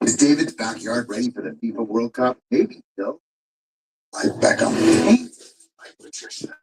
Is David's backyard ready for the FIFA World Cup? Maybe, no. Like Beckham. Like Patricia.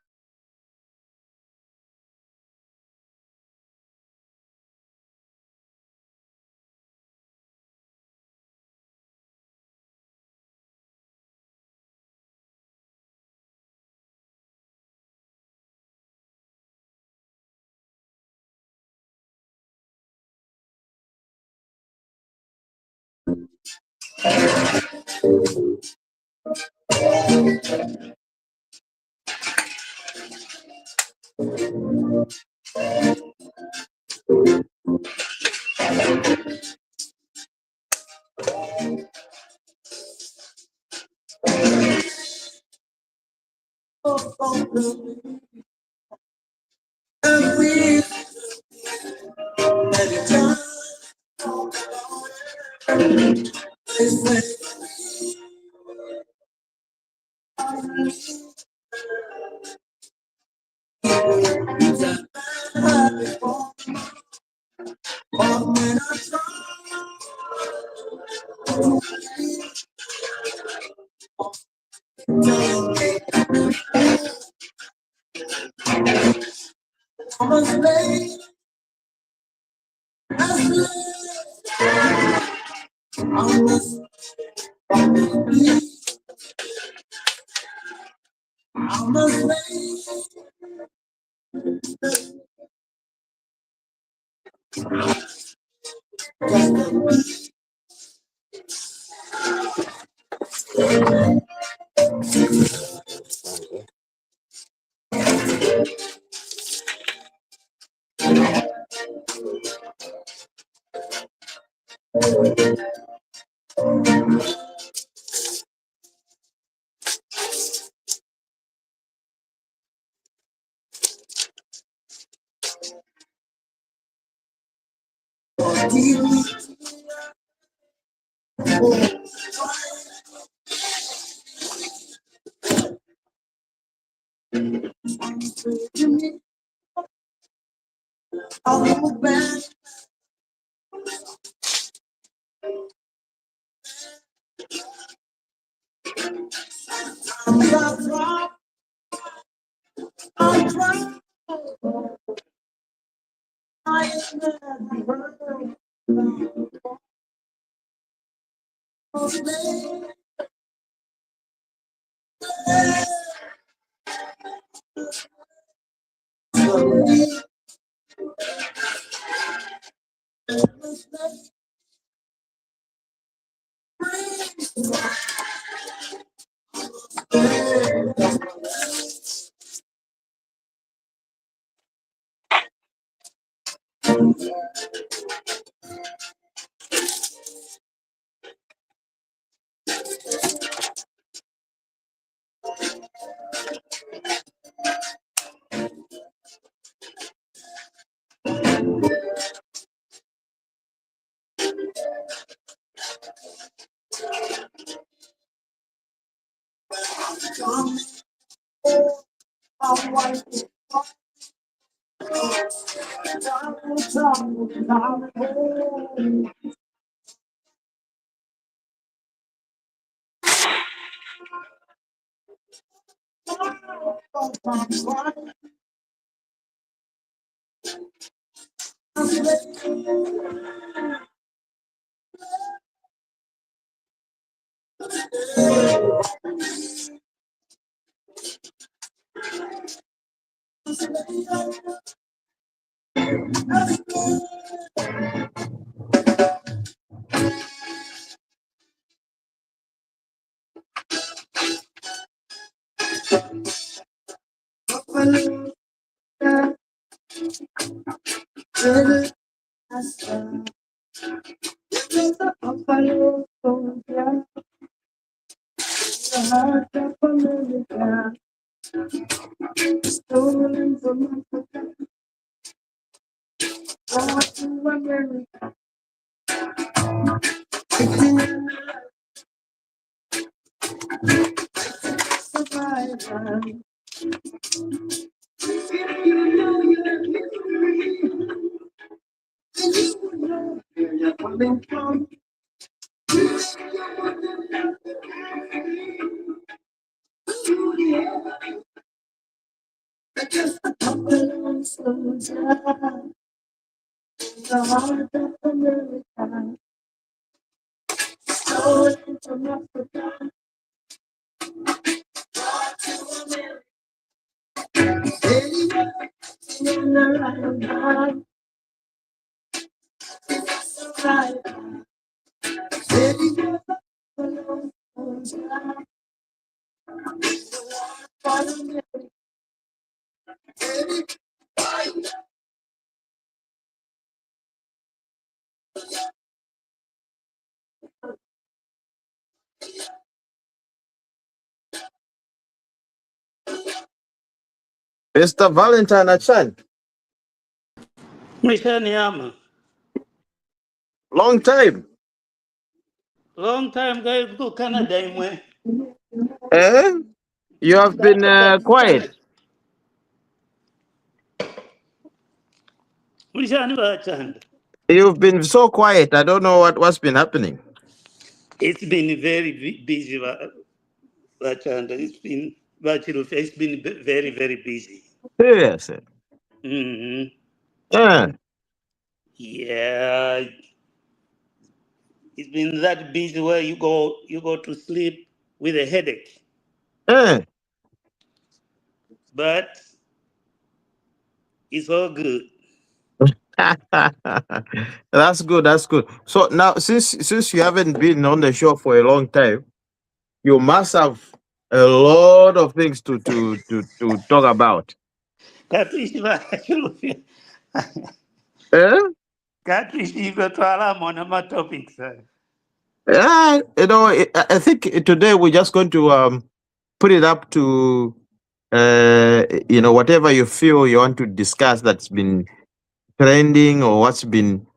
Mr. Valentine Achan. Mishaniama. Long time. Long time guys go Canada imwe. You have been quiet. Mishani Bachand. You've been so quiet. I don't know what's been happening. It's been very busy, Bachand. It's been very, very busy. Yes. Mm-hmm. Yeah. Yeah. It's been that busy where you go to sleep with a headache. Yeah. But it's all good. That's good. That's good. So now, since you haven't been on the show for a long time, you must have a lot of things to talk about. Eh? Topics. Yeah, I think today we're just going to put it up to whatever you feel you want to discuss that's been trending or what's been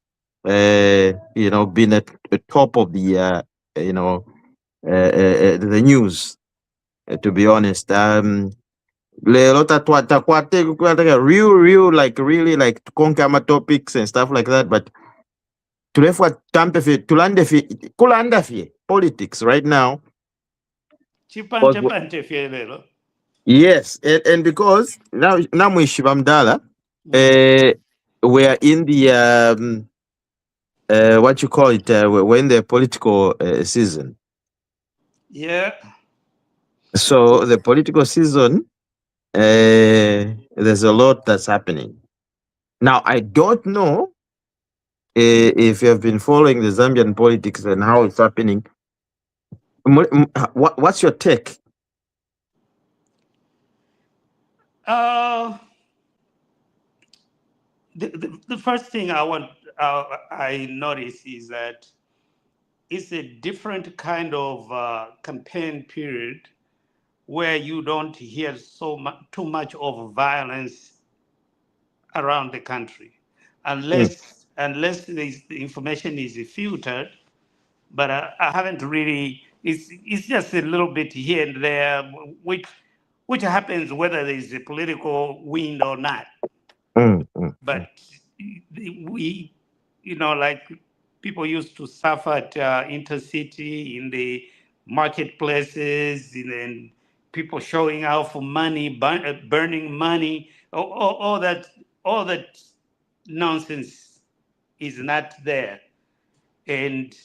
been at the top of the the news. To be honest, lelo takuwa real like really like konkama topics and stuff like that, but tulefwa tampe fi tulande fi kulanda fi politics right now. Yes, and because now Shibamdala, we are in the what you call it, we're in the political season. Yeah. So the political season, there's a lot that's happening. Now I don't know if you have been following the Zambian politics and how it's happening, what's your take? The first thing I notice is that it's a different kind of campaign period where you don't hear too much of violence around the country, unless the information is filtered. But I haven't really. It's just a little bit here and there, which happens whether there's a political wind or not. But we, like people used to suffer at intercity in the marketplaces, and people showing out for money, burning money, all that nonsense is not there, and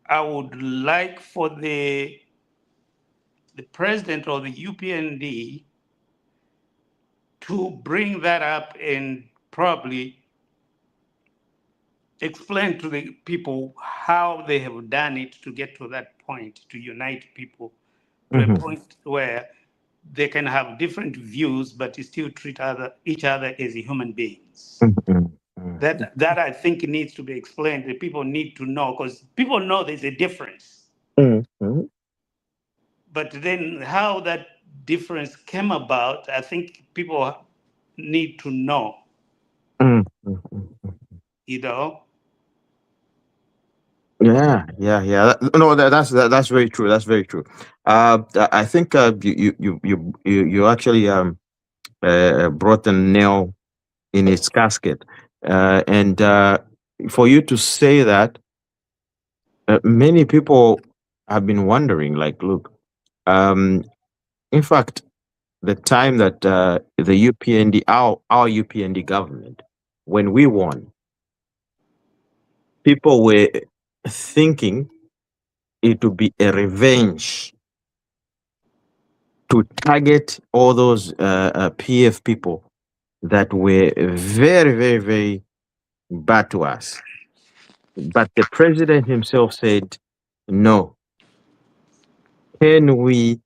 I would like for the president or the UPND to bring that up and probably explain to the people how they have done it to get to that point, to unite people to a point where they can have different views but still treat each other as human beings. That I think needs to be explained. The people need to know, because people know there's a difference. But then how that difference came about, I think people need to know. Yeah. No, that's very true. That's very true. I think you actually brought a nail in its casket, and for you to say that, many people have been wondering. Like, look, in fact, the time that the UPND, our UPND government, when we won, people were thinking it would be a revenge to target all those PF people that were very, very, very bad to us. But the president himself said, no, can we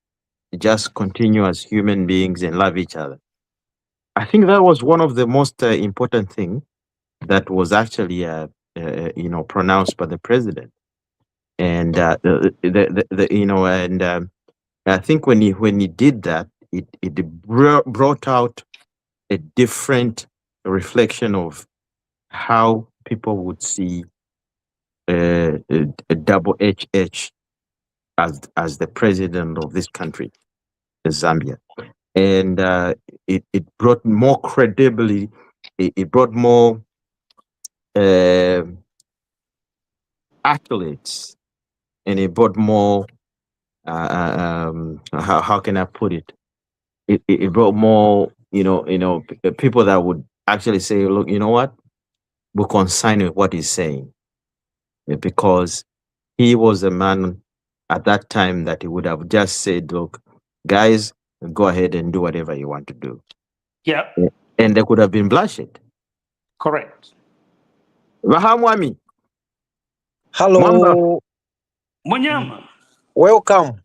just continue as human beings and love each other? I think that was one of the most important thing that was actually, pronounced by the president. And I think when he did that, it brought out a different reflection of how people would see a double HH as the president of this country, Zambia, and it brought more credibility. It brought more accolades, and it brought more. How can I put it? It brought more. People that would actually say, "Look, you know what? We'll consign with what he's saying," because he was a man at that time that he would have just said, "Look, guys, go ahead and do whatever you want to do." Yeah. And there could have been bloodshed. Correct. Wahamwami. Hello. Mwamba. Munyama. Welcome.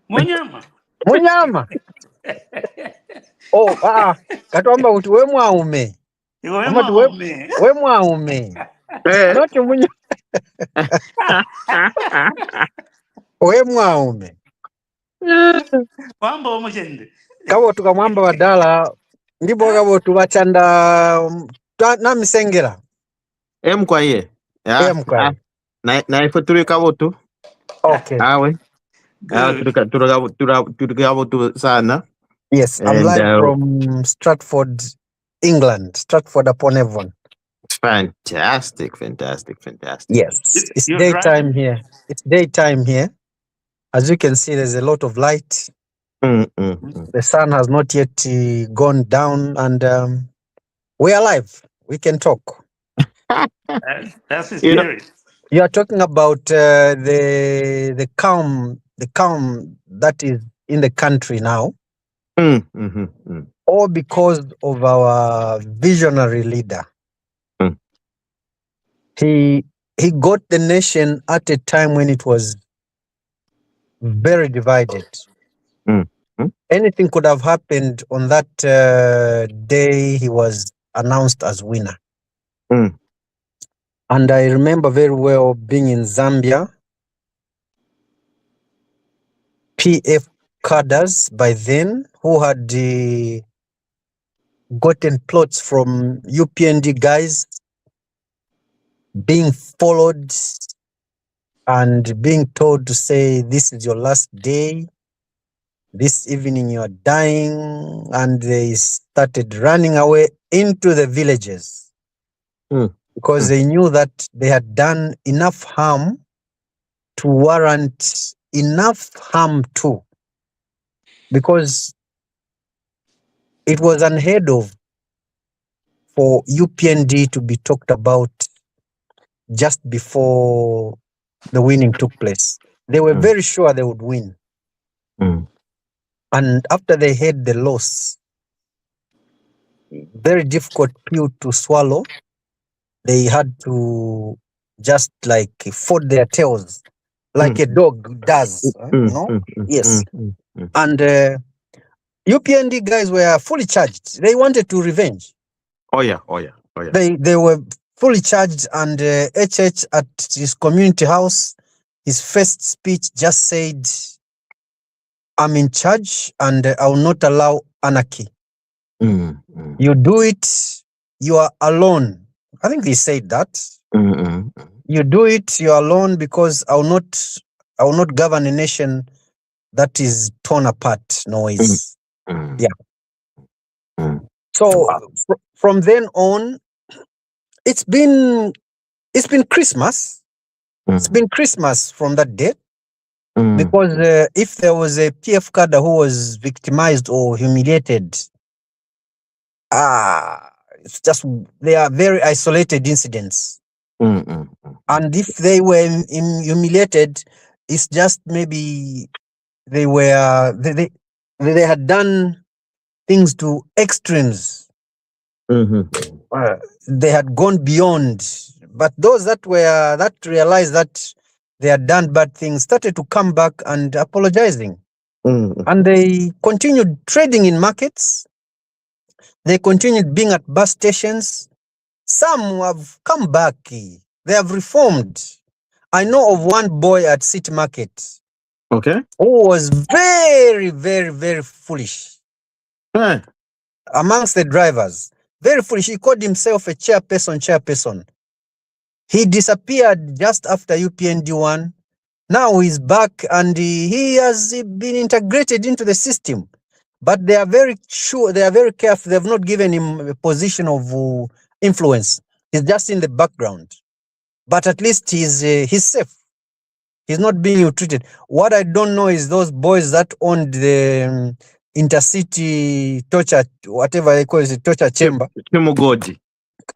Munyama. Munyama. Oh, katwamba kuti we mwaume. We mwaume. Not munyama. We mwaume. Mwamba omujende. Kabo tukamwamba badala ndipo kabo tubachanda namisengera. Mkwaye. Mkwaye. Na ifuturi kabo tu. Okay. Awe. Turikabo tu sana. Yes, I'm live from Stratford, England. Stratford upon Avon. Fantastic. Yes, it's daytime here. It's daytime here. As you can see, there's a lot of light. The sun has not yet gone down, and we're alive. We can talk. That's scary. You are talking about the calm that is in the country now. all because of our visionary leader. He got the nation at a time when it was very divided. Anything could have happened on that day he was announced as winner. And I remember very well being in Zambia. PF cadres by then who had gotten plots from UPND guys being followed and being told to say, this is your last day. This evening you are dying. And they started running away into the villages because they knew that they had done enough harm to warrant enough harm too. Because it was unheard of for UPND to be talked about just before the winning took place. They were very sure they would win. And after they had the loss, very difficult pill to swallow, they had to just like fold their tails like a dog does. Yes. And UPND guys were fully charged. They wanted to revenge. Oh yeah. They were fully charged, and HH at his community house, his first speech just said, I'm in charge and I will not allow anarchy. You do it, you are alone. I think he said that. You do it, you are alone, because I will not govern a nation that is torn apart. No ways. Yeah. So from then on, it's been Christmas. It's been Christmas from that day. Because if there was a PF cadre who was victimized or humiliated, it's just, they are very isolated incidents. And if they were humiliated, it's just maybe they had done things to extremes. They had gone beyond. But those that realized that they had done bad things started to come back and apologizing. And they continued trading in markets. They continued being at bus stations. Some have come back. They have reformed. I know of one boy at City Market. Okay. Who was very, very, very foolish. Amongst the drivers. Very foolish. He called himself a chairperson. He disappeared just after UPND won. Now he's back and he has been integrated into the system. But they are very sure, they are very careful. They have not given him a position of influence. He's just in the background. But at least he's safe. He's not being ill-treated. What I don't know is those boys that owned the intercity torture, whatever they call it, torture chamber. Kamugodi.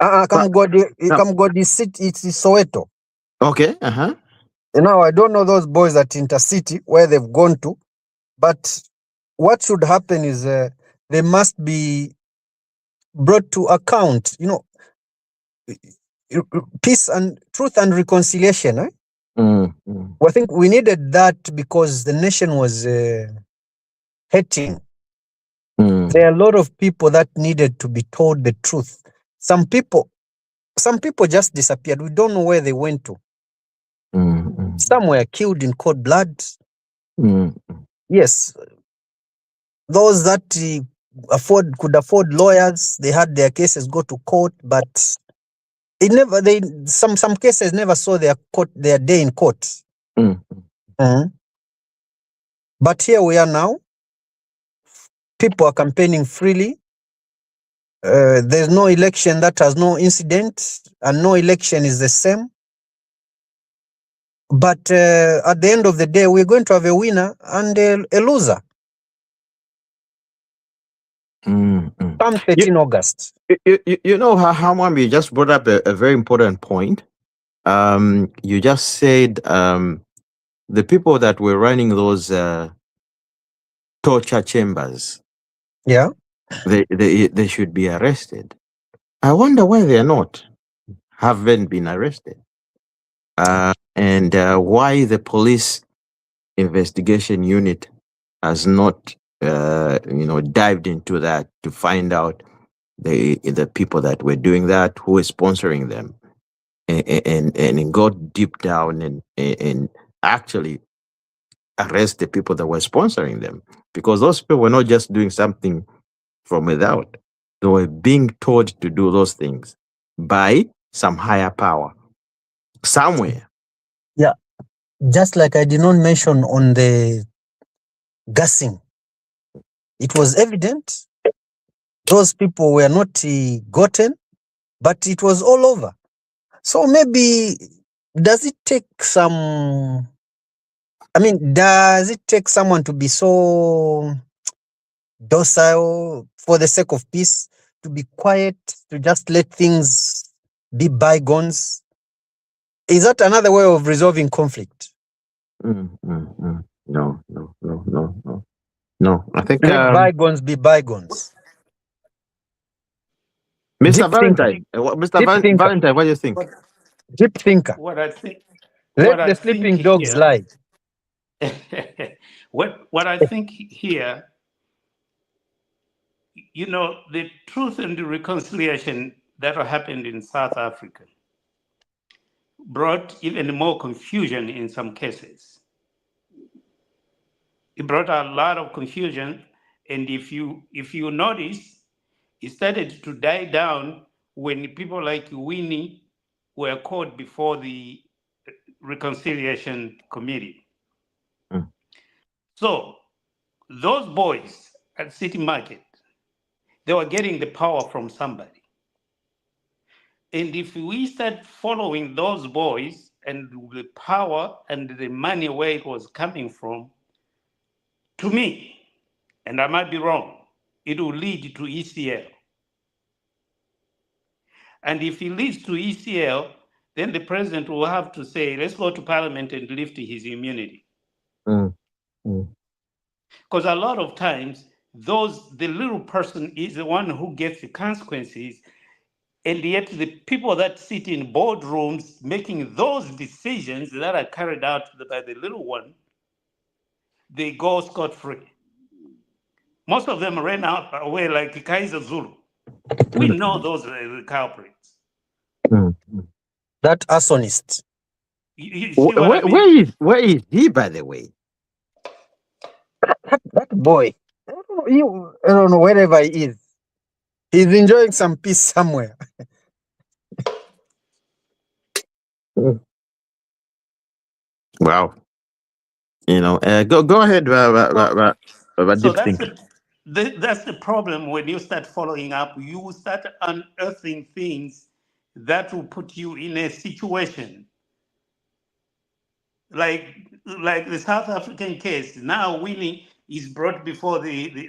Kamugodi city, it's Soweto. Okay. I don't know those boys at intercity where they've gone to, but what should happen is they must be brought to account. Peace and truth and reconciliation. I think we needed that because the nation was hating. There are a lot of people that needed to be told the truth. Some people just disappeared. We don't know where they went to. Some were killed in cold blood. Yes. Those that could afford lawyers, they had their cases go to court, but some cases never saw their day in court. But here we are now. People are campaigning freely. There's no election that has no incident, and no election is the same. But at the end of the day, we're going to have a winner and a loser. Come 13 August. You know how you just brought up a very important point. You just said the people that were running those torture chambers. Yeah. they should be arrested. I wonder why they are not, haven't been arrested. And why the police investigation unit has not, dived into that to find out the people that were doing that, who is sponsoring them, and got deep down and actually arrest the people that were sponsoring them, because those people were not just doing something from without. They were being told to do those things by some higher power somewhere. Yeah, just like I did not mention on the gassing, it was evident those people were not gotten, but it was all over. So maybe, does it take someone to be so docile for the sake of peace, to be quiet, to just let things be bygones? Is that another way of resolving conflict? No. I think let bygones be bygones. Mr. Valentine, Valentine, what do you think? Deep thinker. What I think. Let the sleeping dogs lie. What I think here, the truth and the reconciliation that happened in South Africa brought even more confusion in some cases. It brought a lot of confusion, and if you notice, it started to die down when people like Winnie were called before the Reconciliation Committee. So those boys at City Market, they were getting the power from somebody. And if we start following those boys and the power and the money where it was coming from, to me, and I might be wrong, it will lead to ECL. And if it leads to ECL, then the president will have to say, let's go to Parliament and lift his immunity. Because a lot of times, the little person is the one who gets the consequences, and yet the people that sit in boardrooms making those decisions that are carried out by the little one, they go scot-free. Most of them ran away like Kaiser Zulu. We know those are the culprits. That arsonist. You see what I mean? Where is he, by the way? That boy, I don't know wherever he is. He's enjoying some peace somewhere. Wow. Go ahead. So that's the problem when you start following up. You start unearthing things that will put you in a situation like the South African case. Now Winnie is brought before the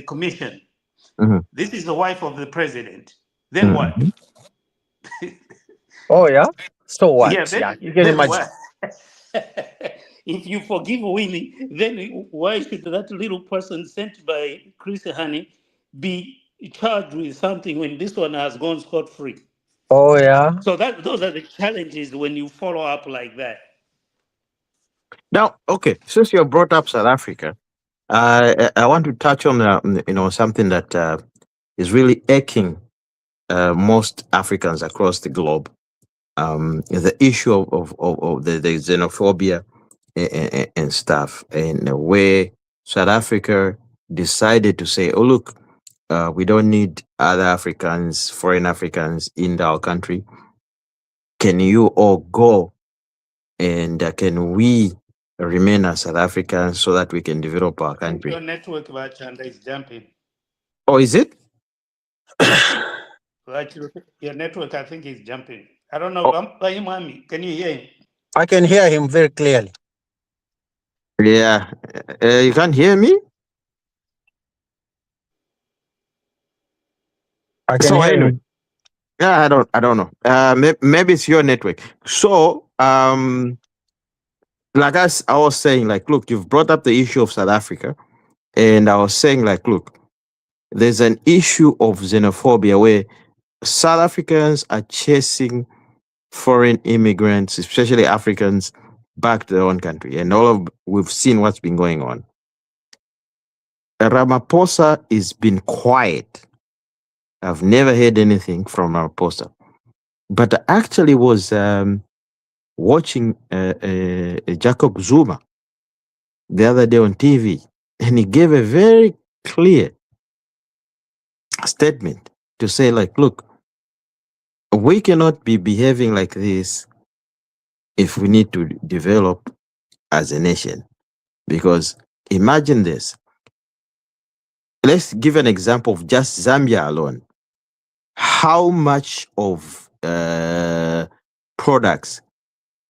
commission. This is the wife of the president. Then what? Oh yeah. So what? Yeah, you can imagine. If you forgive Winnie, then why should that little person sent by Chris Honey be charged with something when this one has gone scot-free? Oh yeah. So those are the challenges when you follow up like that. Now, okay, since you brought up South Africa, I want to touch on something that is really aching most Africans across the globe. The issue of the xenophobia and stuff, and where South Africa decided to say, oh look, we don't need other Africans, foreign Africans in our country. Can you all go, and can we remain as South Africans so that we can develop our country? Your network, Chanda, is jumping. Oh, is it? Your network, I think, is jumping. I don't know. Can you hear him? I can hear him very clearly. Yeah. You can't hear me? I can hear him. Yeah, I don't know. Maybe it's your network. So, like I was saying, like, look, you've brought up the issue of South Africa, and I was saying, like, look, there's an issue of xenophobia where South Africans are chasing foreign immigrants, especially Africans, back to their own country. And we've seen what's been going on. Ramaphosa has been quiet. I've never heard anything from Ramaphosa. But I actually was watching Jacob Zuma the other day on TV, and he gave a very clear statement to say, like, look, we cannot be behaving like this if we need to develop as a nation. Because imagine this. Let's give an example of just Zambia alone. How much of products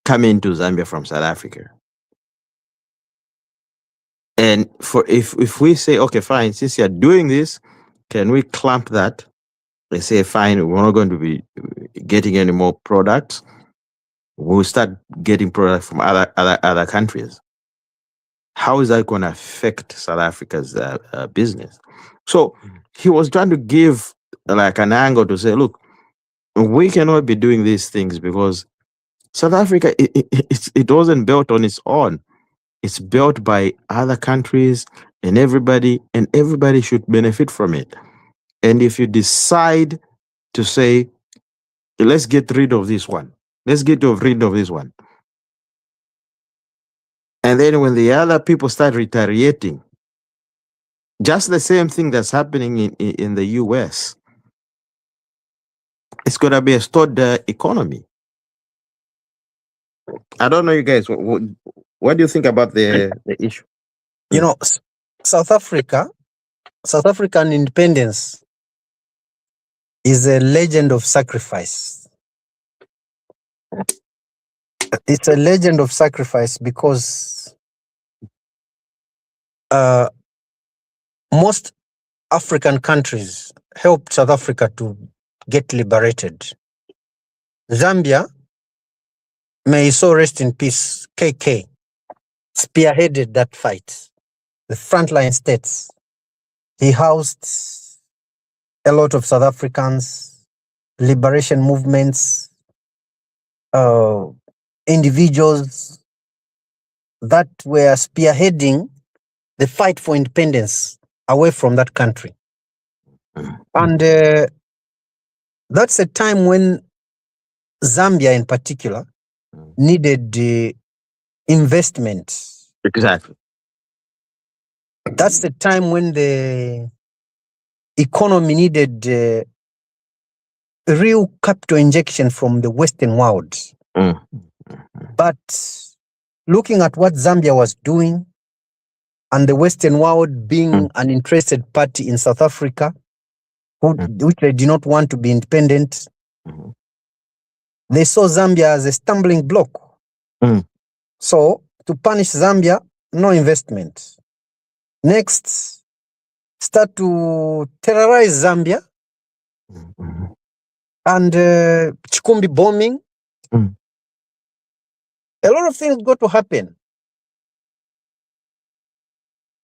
come into Zambia from South Africa? And if we say, okay, fine, since you're doing this, can we clamp that? They say, fine, we're not going to be getting any more products. We'll start getting products from other countries. How is that going to affect South Africa's business? So he was trying to give like an angle to say, look, we cannot be doing these things because South Africa, it wasn't built on its own. It's built by other countries and everybody should benefit from it. And if you decide to say, let's get rid of this one, let's get rid of this one. And then when the other people start retaliating, just the same thing that's happening in the US, it's going to be a stored economy. I don't know, you guys, what do you think about the issue? You know, South African independence is a legend of sacrifice. It's a legend of sacrifice because most African countries helped South Africa to get liberated. Zambia, may his soul rest in peace, KK, spearheaded that fight. The frontline states. He housed a lot of South Africans, liberation movements, individuals that were spearheading the fight for independence away from that country. And that's a time when Zambia in particular needed investment. Exactly. That's the time when the economy needed a real capital injection from the Western world. But looking at what Zambia was doing and the Western world being an interested party in South Africa, which they did not want to be independent, they saw Zambia as a stumbling block. So to punish Zambia, no investment. Next, start to terrorize Zambia and Chikumbi bombing. A lot of things got to happen,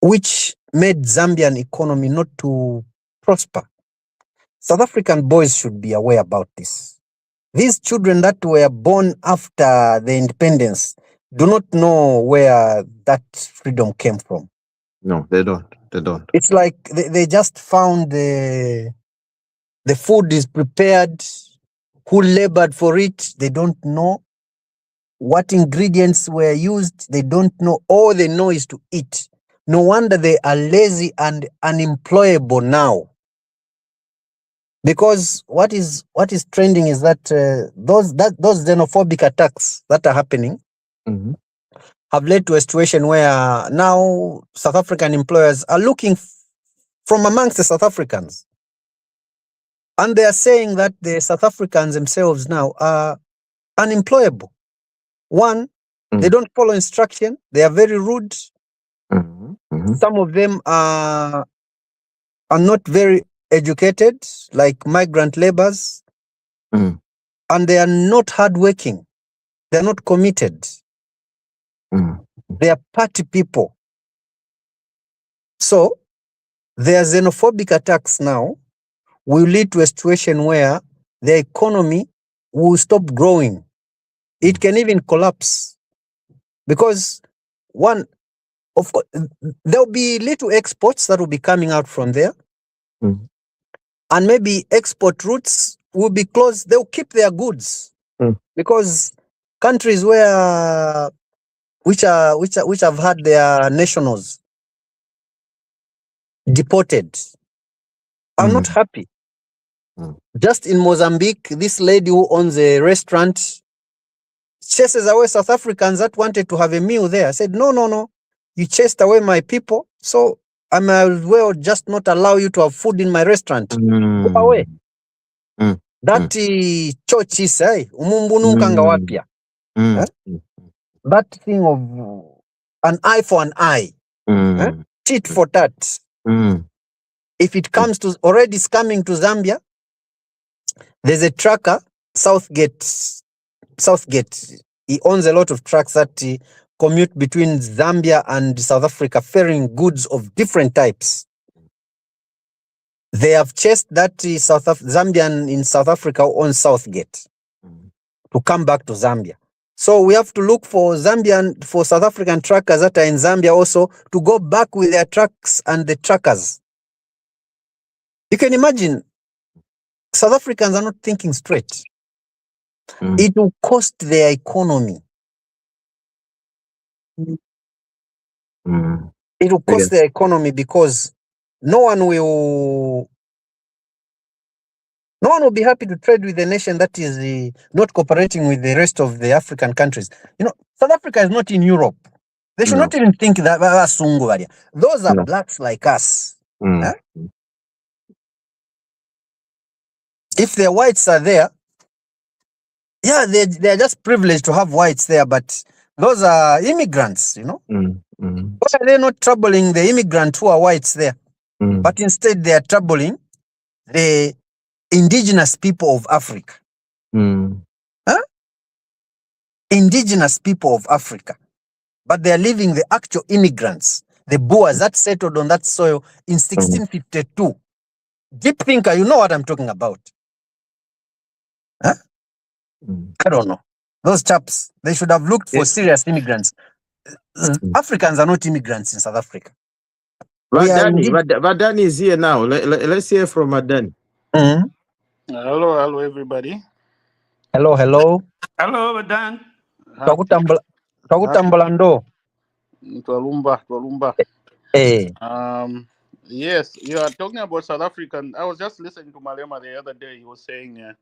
which made Zambian economy not to prosper. South African boys should be aware about this. These children that were born after the independence do not know where that freedom came from. No, they don't. They don't. It's like they just found the food is prepared, who labored for it, they don't know. What ingredients were used, they don't know. All they know is to eat. No wonder they are lazy and unemployable now. Because what is trending is that those xenophobic attacks that are happening have led to a situation where now South African employers are looking from amongst the South Africans. And they are saying that the South Africans themselves now are unemployable. One, they don't follow instruction. They are very rude. Some of them are not very educated, like migrant laborers. And they are not hardworking. They are not committed. They are party people. So their xenophobic attacks now will lead to a situation where the economy will stop growing. It can even collapse because of course, there'll be little exports that will be coming out from there, and maybe export routes will be closed. They'll keep their goods because countries which have had their nationals deported are not happy. Just in Mozambique, this lady who owns a restaurant chases away South Africans that wanted to have a meal there. I said, no, you chased away my people, so I might as well just not allow you to have food in my restaurant. Go away. That church is umumbunukanga wapya. That thing of an eye for an eye, tit for tat. If it comes to already coming to Zambia, there's a trucker, Southgate. He owns a lot of trucks that commute between Zambia and South Africa, ferrying goods of different types. They have chased that Zambian in South Africa on Southgate to come back to Zambia. So we have to look for South African truckers that are in Zambia also to go back with their trucks and the truckers. You can imagine, South Africans are not thinking straight. It will cost their economy. It will cost their economy because no one will be happy to trade with a nation that is not cooperating with the rest of the African countries. South Africa is not in Europe. They should not even think that those are blacks like us. If the whites are there, they're just privileged to have whites there, but those are immigrants, Why are they not troubling the immigrants who are whites there? But instead they are troubling the indigenous people of Africa. Indigenous people of Africa. But they are leaving the actual immigrants, the Boers that settled on that soil in 1652. Deep thinker, you know what I'm talking about. I don't know. Those chaps, they should have looked for serious immigrants. Africans are not immigrants in South Africa. Vadani is here now. Let's hear from Vadani. Hello, everybody. Hello. Hello, Vadani. Twakutambulando. Twalumba. Hey. Yes, you are talking about South African. I was just listening to Malema the other day. He was saying,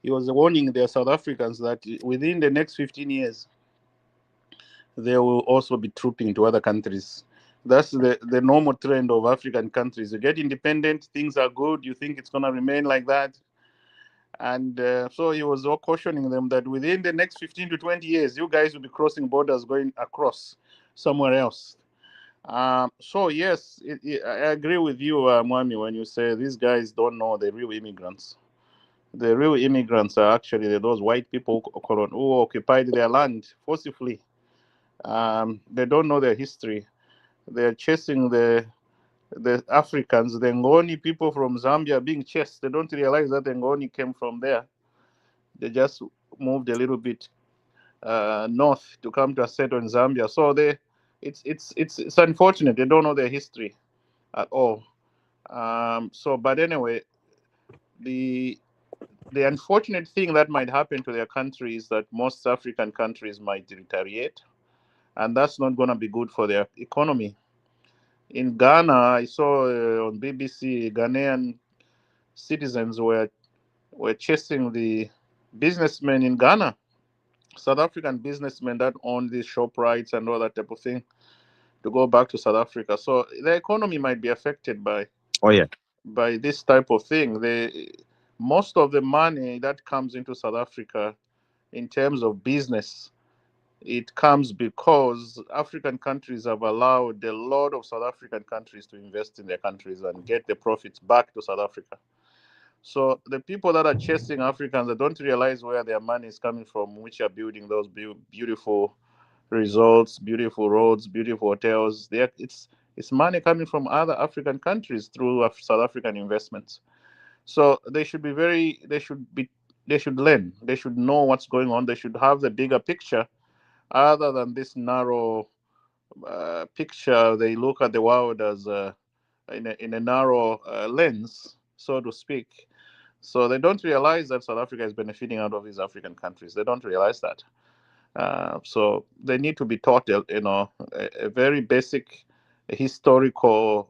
he was warning the South Africans that within the next 15 years, they will also be trooping to other countries. That's the normal trend of African countries. You get independent, things are good, you think it's going to remain like that. And so he was cautioning them that within the next 15 to 20 years, you guys will be crossing borders, going across somewhere else. So yes, I agree with you, Mwami, when you say these guys don't know the real immigrants. The real immigrants are actually those white people who occupied their land forcibly. They don't know their history. They're chasing the Africans, the Ngoni people from Zambia being chased. They don't realize that the Ngoni came from there. They just moved a little bit north to come to a settle in Zambia. So it's unfortunate. They don't know their history at all. But anyway, the unfortunate thing that might happen to their country is that most African countries might retaliate, and that's not going to be good for their economy. In Ghana, I saw on BBC, Ghanaian citizens were chasing the businessmen in Ghana, South African businessmen that own these shop rights and all that type of thing, to go back to South Africa. So the economy might be affected by this type of thing. Most of the money that comes into South Africa in terms of business, it comes because African countries have allowed a lot of South African countries to invest in their countries and get the profits back to South Africa. So the people that are chasing Africans, they don't realize where their money is coming from, which are building those beautiful resorts, beautiful roads, beautiful hotels. It's money coming from other African countries through South African investments. So they should learn. They should know what's going on. They should have the bigger picture, other than this narrow picture. They look at the world as in a narrow lens, so to speak. So they don't realize that South Africa is benefiting out of these African countries. They don't realize that. So they need to be taught, a very basic historical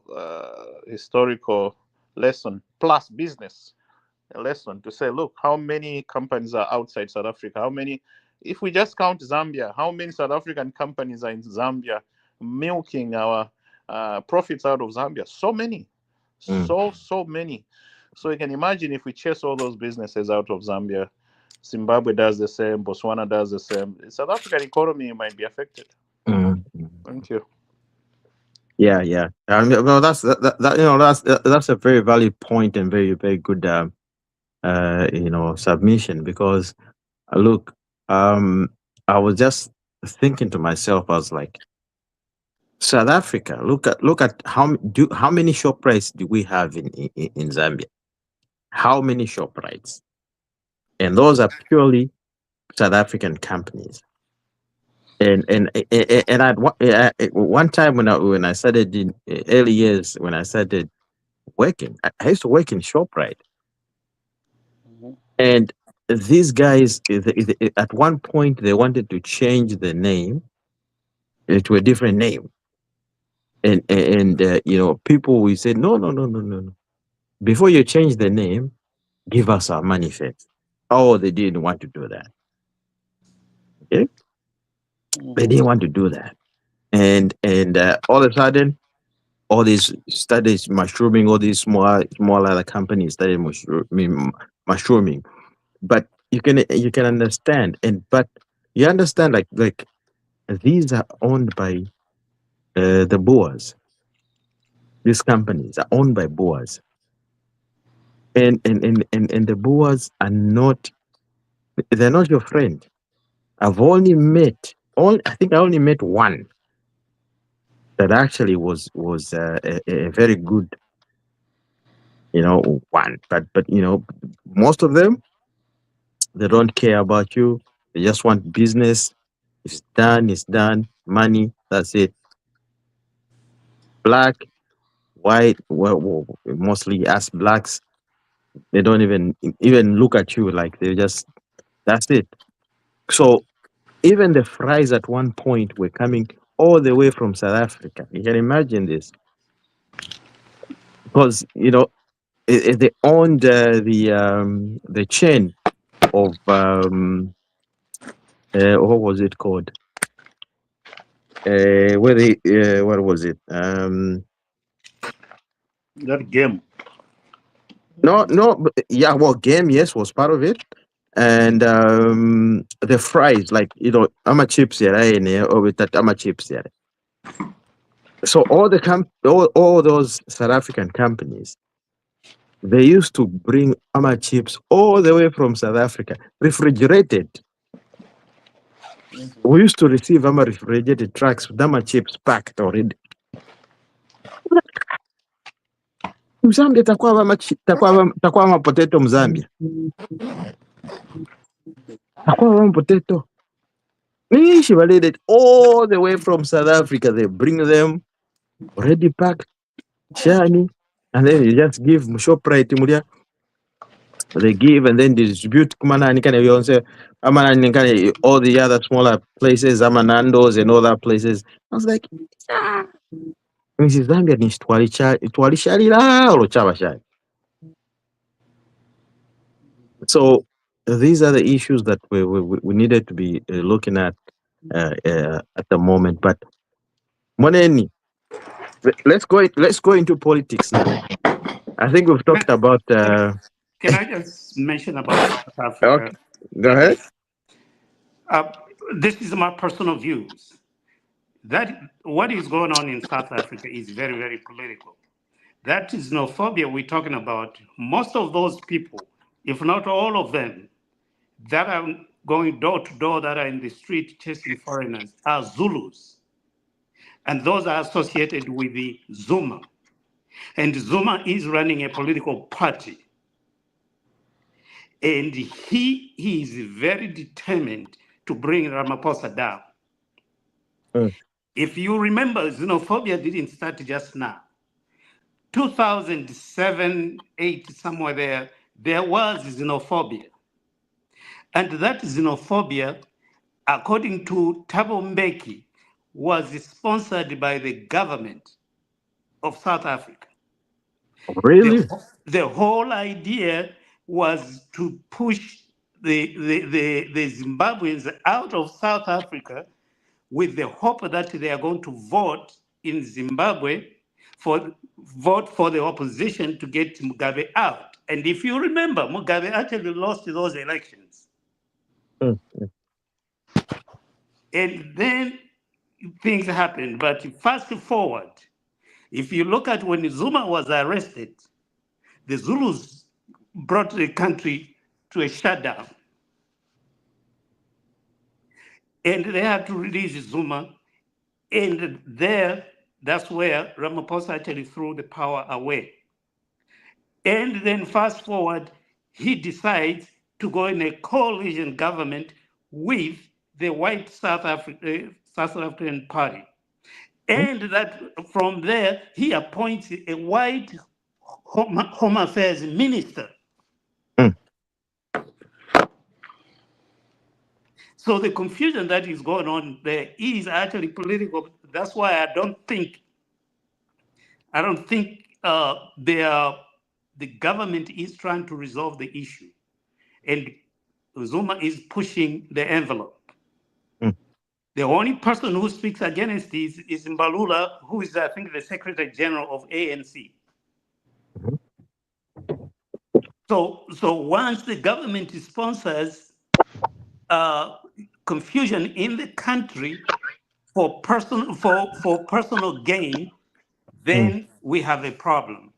lesson plus business lesson to say, look, how many companies are outside South Africa? How many, if we just count Zambia, how many South African companies are in Zambia milking our profits out of Zambia? So many, so many. So you can imagine if we chase all those businesses out of Zambia, Zimbabwe does the same, Botswana does the same, South African economy might be affected. Thank you. Yeah. Well, that's a very valid point and very, very good submission, because look, I was just thinking to myself, I was like, South Africa, look at how many ShopRites do we have in Zambia? How many ShopRites? And those are purely South African companies. And at one time when I started in early years, when I started working, I used to work in ShopRite. And these guys, at one point, they wanted to change the name to a different name. And people, we said, no. Before you change the name, give us our money first. Oh, they didn't want to do that. Okay? They didn't want to do that. And all of a sudden, all these started mushrooming, all these small other companies started mushrooming. But you can understand, but you understand, like these are owned by the Boers. These companies are owned by Boers. And the Boers are not, they're not your friend. I think I only met one that actually was a very good, one. But most of them, they don't care about you. They just want business. It's done. Money, that's it. Black, white, well, mostly us blacks, they don't even look at you, like that's it. So even the fries at one point were coming all the way from South Africa. You can imagine this, because they owned the chain of what was it called? What was it? That game. No, yeah, well, game, yes, was part of it. And the fries, like, ama chips here, or with that ama chips here. So all those South African companies, they used to bring ama chips all the way from South Africa, refrigerated. We used to receive ama refrigerated trucks with ama chips packed already. Mzambia takuwa ama potato Mzambia. Takuwa ama potato. She validated all the way from South Africa. They bring them already packed, shiny, and then you just give ShopRite mulia. They give and then distribute. All the other smaller places, Amanandos and other places. I was like, Mrs. Zambia ni twalishalila or chabashai. So these are the issues that we needed to be looking at the moment. But Moneni, let's go into politics now. I think we've talked about. Can I just mention about South Africa? Okay. Go ahead. This is my personal views. That what is going on in South Africa is very, very political. That xenophobia we're talking about. Most of those people, if not all of them, that are going door to door, that are in the street chasing foreigners, are Zulus. And those are associated with the Zuma. And Zuma is running a political party. And he is very determined to bring Ramaphosa down. If you remember, xenophobia didn't start just now. 2007, 8, somewhere there was xenophobia. And that xenophobia, according to Thabo Mbeki, was sponsored by the government of South Africa. Really? The whole idea was to push the Zimbabweans out of South Africa with the hope that they are going to vote in Zimbabwe vote for the opposition to get Mugabe out. And if you remember, Mugabe actually lost those elections. And then things happened. But fast forward, if you look at when Zuma was arrested, the Zulus brought the country to a shutdown. And they had to release Zuma. And that's where Ramaphosa actually threw the power away. And then fast forward, he decides to go in a coalition government with the white South African party. And that from there, he appoints a white Home Affairs minister. So the confusion that is going on there is actually political. That's why I don't think the government is trying to resolve the issue, and Zuma is pushing the envelope. The only person who speaks against this is Mbalula, who is, I think, the Secretary General of ANC. So once the government sponsors confusion in the country for personal gain, then we have a problem.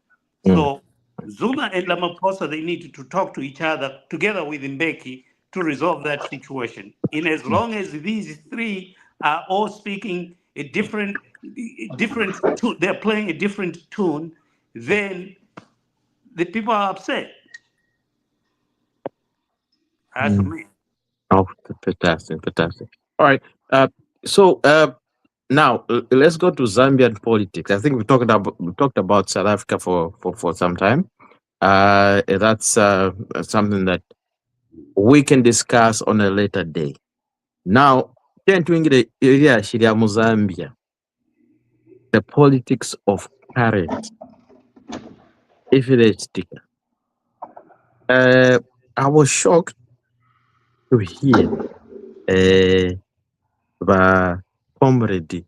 So Zuma and Ramaphosa, they need to talk to each other together with Mbeki to resolve that situation. In as long as these three are all speaking a different tune, they're playing a different tune, then the people are upset. That's me. Oh, fantastic. All right. So now let's go to Zambian politics. I think we talked about South Africa for some time. That's something that we can discuss on a later day. Now, Zambia, the politics of current. If it is sticker. I was shocked to hear the comrade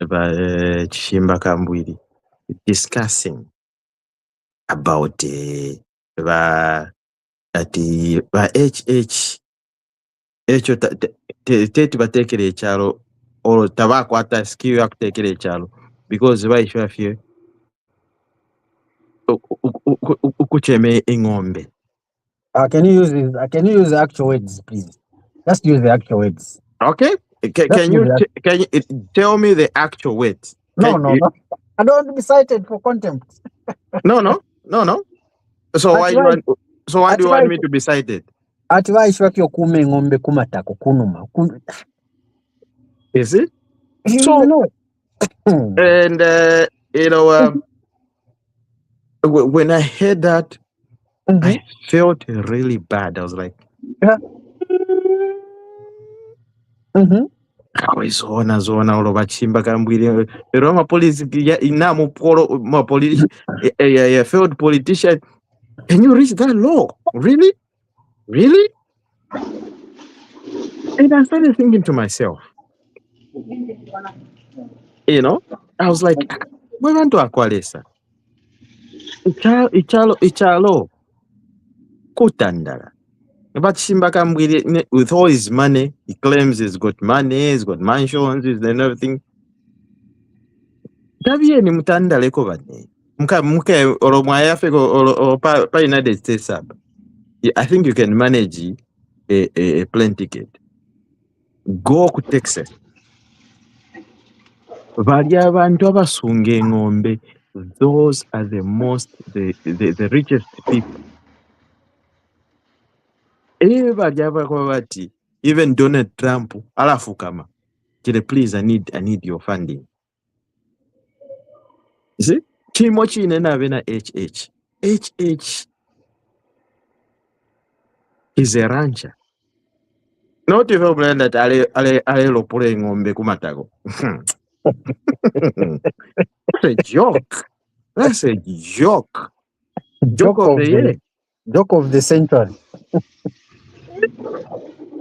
Chishimba Kambwili discussing about the HH ekyo teti batekere ekyalo olwo tabakwata skill yakutekera ekyalo because baishwafye ukucheme eng'ombe. Can you use the actual words, please? Just use the actual words. Okay. Can you tell me the actual words? No. I don't want to be cited for contempt. No. So why do you want me to be cited? Ati waishwakyo kume ng'ombe kumatako kunuma. Is it? So, and when I heard that, I felt really bad. I was like, zona ulo bachimba kambwili Roma police ina police a failed politician. Can you reach that low? Really? And I started thinking to myself, I was like, we want to Aqualesa. Ichalo kutandara. But Shimbaka with all his money, he claims he's got money, he's got mansions, and everything. Tabie ni mutandale ko bane. Muke oro mwayafe or pa United States sub. I think you can manage a plane ticket. Go to Texas. bali abantu abasunga eng'ombe, those are the richest people. Bali abakuba bati even Donald Trump alafukama kile, please I need your funding. You see, chimo chine nabe na HH is a rancher. Not even brand that ale lopule ng'ombe kumatago. That's a joke. That's a joke. Joke of the year. Joke of the century.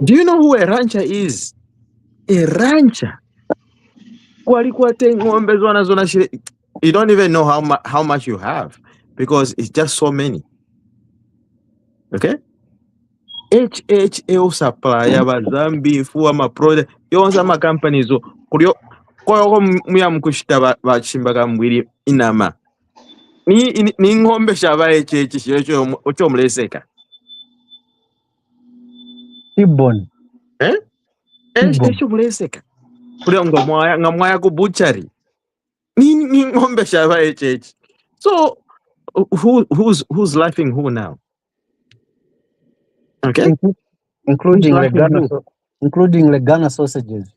Do you know who a rancher is? A rancher. You don't even know how much you have because it's just so many. Okay? HHL supply aba Zambia fuwa ma product yonza ma companies kulyo koyo muya mkushita bachimbaga mwiri inama ni ng'ombe shaba HH cyo muleseka Ibon cyo muleseka kulyo ngamwaya ku butchery ni ng'ombe shaba HH. So who's laughing who now? Okay, including the Ghana sausages,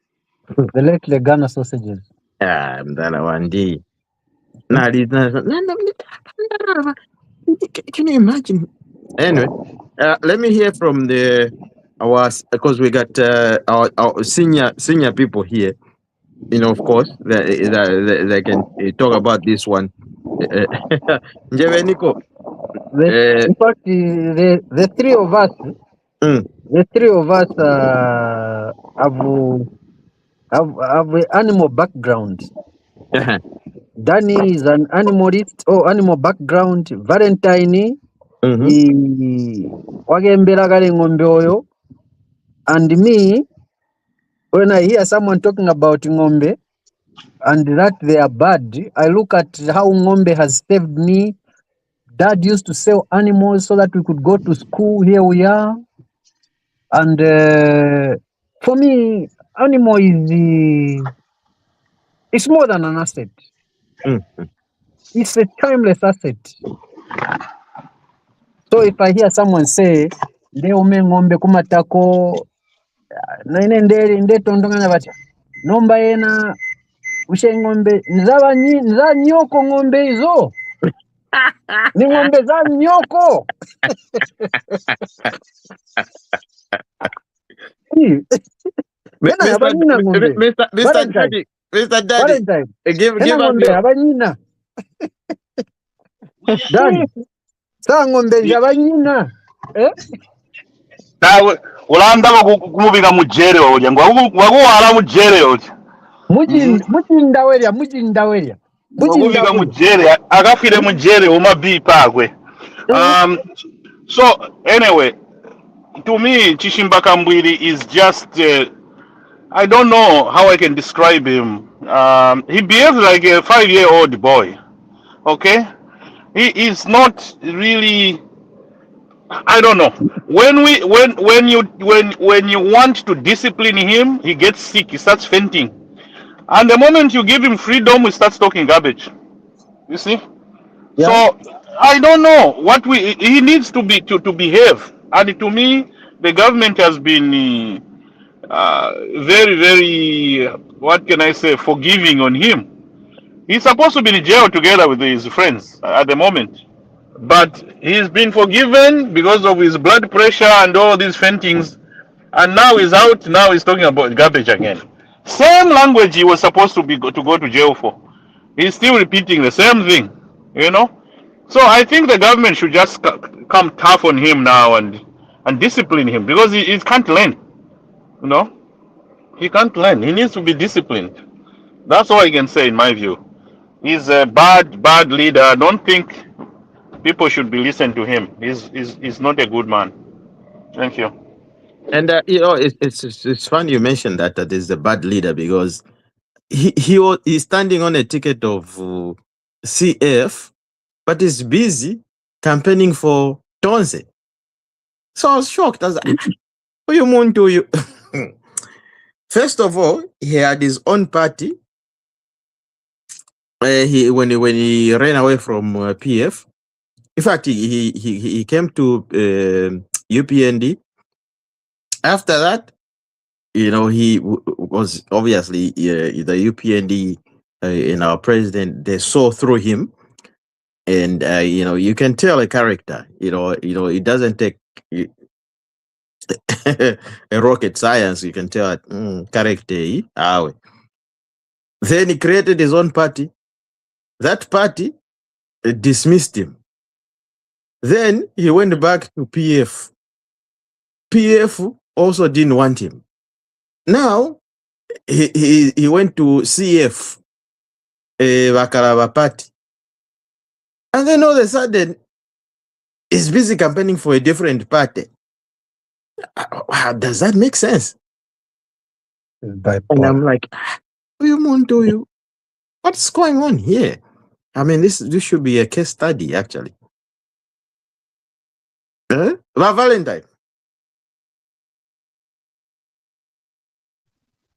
the late Ghana sausages. Mdana wandi. Can you imagine? Anyway, let me hear from because we got our senior people here. You know, of course, they can talk about this one. Njeveniko. In fact, the three of us, have an animal background. Danny is an animalist or animal background. Valentine, and me, when I hear someone talking about ng'ombe and that they are bad, I look at how ng'ombe has saved me. Dad used to sell animals so that we could go to school. Here we are. And for me, animal it's more than an asset. It's a timeless asset. So if I hear someone say, "Leo ng'ombe kumatako na nde tondongana bacha nomba yena ushe ng'ombe nza nyoko ng'ombe hizo ni ng'ombe za nyoko." Mr. Daddy, give us abanyina. Daddy, sa ng'ombe njabanyina. Nawe ulanda kumubika mujere oja ngwakuwala mujere oja mujindawerya kumubika mujere akafire mujere umabipa akwe. So anyway, to me Chishimba Kambwili is just I don't know how I can describe him. He behaves like a 5-year-old boy. Okay, he is not really. I don't know. When you want to discipline him, he gets sick. He starts fainting, and the moment you give him freedom, he starts talking garbage. You see. Yeah. So I don't know what he needs to behave. And to me, the government has been very, very, what can I say, forgiving on him. He's supposed to be in jail together with his friends at the moment. But he's been forgiven because of his blood pressure and all these faintings. And now he's out, now he's talking about garbage again. Same language he was supposed to go to jail for. He's still repeating the same thing, you know. So I think the government should just come tough on him now and discipline him because he can't learn, you know. He can't learn. He needs to be disciplined. That's all I can say in my view. He's a bad leader. I don't think people should be listening to him. He's not a good man. Thank you. And you know, it's funny you mentioned that there's a bad leader because he's standing on a ticket of CF, but he's busy campaigning for Tonze. So I was shocked. I was like, what you want to you? First of all, he had his own party when he ran away from PF. In fact, he came to UPND. After that, he was obviously the UPND and our president. They saw through him, and you can tell a character. It doesn't take a rocket science. You can tell character. Then he created his own party. That party dismissed him. Then he went back to PF. PF also didn't want him. Now he went to CF, Bakaraba party. And then all of a sudden, he's busy campaigning for a different party. How does that make sense? And I'm like, what's going on here? I mean, this should be a case study, actually. Valentine.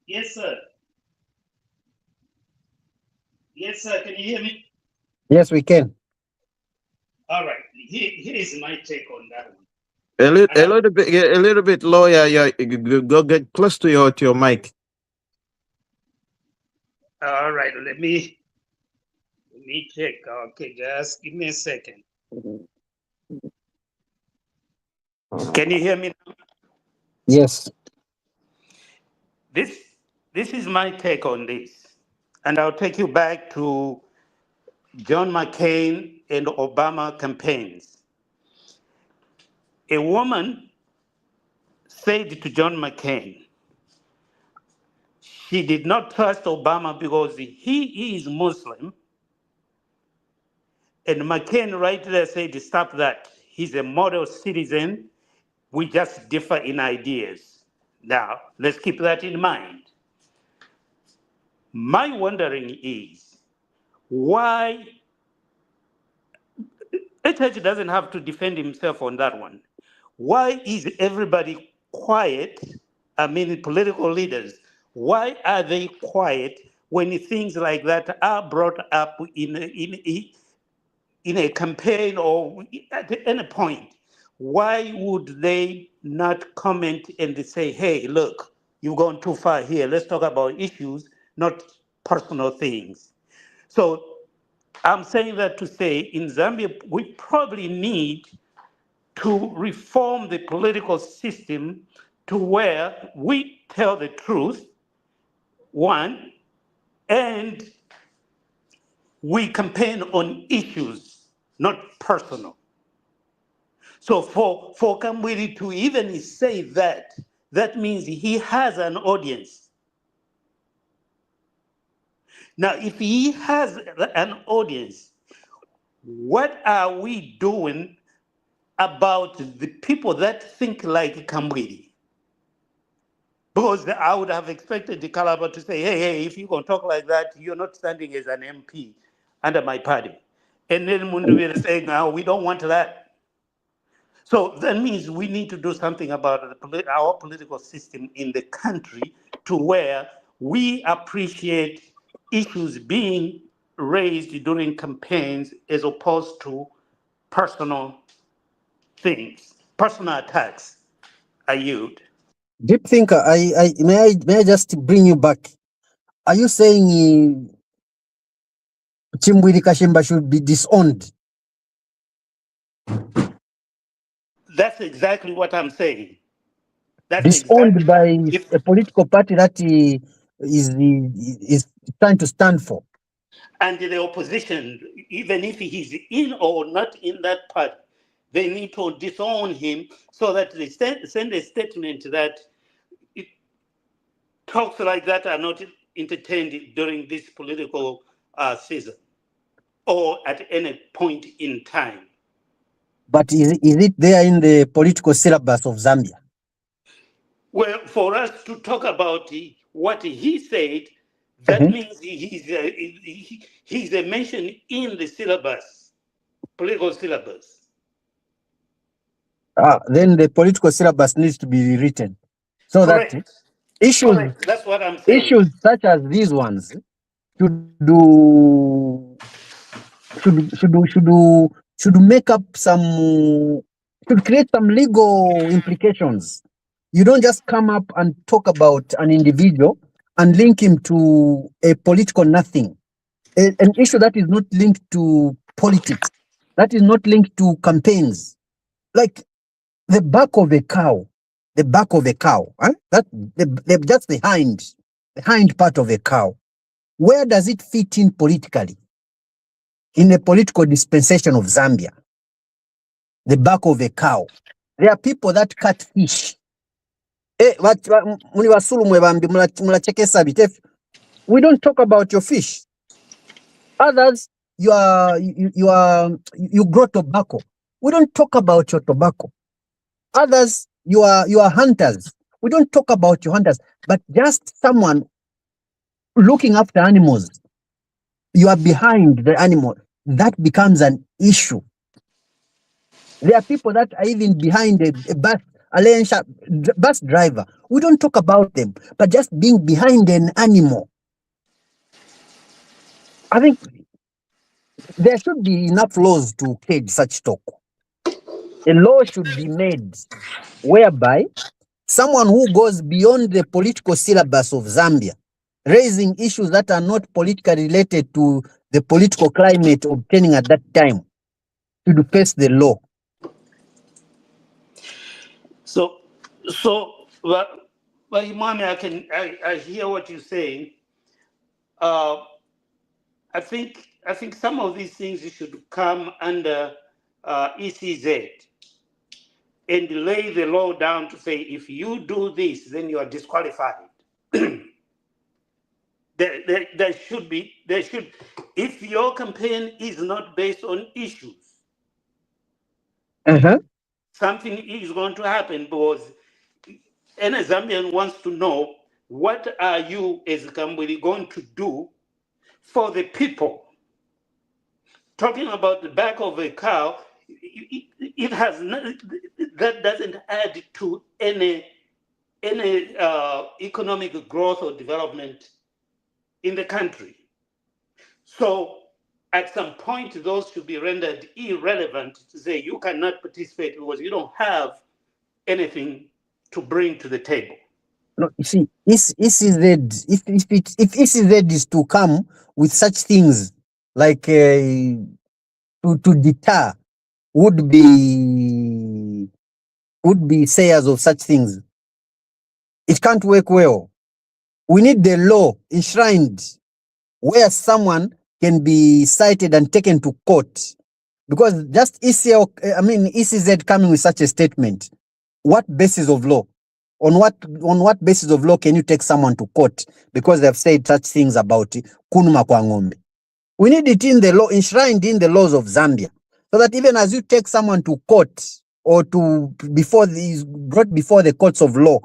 Yes, sir. Yes, sir. Can you hear me? Yes, we can. All right. Here is my take on that one. A little bit lower. Yeah, go get close to your mic. All right. Let me check. Okay, just give me a second. Can you hear me now? Yes. This is my take on this, and I'll take you back to John McCain and Obama campaigns. A woman said to John McCain, she did not trust Obama because he is Muslim. And McCain right there said, stop that. He's a model citizen. We just differ in ideas. Now, let's keep that in mind. My wondering is why Redtag doesn't have to defend himself on that one. Why is everybody quiet? I mean, political leaders, why are they quiet when things like that are brought up in a campaign or at any point? Why would they not comment and say, hey, look, you've gone too far here. Let's talk about issues, not personal things. So I'm saying that to say in Zambia, we probably need to reform the political system to where we tell the truth, one, and we campaign on issues, not personal. So for Kambwili to even say that, that means he has an audience. Now, if he has an audience, what are we doing about the people that think like Kambwili? Because I would have expected the Calabar to say, hey, if you're going to talk like that, you're not standing as an MP under my party. And then Mundu will say, no, we don't want that. So that means we need to do something about our political system in the country to where we appreciate issues being raised during campaigns as opposed to personal things, personal attacks. I yield. Deep thinker, may I just bring you back? Are you saying Chimbwili Kashimba should be disowned? That's exactly what I'm saying. That's disowned exactly by a political party that is trying to stand for. And the opposition, even if he's in or not in that party, they need to disown him so that they send a statement that talks like that are not entertained during this political season or at any point in time. But is it there in the political syllabus of Zambia? Well, for us to talk about what he said, that means he's a mention in the syllabus, political syllabus. Then the political syllabus needs to be rewritten so Correct. that issues, Correct. That's what I'm saying. issues such as these ones should make up some, should create some legal implications. You don't just come up and talk about an individual and link him to a political nothing, an issue that is not linked to politics, that is not linked to campaigns. Like the back of a cow, huh? Just the hind part of a cow. Where does it fit in politically? In a political dispensation of Zambia, the back of a cow. There are people that cut fish. We don't talk about your fish. Others, you grow tobacco. We don't talk about your tobacco. Others, you are hunters. We don't talk about your hunters, but just someone looking after animals. You are behind the animal. That becomes an issue. There are people that are even behind a bus driver. We don't talk about them, but just being behind an animal. I think there should be enough laws to cage such talk. A law should be made whereby someone who goes beyond the political syllabus of Zambia, raising issues that are not politically related to the political climate obtaining at that time, should face the law. So, but Imami, I hear what you're saying. I think some of these things should come under ECZ and lay the law down to say, if you do this, then you are disqualified. There should, if your campaign is not based on issues, something is going to happen, because any Zambian wants to know, what are you as Kambwili going to do for the people? Talking about the back of a cow, it has that doesn't add to any economic growth or development in the country. So at some point, those should be rendered irrelevant to say you cannot participate because you don't have anything to bring to the table. No, you see, if ECZ is to come with such things like to deter would be sayers of such things, it can't work well. We need the law enshrined where someone can be cited and taken to court, because just ECZ coming with such a statement, what basis of law? On what basis of law can you take someone to court because they've said such things about kunuma kwa ng'ombe? We need it in the law, enshrined in the laws of Zambia, so that even as you take someone to court or brought before the courts of law,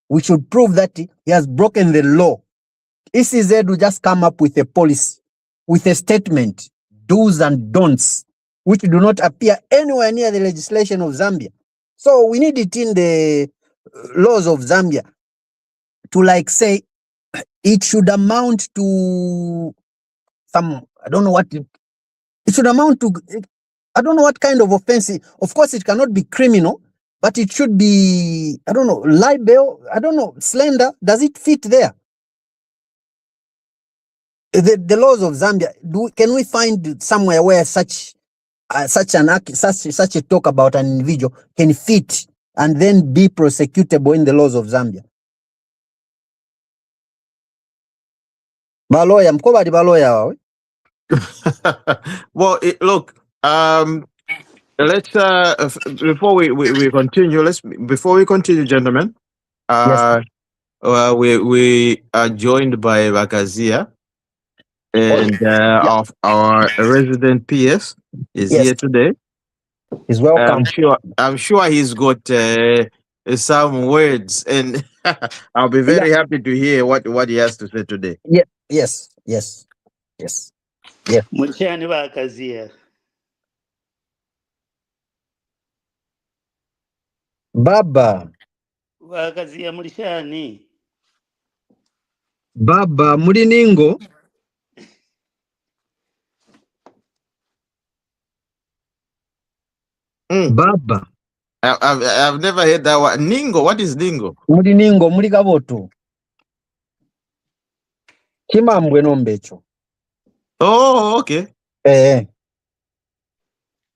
we should prove that he has broken the law. ECZ will just come up with a policy, with a statement, do's and don'ts, which do not appear anywhere near the legislation of Zambia. So we need it in the laws of Zambia to say it should amount to some, I don't know what it should amount to. I don't know what kind of offense. Of course, it cannot be criminal, but it should be, I don't know, libel, I don't know, slander. Does it fit there? The laws of Zambia, can we find somewhere where such a talk about an individual can fit and then be prosecutable in the laws of Zambia? Baloya, mkoba di baloya wawe. Well, look, let's before we continue, gentlemen, Yes. we are joined by Bakazia, and our resident PS is here today. He's welcome. I'm sure he's got some words, and I'll be very happy to hear what he has to say today. Yes. Mulishani Bakazia. Baba Bakazia mulishani. Baba Muliningo. Baba. I've never heard that one. Ningo, what is Ningo? Muri Ningo, muri Gaboto. Chimambwe nombecho. Oh, okay.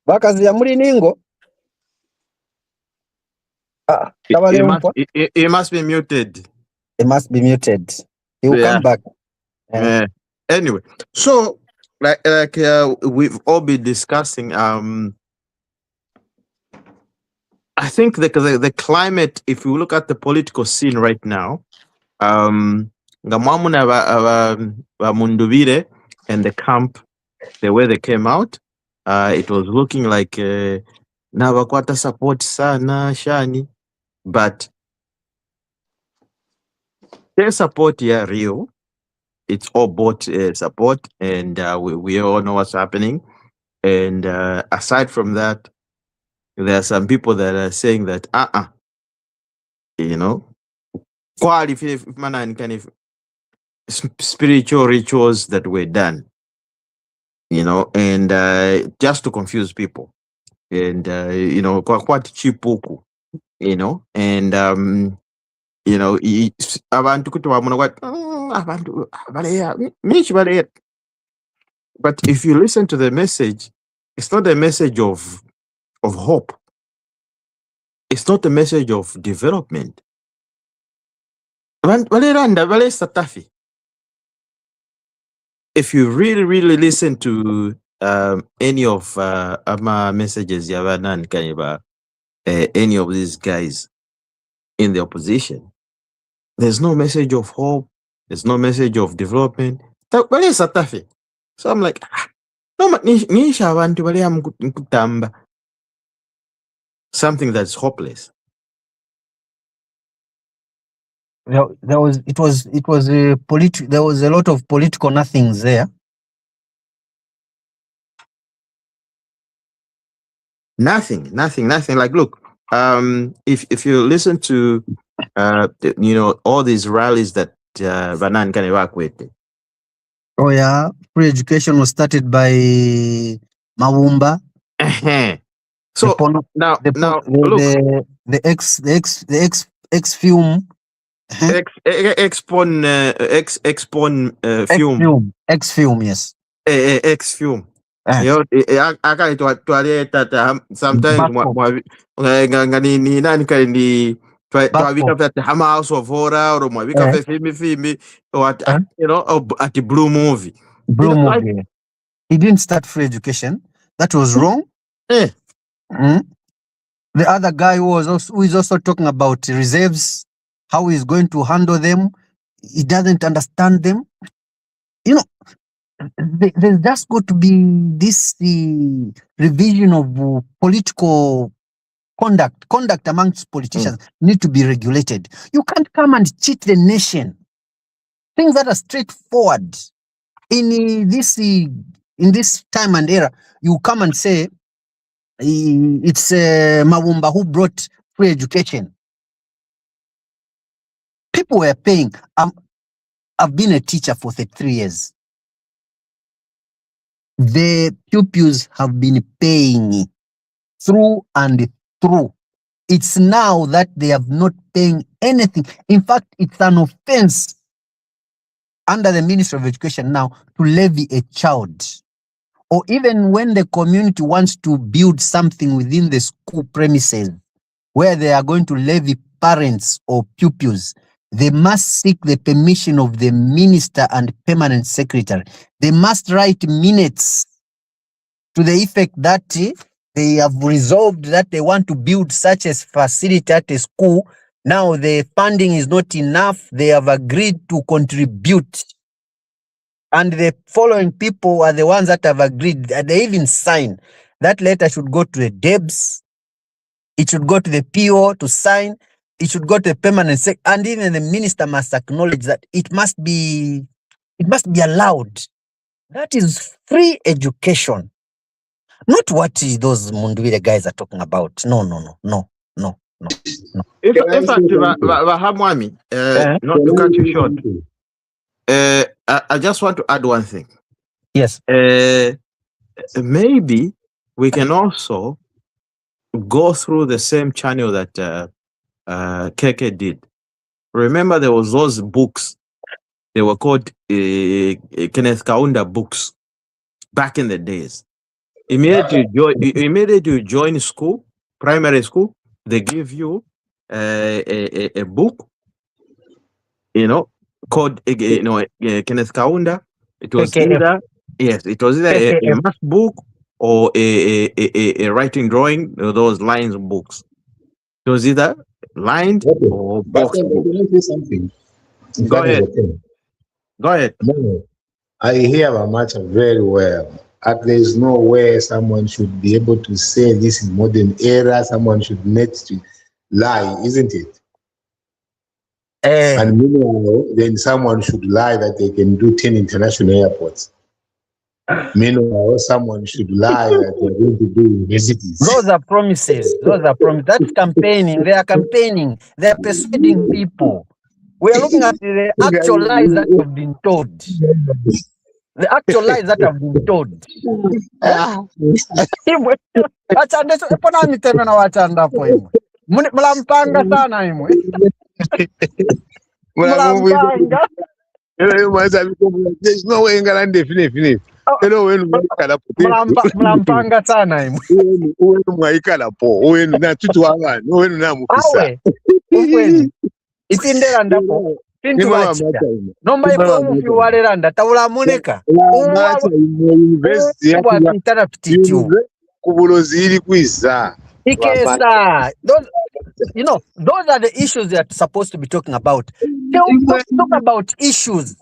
Bakazi ya muri Ningo. It must be muted. It must be muted. He will come back. Anyway, so like we've all been discussing. I think the climate, if you look at the political scene right now, Ngamamuna Mundubire and the camp, the way they came out, it was looking like Navakwata support sana Shani, but their support here real. It's all bought support, and we all know what's happening. And aside from that, there are some people that are saying that you know, kind of spiritual rituals that were done, you know, and just to confuse people, and you know, quite chipuku, you know, and you know, but if you listen to the message, it's not a message of hope. It's not a message of development. If you really listen to any of my messages, any of these guys in the opposition, there's no message of hope. There's no message of development. So I'm like, something that's hopeless. There was a lot of political nothings there. Nothing. Like, look, if you listen to you know, all these rallies that Banan can work with. Oh yeah, free education was started by Mawumba. So now the ex film. Expon film. Ex film, yes. Ex film. Sometimes House of Horror or film or you know, at the Blue Movie. Blue Movie. He didn't start free education. That was wrong. The other guy who is also talking about reserves, how he's going to handle them. He doesn't understand them. You know, there's just got to be this revision of political conduct amongst politicians need to be regulated. You can't come and cheat the nation. Things that are straightforward in this time and era, you come and say it's Mawumba who brought free education. People were paying. I've been a teacher for 33 years. The pupils have been paying through and through. It's now that they have not paying anything. In fact, it's an offense under the Ministry of Education now to levy a child. Or even when the community wants to build something within the school premises where they are going to levy parents or pupils, they must seek the permission of the minister and permanent secretary. They must write minutes to the effect that they have resolved that they want to build such a facility at a school. Now the funding is not enough. They have agreed to contribute. And the following people are the ones that have agreed. They even sign. That letter should go to the DEBS. It should go to the PO to sign. It should go to the permanent secretary. And even the minister must acknowledge that it must be allowed. That is free education. Not what those Mundwire guys are talking about. No. In fact, Wahamwami, not to cut you short, I just want to add one thing. Yes. Maybe we can also go through the same channel that Keke did. Remember, there was those books. They were called Kenneth Kaunda books back in the days. Immediately you join school, primary school, they give you a book, called Kenneth Kaunda. It was either a math book or a writing drawing, those lines books. It was either lined or box book. Can I say something? Go ahead. Go ahead. No, I hear Bamacha very well. There's no way someone should be able to say this in modern era. Someone should need to lie, isn't it? And meanwhile, then someone should lie that they can do 10 international airports. Meanwhile, someone should lie that they're going to do universities. Those are promises. That's campaigning. They are campaigning. They are persuading people. We are looking at the actual lies that have been told. The actual lies that have been told. Mlampanga sana imwe. There's no way in Galande finish. Mlampanga sana imwe. Itindera ndapo. Pintu wachita. Nomba ipo ufiwaleranda. Tawula moneka. University kubuloziri kwiza. Ikesa. Those are the issues that are supposed to be talking about. Talk about issues.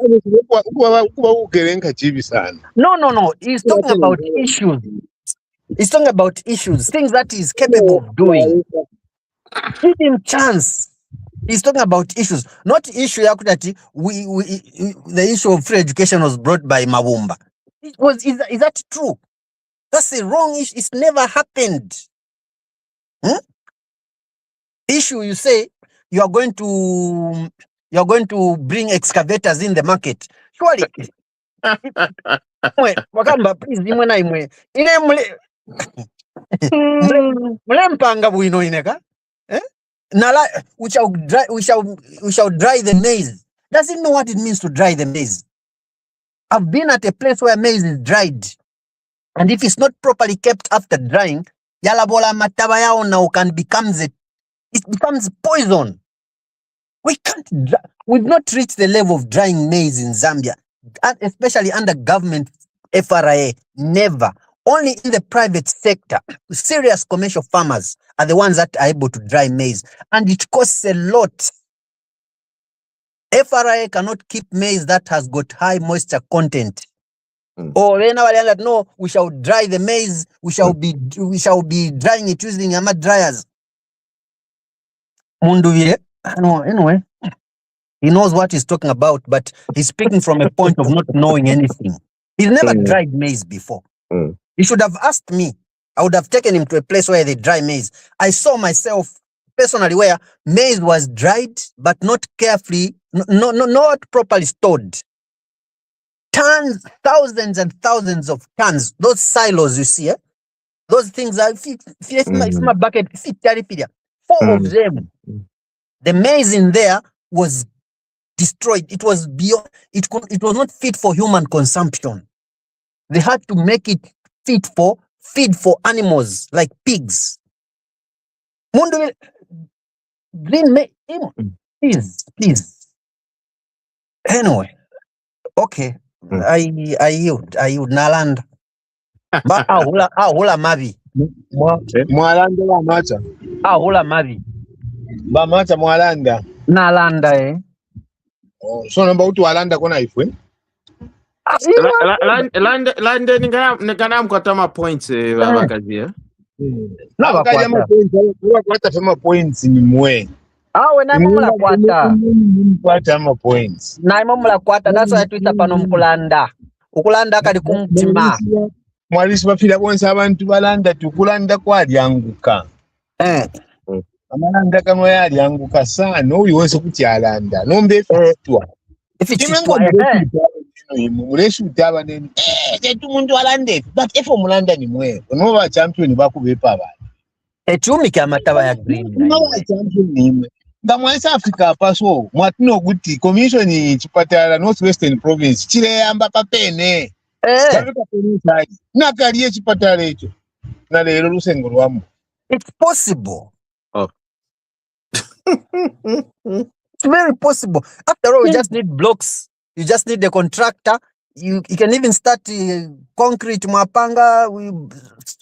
No. He's talking about issues. He's talking about issues, things that he's capable of doing. Give him chance. He's talking about issues, not issue that the issue of free education was brought by Mawumba. Is that true? That's a wrong issue. It's never happened. Issue, you say you are going to bring excavators in the market. Surely. Wakamba, please, we shall dry the maize. Does it know what it means to dry the maize? I've been at a place where maize is dried, and if it's not properly kept after drying, yalabola matabaya now it becomes poison. We've not reached the level of drying maize in Zambia, especially under government FRA. Never. Only in the private sector, serious commercial farmers are the ones that are able to dry maize, and it costs a lot. FRA cannot keep maize that has got high moisture content. Or no, we shall dry the maize. We shall be drying it using Yama dryers. Anyway, he knows what he's talking about, but he's speaking from a point of not knowing anything. He's never dried maize before. He should have asked me. I would have taken him to a place where they dry maize. I saw myself personally where maize was dried, but not carefully, not properly stored. Tons, thousands and thousands of tons. Those silos you see, those things are my bucket. 4 of them. The maize in there was destroyed. It was beyond. It was not fit for human consumption. They had to make it fit for feed for animals like pigs. Mundu green maize, please. Anyway, okay. I yield Nalanda. Ba ahula mavi. Mwalanda wa macha. Ahula mavi. Ba macha mwalanda. Nalanda So namba utu walanda kona ifwe. Lande ningana mkwatama points babakazia. Kwata fema points ni mwe. Na imamula kwata. Kwata ma points. Na imamula kwata, that's why twita pano mkulanda. Ukulanda kali kumtima. Mwalisi bafira bonse abantu balanda tukulanda kwali anguka. Amalanda kama yali anguka sana oyo wose kutyalanda. Nombe fitwa. Ifitwa Muleshi utaba neni. Tetu mundu alande. But efo mulanda ni mwe. Onova champion bakubepa bali. Echumi kama tawa ya green na iwe. Nga mwansi Africa paso, mwatino guti, commission chipatala Northwestern Province, chile yamba papene. Skabe papene saji. Nakaliye chipatala echo. Na lero lusengo lwamu. It's possible. Oh. It's very possible. After all, we just need blocks. You just need the contractor. You can even start concrete, mapanga,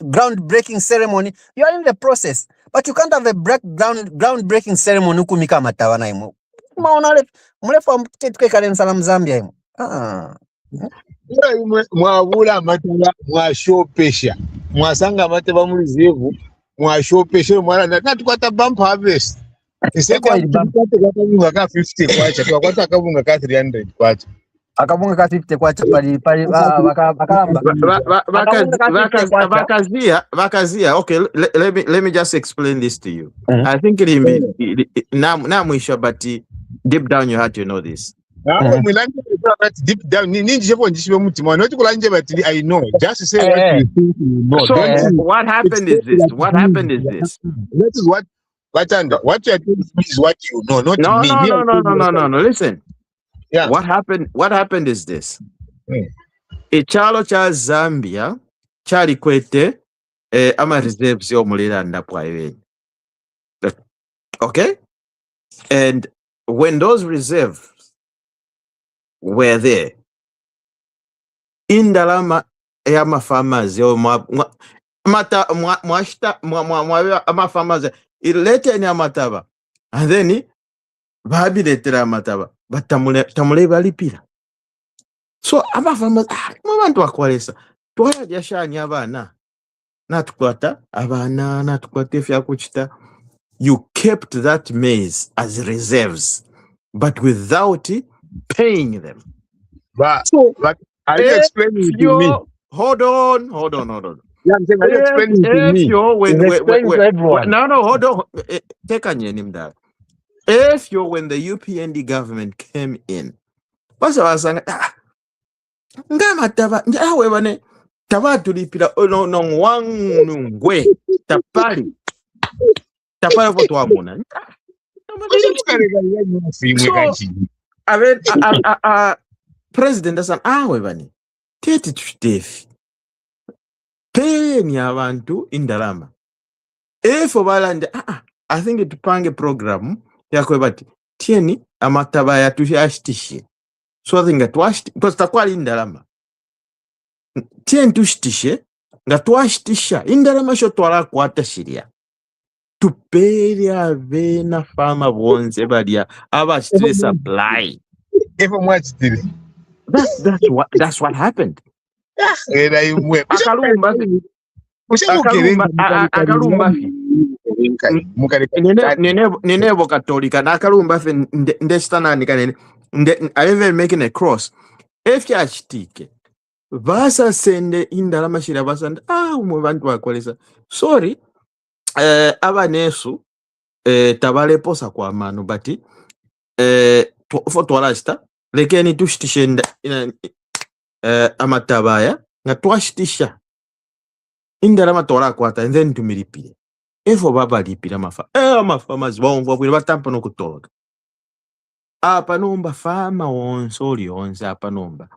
groundbreaking ceremony. You are in the process. But you can't have a groundbreaking ceremony ukumika matawa na imo. Mlefa mtetuke karen salam Zambia imo. Mwabula matawa, mwashopesha. Mwasanga matawa mlizevu, mwashopesha, mwana natukwata bump harvest. Iseka tukwata ka 50 kwacha, tukwata kabunga ka 300 kwacha. Akabunga ka 50 kwacha pali bakalamba. Vakazia. Okay, let me just explain this to you. I think na mwisho but deep down you had to know this. Deep down, I know. Just to say what you think you know. So what happened is this. That is what you are telling me is what you know, not me. No. Listen. Yeah. What happened is this. Echalo cha Zambia chali kwete ama reserves yo mulira ndapwa iweni. Okay? And when those reserves were there, indalama yama farmers yo mata mwashita ama farmers ilete ni amataba, and then babi letera amataba but tamule balipira. So ama farmers mwantu wakwalesa twaya jashanya abana natukwata abana natukwata fya kuchita. You kept that maize as reserves but without paying them. But are you explaining to me? Hold on. Yeah, I'm saying, are you explaining to me? No, hold on. Take on your If you're when the UPND government came in, what's I was saying? Ngama tava, awe wane tava tulipira no wangwe tapali voto amuna. President asan awe bani tete tutefi peni abantu indalama efo balande I think tupange program yakwe bati tieni amataba ya tushashtishe so nga twakwali indalama tien tushtishe nga twashtisha indalama sho twala kwata shiria tuperia vena fama bonze badia aba supply. That's what happened. Nenebo Katolika nakalumba ndestana nikanene I even making a cross. If you achitike basa sende indalama shira basa umwe bantu bakolesa sorry abanesu tabale posa kwa manu bati fotwalasta lekeni tushtishe amatabaya nga twashtisha indalama tola kwata and then tumilipire efo baba lipira amafarmers bongo bwira batampa no kutoloka apa nomba fama onsoli onza apa nomba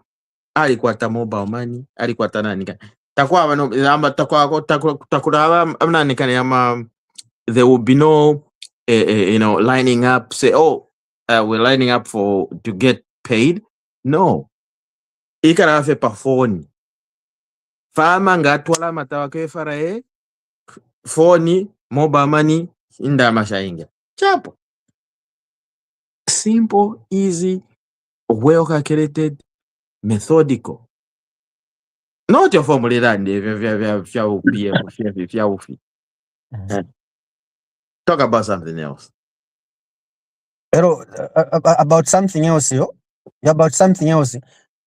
ali kwata mobile money ali kwata nani takwa bano amba takura amnani kan yama there will be no lining up say we're lining up to get paid. No. Ikara fe pa phone. Fama ngatwala matawa ke farae phone mobile money inda mashainga. Chapo. Simple, easy, well calculated, methodical. Not your formula Talk about something else. About something else, about something else.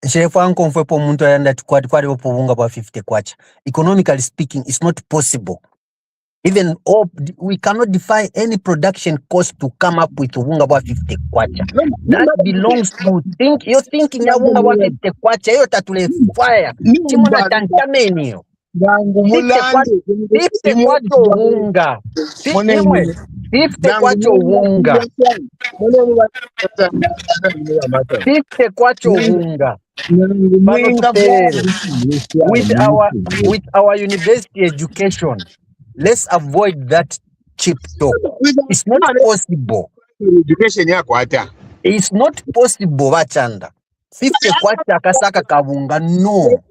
Sherefu anko mfwepo muntu ayanda tukwari opuvunga pa 50 kwacha. Economically speaking, it's not possible. Even we cannot defy any production cost to come up with vunga pa 50 kwacha. That belongs to you're thinking ya vunga pa 50 kwacha, yo tatule fire. Chimona tantameni yo. Dangu mulande. 50 kwacho hunga. 50 kwacho hunga. 50 kwacho hunga. Pano tupere. With our university education, let's avoid that cheap talk. It's not possible. Education yako hata. It's not possible, Bachanda. 50 kwacha akasaka kabunga, no.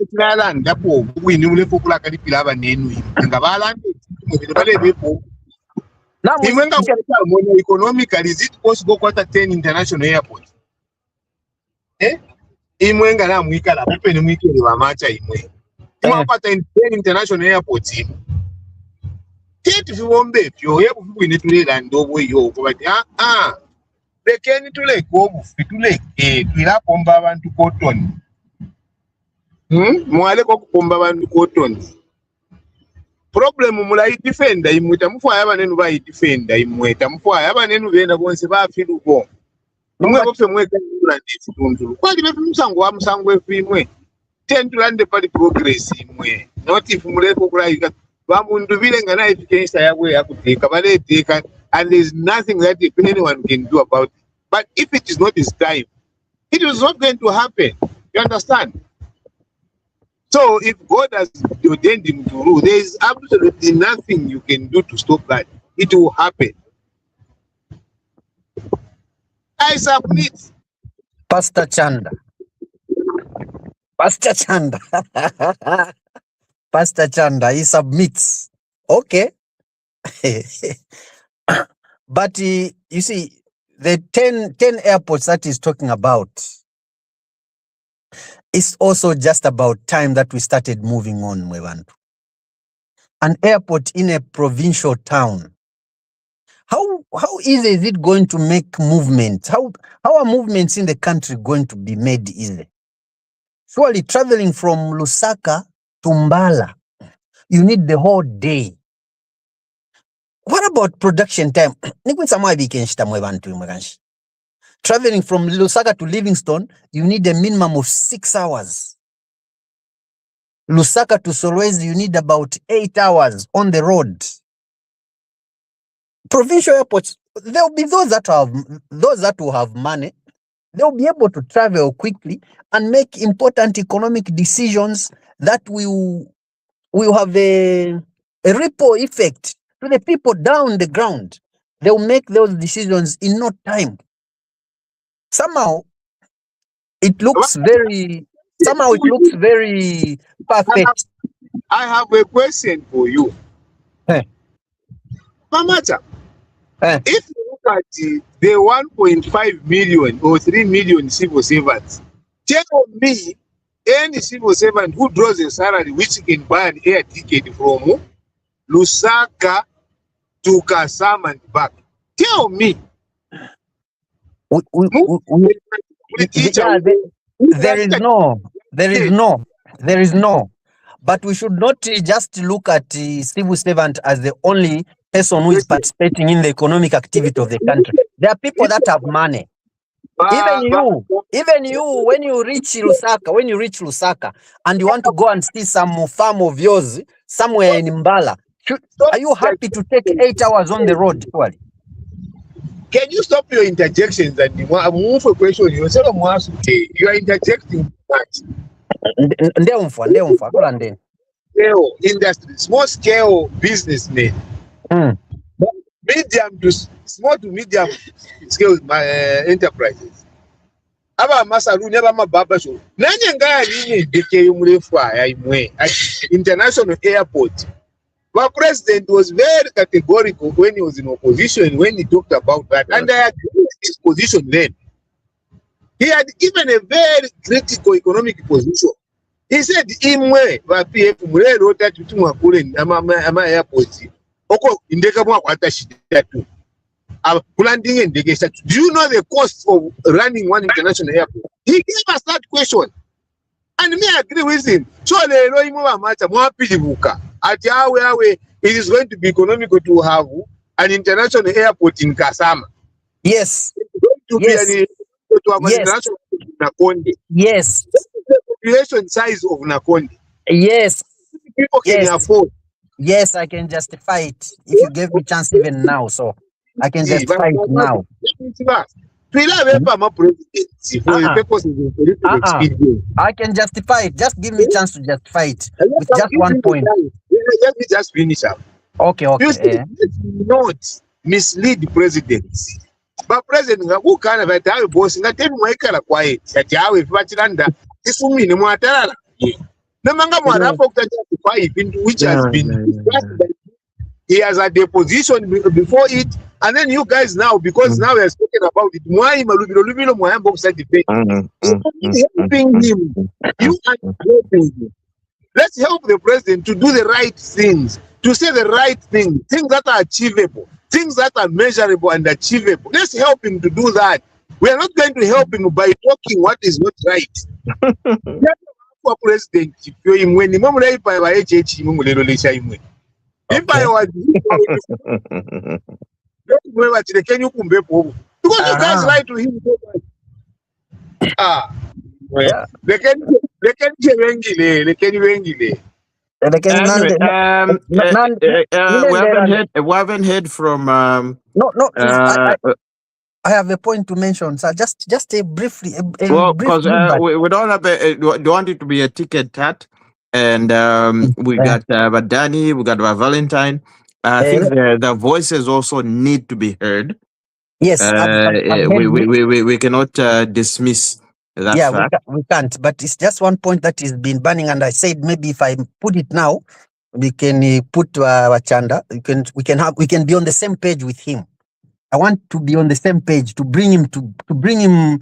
Tunalanda po wini ule fokula kalipila abanenu nga balande mu bale bepo. Imwenga kwa mona economically is it possible kwata 10 international airports? Imwenga na mwikala kupene mwikele bamacha imwe. Imapata 10 international airports. Tete vibombe pyo yebo bwine tulela ndobo yo kuba bekeni tuleke obufi tuleke twira pomba abantu cotton. Mwale ko kupomba abantu cotton. Problem mulai defender imwe tamufu ayabanenu ba defender imwe tamufu ayabanenu benda bonse ba filuko. Imwe boffe mweka ndula ndifunzulu. Kwali befu musango efimwe. Tentulande pali progress imwe. Not if muleko kulai bamundu bilenga na efficiency yabwe yakuteka baleteka, and there's nothing that anyone can do about it. But if it is not his time, it is not going to happen. You understand? So if God has ordained him to rule, there is absolutely nothing you can do to stop that. It will happen. I submit. Pastor Chanda. Pastor Chanda, he submits. Okay. But you see, the 10 airports that he's talking about, it's also just about time that we started moving on, Mwevantu. An airport in a provincial town. How easy is it going to make movement? How are movements in the country going to be made easy? Surely traveling from Lusaka to Mbala, you need the whole day. What about production time? Traveling from Lusaka to Livingstone, you need a minimum of 6 hours. Lusaka to Solwezi, you need about 8 hours on the road. Provincial airports, there will be those that will have money. They'll be able to travel quickly and make important economic decisions that will have a ripple effect to the people down the ground. They'll make those decisions in no time. Somehow it looks very perfect. I have a question for you. Mamacha, if you look at the 1.5 million or 3 million civil servants, tell me any civil servant who draws a salary which can buy an air ticket from Lusaka to Kasama and back. Tell me. There is no. But we should not just look at civil servant as the only person who is participating in the economic activity of the country. There are people that have money. Even you, when you reach Lusaka and you want to go and see some farm of yours somewhere in Mbala, are you happy to take 8 hours on the road? Can you stop your interjections and move a question? You are interjecting much. Industry, small scale businessmen, medium to small to medium scale enterprises. Aba masaru never ma baba show. Nanyanga nini deke yumrefa ya imwe at international airport. My president was very categorical when he was in opposition when he talked about that, and I agree with his position then. He had even a very critical economic position. He said, "Imwe wa PF mure rota tutumwa kule ama airport. Oko indeka mwa kwata shida tu. Landing ndege statu. Do you know the cost of running one international airport?" He gave us that question, and me agree with him. So lero imwa macha mwa pilibuka. At awe it is going to be economical to have an international airport in Kasama. Yes. It's going to have an international airport in Nakonde. Yes. The population size of Nakonde. Yes. people can afford. Yes, I can justify it if you gave me chance even now. So I can justify it now. We don't have a presidency for the purposes of political expedience. I can justify it. Just give me a chance to justify it with just one point. Let me just finish up. Okay. You see, let's not mislead the presidency. But president, who kind of a boss, not tell me quiet, that you have a Fachilanda, this woman in Muatarala. No manga Muarapo can justify which has been he has a deposition before it, and then you guys now, because now we are speaking about it, helping him. You are helping him. Let's help the president to do the right things, to say the right things that are achievable, things that are measurable and achievable. Let's help him to do that. We are not going to help him by talking what is not right. President, because you guys lie to him so much. They can we haven't heard from I have a point to mention, sir. Just a briefly. Because we don't have don't want it to be a ticket tat. And we got Badani, we got Valentine. I think the voices also need to be heard. Yes, we cannot dismiss that fact. We can't. But it's just one point that is been burning, and I said maybe if I put it now, we can put Wachanda. We can be on the same page with him. I want to be on the same page to bring him to bring him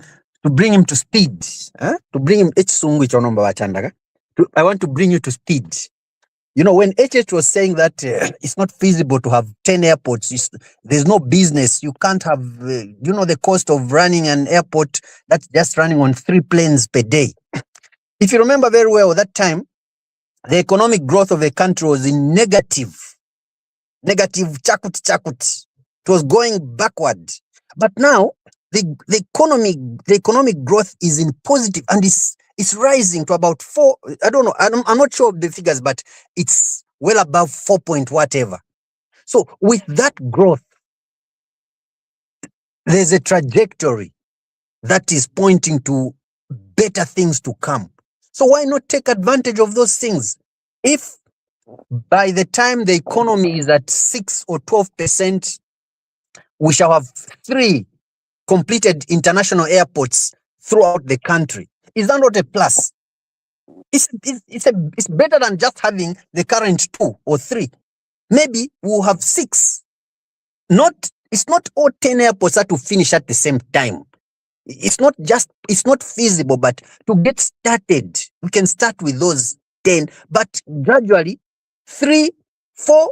to speed. To bring him I want to bring you to speed. You know, when HH was saying that it's not feasible to have 10 airports, there's no business. You can't have, the cost of running an airport that's just running on 3 planes per day. If you remember very well, that time, the economic growth of a country was in negative, chakut. It was going backward. But now, the economic growth is in positive, and it's rising to about 4. I don't know. I'm not sure of the figures, but it's well above 4 point whatever. So with that growth, there's a trajectory that is pointing to better things to come. So why not take advantage of those things? If by the time the economy is at 6 or 12%, we shall have 3 completed international airports throughout the country. Is that not a plus? It's better than just having the current 2 or 3. Maybe we'll have 6. It's not all 10 airports that will finish at the same time. It's not feasible, but to get started, we can start with those 10, but gradually 3, 4,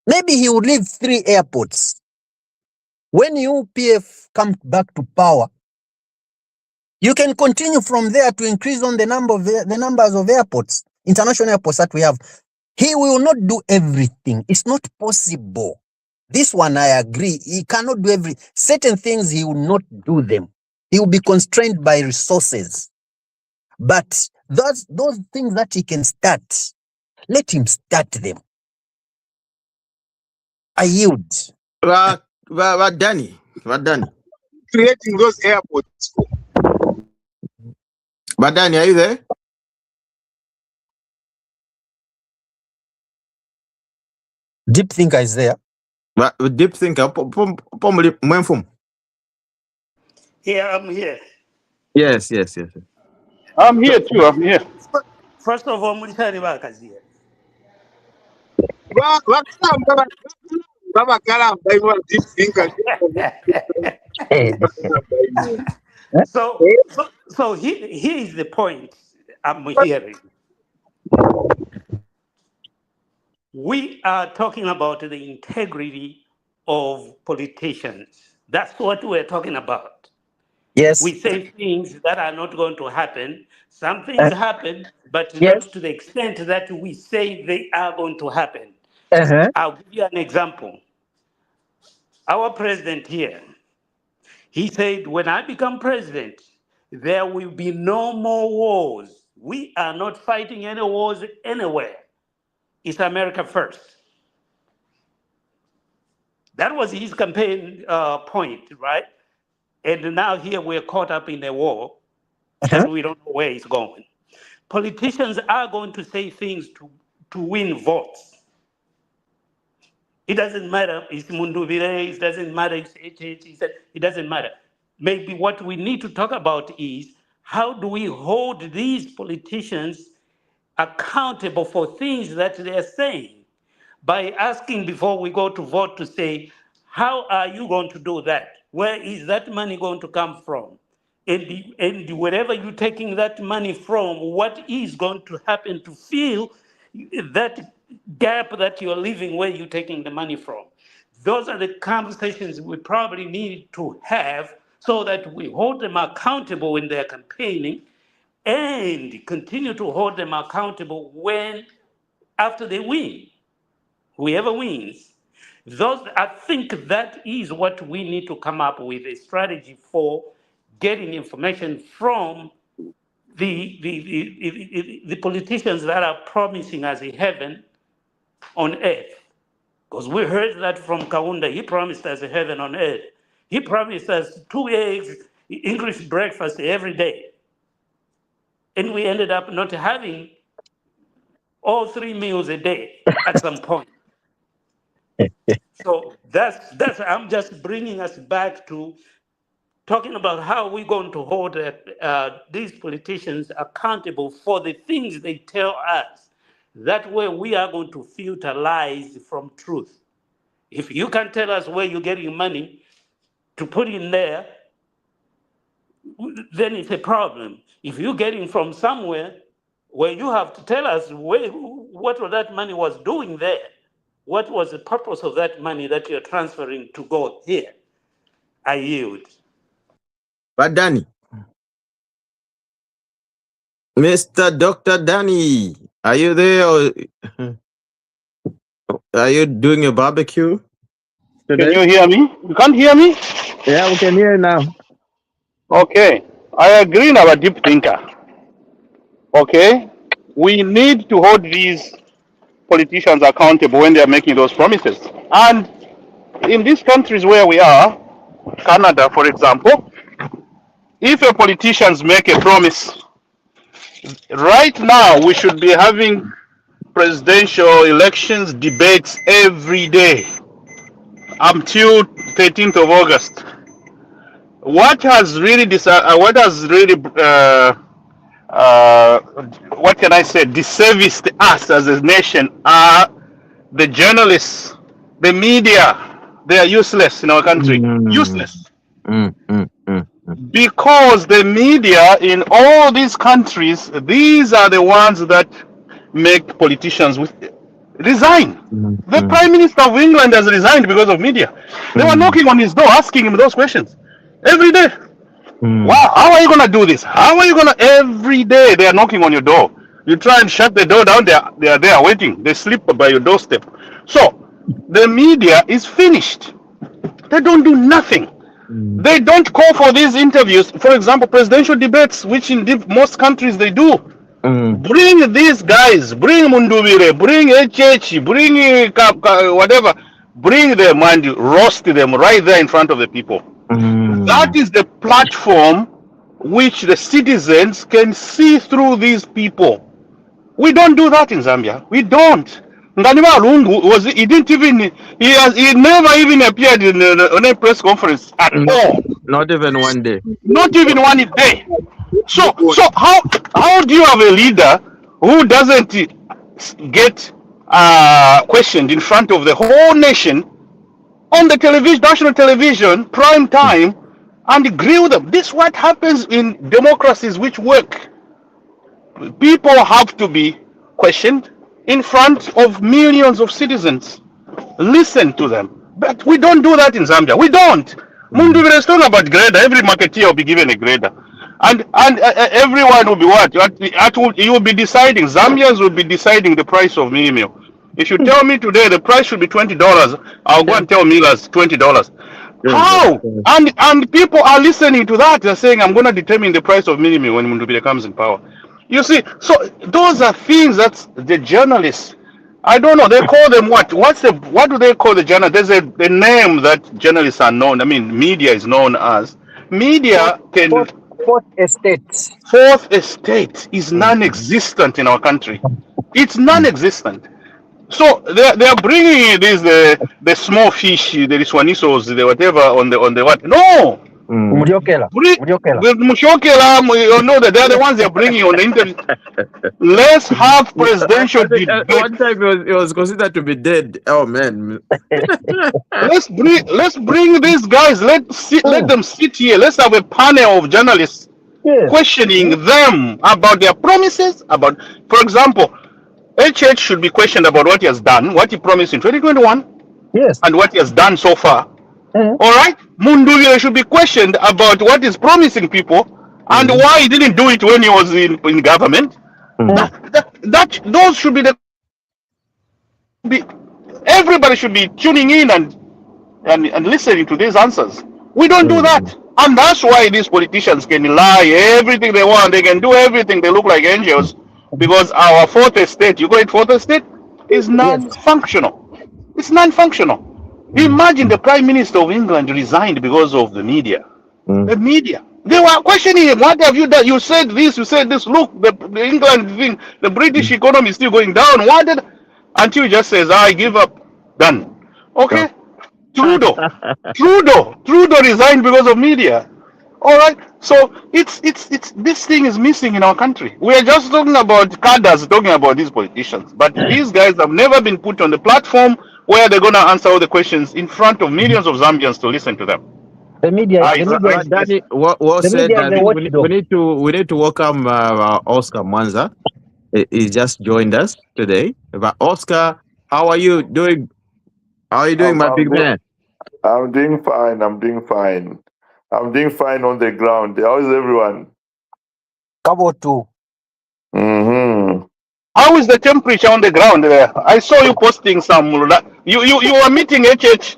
maybe he will leave 3 airports. When UPF comes back to power, you can continue from there to increase on the numbers of airports, international airports that we have. He will not do everything. It's not possible. This one, I agree. He cannot do certain things. He will not do them. He will be constrained by resources. But those things that he can start, let him start them. I yield. What Danny? Creating those airports. But Danny, are you there? Deep Thinker is there. Deep Thinker, Yeah, I'm here. Yes. I'm here too. I'm here. First of all, Mulitari Bakazi. Deep Thinker. So here is the point I'm hearing. We are talking about the integrity of politicians. That's what we're talking about. Yes. We say things that are not going to happen. Some things happen, but not to the extent that we say they are going to happen. I'll give you an example. Our president here, he said, when I become president, there will be no more wars. We are not fighting any wars anywhere. It's America first. That was his campaign point, right? And now here we're caught up in a war and we don't know where it's going. Politicians are going to say things to win votes. It doesn't matter, it's Mundubire, it doesn't matter, it's HH, it doesn't matter. Maybe what we need to talk about is how do we hold these politicians accountable for things that they're saying by asking before we go to vote to say, how are you going to do that? Where is that money going to come from? And wherever you're taking that money from, what is going to happen to fill that gap that you're leaving where you're taking the money from? Those are the conversations we probably need to have so that we hold them accountable when they're campaigning and continue to hold them accountable when, after they win, whoever wins. I think that is what we need to come up with, a strategy for getting information from the politicians that are promising us a heaven on earth. Because we heard that from Kaunda. He promised us a heaven on earth. He promised us 2 eggs, English breakfast every day. And we ended up not having all 3 meals a day at some point. So that's I'm just bringing us back to talking about how we're going to hold these politicians accountable for the things they tell us. That way we are going to filter lies from truth. If you can tell us where you're getting money to put in there, then it's a problem. If you're getting from somewhere where you have to tell us what that money was doing there, what was the purpose of that money that you're transferring to go here? I yield. But Danny, Mr. Dr. Danny, are you there or are you doing a barbecue today? Can you hear me? You can't hear me? Yeah, we can hear you now. Okay. I agree in our deep thinker. Okay. We need to hold these politicians accountable when they are making those promises. And in these countries where we are, Canada, for example, if a politicians make a promise, right now we should be having presidential elections debates every day until 13th of August. What has really what can I say, disserviced us as a nation are the journalists, the media. They are useless in our country. Useless. Because the media in all these countries, these are the ones that make politicians resign. The Prime Minister of England has resigned because of media. They were knocking on his door, asking him those questions every day. Wow, how are you going to do this? How are you going to? Every day they are knocking on your door. You try and shut the door down, they are there waiting. They sleep by your doorstep. So the media is finished. They don't do nothing. They don't call for these interviews. For example, presidential debates, which in most countries they do. Bring these guys, bring Mundubire, bring HH, bring whatever, bring them and roast them right there in front of the people. That is the platform which the citizens can see through these people. We don't do that in Zambia. We don't. Nganima Lungu he never even appeared on a press conference at all. Not even one day. Not even one day. So how do you have a leader who doesn't get questioned in front of the whole nation on the television, national television, prime time, and grill them? This is what happens in democracies which work. People have to be questioned in front of millions of citizens. Listen to them. But we don't do that in Zambia. We don't. Mundu is talking about grader. Every marketeer will be given a grader. And everyone will be what? You will be deciding. Zambians will be deciding the price of mini meal. If you tell me today the price should be $20, I'll go and tell Millers $20. How? And people are listening to that. They're saying, I'm going to determine the price of mini meal when Mundubire comes in power. You see, so those are things that the journalists, I don't know. They call them what? What do they call the journal? There's a name that journalists are known. I mean, media is known as. Fourth, Media can. fourth estate. Fourth estate is non-existent in our country. It's non-existent. So they are bringing in these the small fish, the Riswanisos, the whatever on the what? No, Muriokela. bring Muriokela. the Mushokela. You know that they're the ones they're bringing on the internet. Let's have presidential I think debate. one time it was considered to be dead. Oh man. Let's bring these guys. Let them sit here. Let's have a panel of journalists Yes. questioning them about their promises. About, for example, HH should be questioned about what he has done, what he promised in 2021, Yes. and what he has done so far. Mhm. All right, Munduvile should be questioned about what he's promising people and why he didn't do it when he was in government. Those should be everybody should be tuning in and listening to these answers. We don't do that. And that's why these politicians can lie everything they want. They can do everything. They look like angels because our fourth estate, you call it fourth estate, is non-functional. It's non-functional. Imagine the Prime Minister of England resigned because of the media. The media. They were questioning him. What have you done? You said this, you said this. Look, the England thing, the British economy is still going down. What did... Until he just says, I give up. Done. Okay? Trudeau resigned because of media. All right. So it's this thing is missing in our country. We are just talking about cadres, talking about these politicians, but these guys have never been put on the platform where they're gonna answer all the questions in front of millions of Zambians to listen to them. The media. Danny, what said that we need to welcome Oscar Mwanza. He just joined us today. But Oscar, how are you doing? How are you doing, my big man? I'm doing fine. I'm doing fine on the ground. How is everyone? Kabotu. How is the temperature on the ground there? I saw you posting some. You were meeting HH,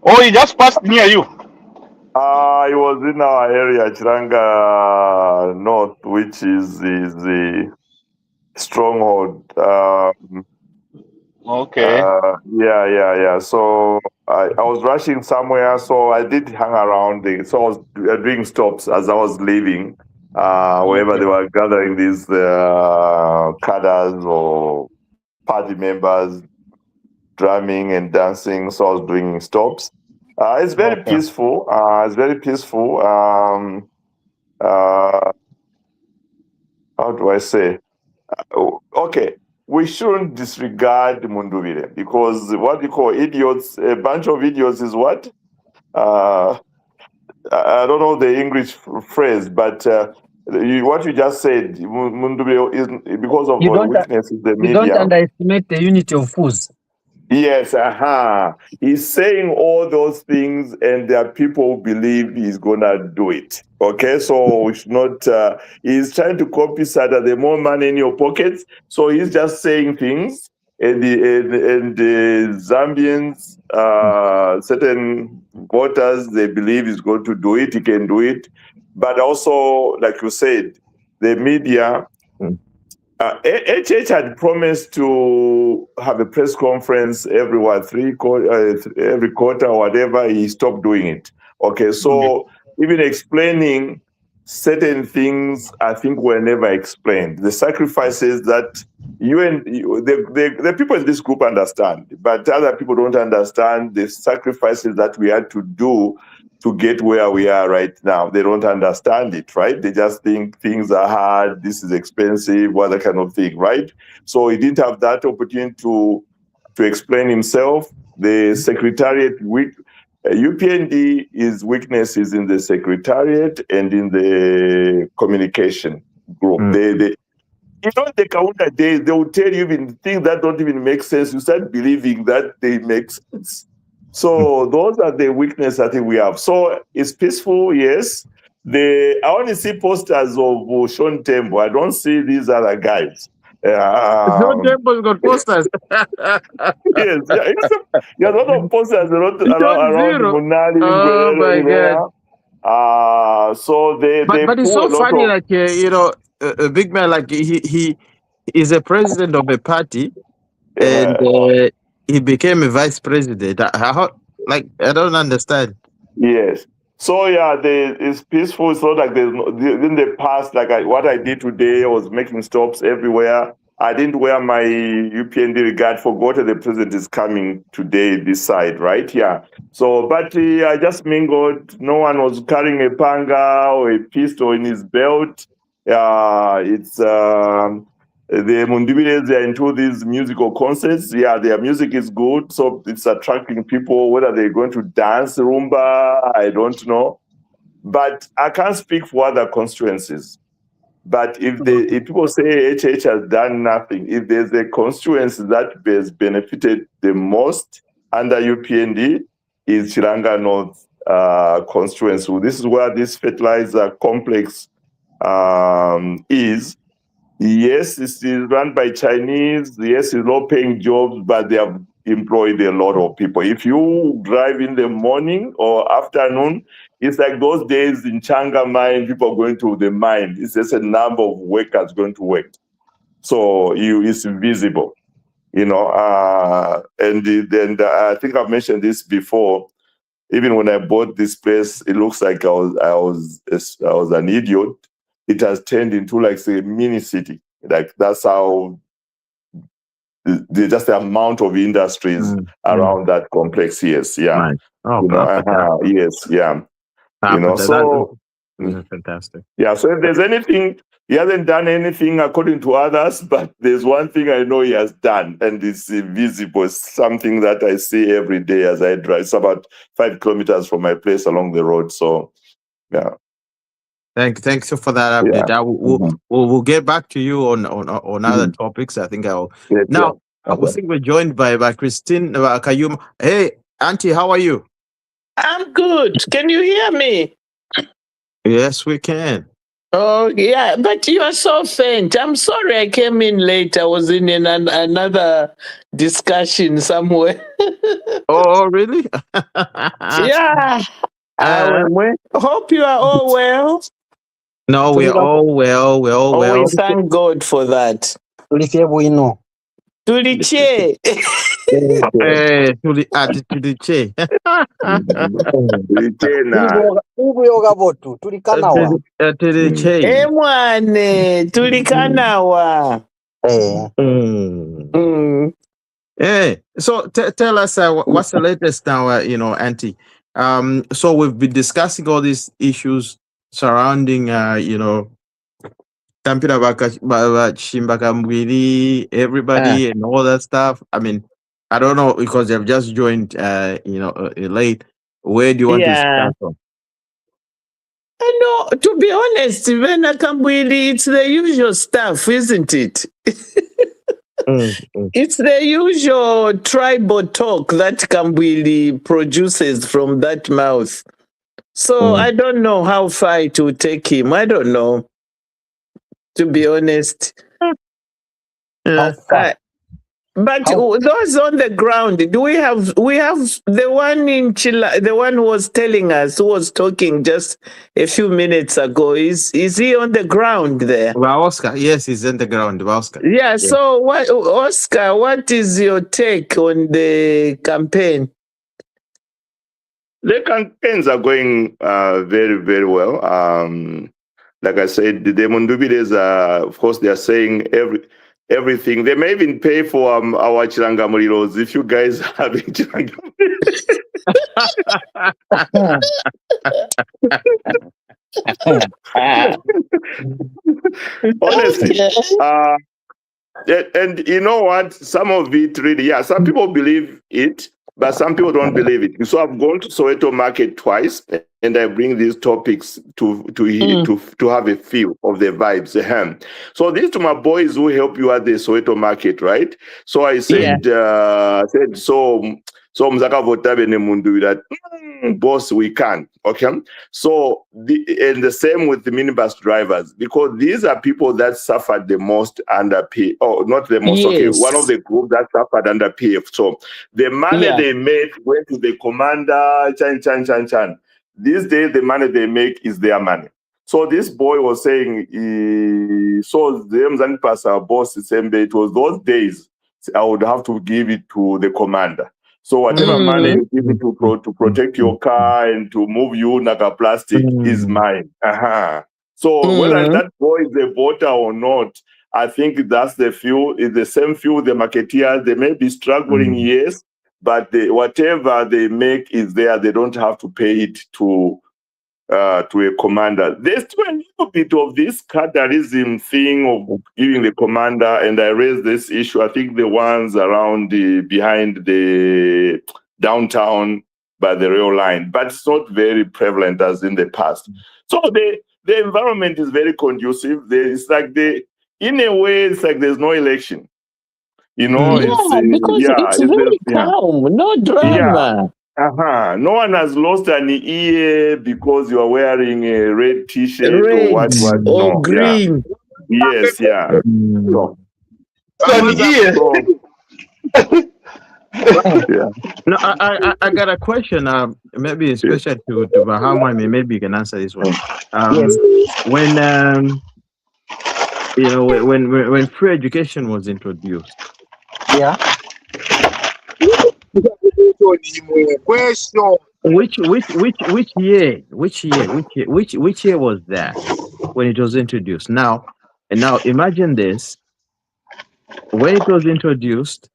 or he just passed near you? He was in our area, Chiranga North, which is the stronghold. Okay. Yeah. So I was rushing somewhere, so I did hang around. So I was doing stops as I was leaving, wherever they were gathering these cadres or party members, drumming and dancing. So I was doing stops. It's very peaceful. It's very peaceful. How do I say? Okay. We shouldn't disregard Munduvile because what we call idiots, a bunch of idiots is what? I don't know the English phrase, but what you just said, Munduvile is because of the weakness of the media. You don't underestimate the unity of fools. Yes, He's saying all those things, and there are people who believe he's gonna do it. Okay, so we should not. He's trying to copy Sada. The more money in your pockets, so he's just saying things, and the Zambians, certain voters, they believe he's going to do it. He can do it, but also, like you said, the media. HH had promised to have a press conference every quarter or whatever. He stopped doing it. Okay, so even explaining certain things, I think were never explained. The sacrifices that the people in this group understand, but other people don't understand the sacrifices that we had to do to get where we are right now. They don't understand it, right? They just think things are hard, this is expensive, other kind of thing, right? So he didn't have that opportunity to explain himself. The secretariat, UPND, his weakness is in the secretariat and in the communication group. The counter days, they will tell you even things that don't even make sense. You start believing that they make sense. So those are the weaknesses I think we have. So it's peaceful, yes. I only see posters of Sean Tembo. I don't see these other guys. Sean Tembo's got posters. Yes, a lot of posters around Munali. Oh my God. So but it's so funny, like a big man, like he is a president of a party, and he became a vice president. How, like, I don't understand. Yes. So yeah, it's peaceful. It's not like in the past, like what I did today, I was making stops everywhere. I didn't wear my UPND regard. Forgot the president is coming today this side, right? Yeah. So, but I just mingled. No one was carrying a panga or a pistol in his belt. It's the Mundibiles, they are into these musical concerts. Yeah, their music is good, so it's attracting people. Whether they're going to dance rumba, I don't know. But I can't speak for other constituencies. But if people say HH has done nothing, if there's a constituency that has benefited the most under UPND, is Chiranga North constituency. This is where this fertilizer complex is. Yes, it's run by Chinese. Yes, it's low-paying jobs, but they have employed a lot of people. If you drive in the morning or afternoon, it's like those days in Changa mine, people going to the mine. It's just a number of workers going to work. So it's visible, and then I think I've mentioned this before. Even when I bought this place, it looks like I was an idiot. It has turned into like say a mini city. Like that's how just the amount of industries around that complex. Yes, yeah. Right. Oh, yes, yeah. So fantastic. Yeah. So if there's anything, he hasn't done anything according to others, but there's one thing I know he has done, and it's visible. It's something that I see every day as I drive. It's about 5 kilometers from my place along the road. So, yeah. Thanks for that update. Yeah. We'll get back to you on other topics. I think I'll now. I think we're joined by Christine Kayuma. Hey, Auntie, how are you? I'm good. Can you hear me? Yes, we can. Oh yeah, but you are so faint. I'm sorry I came in late. I was in another discussion somewhere. Oh really? Yeah. Hope you are all well. No, we are all well. We're all well. We thank God for that. Tuliche. Tulikanawa. So tell us what's the latest now, Auntie. So we've been discussing all these issues surrounding, everybody and all that stuff. I mean, I don't know because they've just joined, late. Where do you want to start from? No, to be honest, it's the usual stuff, isn't it? It's the usual tribal talk that Kambwili produces from that mouth. So I don't know how far it will take him. I don't know, to be honest. But those on the ground, we have the one in Chile, the one who was telling us, who was talking just a few minutes ago. Is he on the ground there? Well, Oscar, yes, he's on the ground. Oscar. Yeah. So Oscar, what is your take on the campaign? The campaigns are going very, very well. Like I said, the Mundubiles of course, they are saying everything. They may even pay for our Chirangamurilos if you guys are having Chirangamurilos. Honestly. And you know what? Some of it really, some people believe it, but some people don't believe it. So I've gone to Soweto Market twice, and I bring these topics to have a feel of the vibes. So these to my boys who help you at the Soweto Market, right? So I said, so Mzaka Votabe Nemundu that boss, we can. Okay. So and the same with the minibus drivers, because these are people that suffered the most under PF. Oh, not the most, okay. One of the group that suffered under PF. So the money they made went to the commander, Chan. These days the money they make is their money. So this boy was saying he saw the Mzani Pasa boss December. It was those days. I would have to give it to the commander. So whatever money you give me to protect your car and to move you Naga plastic is mine. So whether that boy is a voter or not, I think that's the few. It's the same few. The marketeers, they may be struggling, yes, but whatever they make is there. They don't have to pay it to a commander. There's still a little bit of this cadreism thing of giving the commander, and I raised this issue. I think the ones around behind the downtown by the rail line, but it's not very prevalent as in the past. So the environment is very conducive. It's like in a way, it's like there's no election. Because it's very calm, no drama. No one has lost an ear because you are wearing a red T-shirt or what or green. Yes, So, No, I got a question. Maybe especially to Bahama. Maybe you can answer this one. When when free education was introduced. Question. Which year was that when it was introduced? Now imagine this. When it was introduced,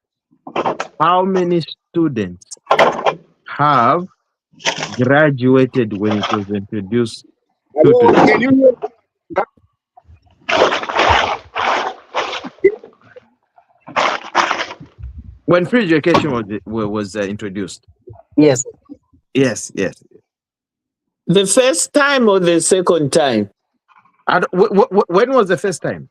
how many students have graduated when it was introduced? Can you when free education was introduced? Yes. The first time or the second time? When was the first time?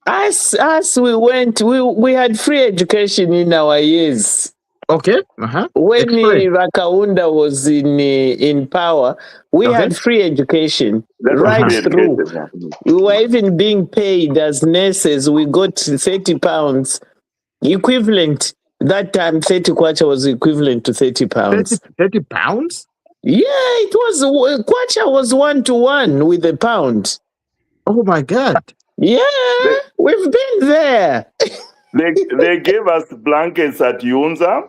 As we went, we had free education in our years. Okay. When Rakaunda was in power, we had free education through. We were even being paid as nurses. We got 30 pounds equivalent. That time, 30 kwacha was equivalent to 30 pounds. 30 pounds? Yeah, it was. Kwacha was 1-to-1 with a pound. Oh my God. Yeah, we've been there. They gave us blankets at Yunza.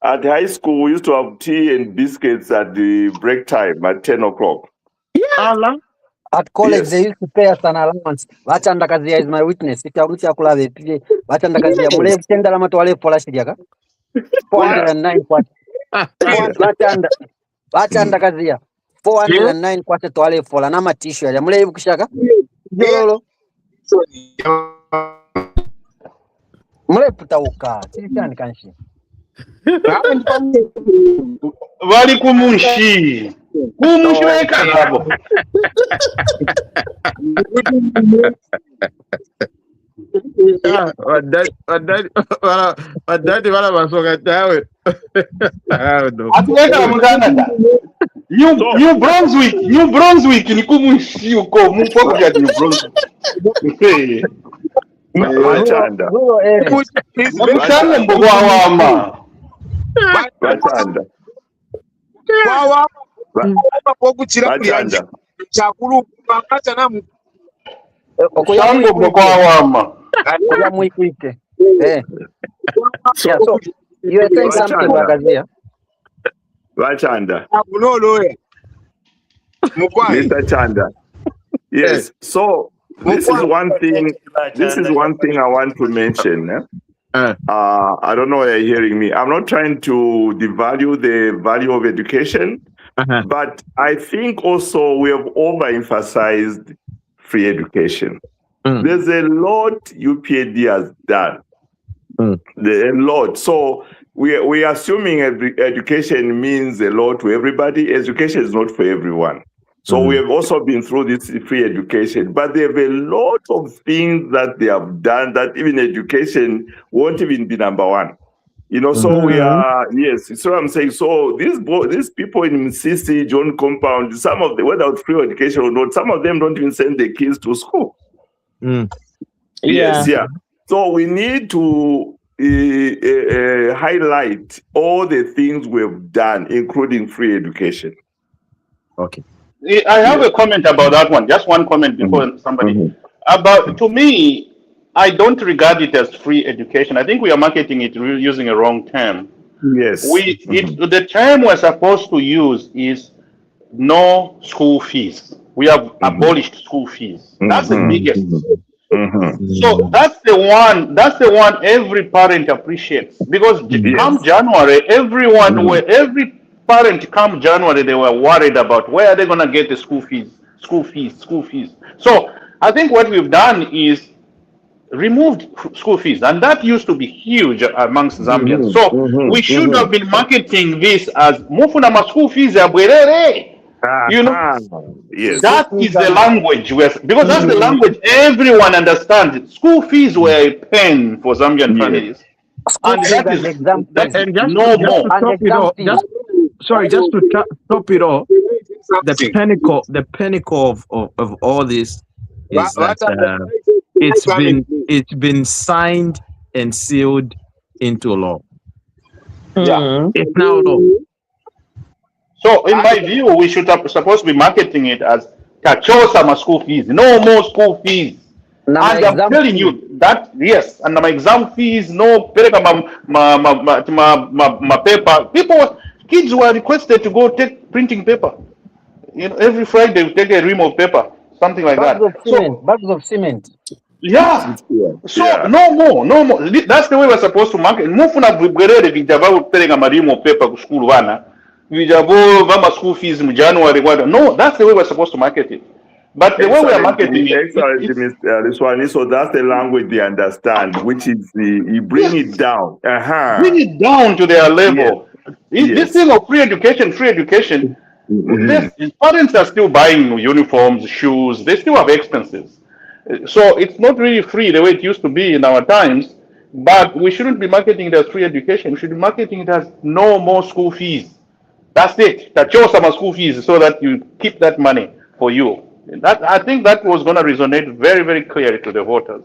At high school, we used to have tea and biscuits at the break time at 10 o'clock. Yeah. At college, they used to pay us an allowance. Vachandakazia is my witness. Vachandakazia, mule tenda la matwale pola shiriaka. 409 kwacha. Vachandakazia. 409 kwacha twale pola na matishu ya mule kushaka. Jolo. Mule putauka. Chini kanshi. Vali kumunshi weka nabo. Wadadi wala masoka tawe. Atuweka muganda. New Brunswick ni kumunshi uko mupo ya New Brunswick. Wachanda. Wachanda mbogo wama. Wachanda. Chakulu kupangata na Shango mbogo wama. Ya muikwite. So you are saying something Bagazia? Wachanda. Mr. Chanda. Yes. So this is one thing I want to mention. I don't know whether you're hearing me. I'm not trying to devalue the value of education, but I think also we have overemphasized free education. There's a lot UPND has done. A lot. So we are assuming education means a lot to everybody. Education is not for everyone. So we have also been through this free education, but they have a lot of things that they have done that even education won't even be number one. So we are, yes, it's what I'm saying. So these people in Msisi, John Compound, some of them, whether free education or not, some of them don't even send their kids to school. Yes. So we need to highlight all the things we've done, including free education. Okay. I have a comment about that one. Just one comment before somebody. To me, I don't regard it as free education. I think we are marketing it using a wrong term. Yes. The term we're supposed to use is no school fees. We have abolished school fees. That's the biggest. So that's the one every parent appreciates, because come January, every parent come January, they were worried about where are they going to get the school fees. So I think what we've done is removed school fees, and that used to be huge amongst Zambians. So we should have been marketing this as mufuna school fees are bwerere. You know, yes. That is the language, because that's the language everyone understands. School fees were a pain for Zambian families. And that is no more. Just to top it all, the pinnacle of all this is that it's been signed and sealed into law. It's now law. So in my view, we should have supposed to be marketing it as Kachosa school fees, no more school fees. And I'm telling you that, yes, and my exam fees, no my paper. Kids were requested to go take printing paper. You know, every Friday we take a ream of paper, something like that. Bags of cement. Yeah. So no more. That's the way we're supposed to market. Mufuna bwerere vijaba kupelenga marimu paper ku school wana. Vijabo vama school fees in January. No, that's the way we're supposed to market it. But the way we are marketing it, so that's the language they understand, which is you bring it down. Bring it down to their level. This thing of free education. Parents are still buying uniforms, shoes. They still have expenses. So it's not really free the way it used to be in our times. But we shouldn't be marketing it as free education. We should be marketing it as no more school fees. That's it. Show some school fees so that you keep that money for you. I think that was going to resonate very, very clearly to the voters.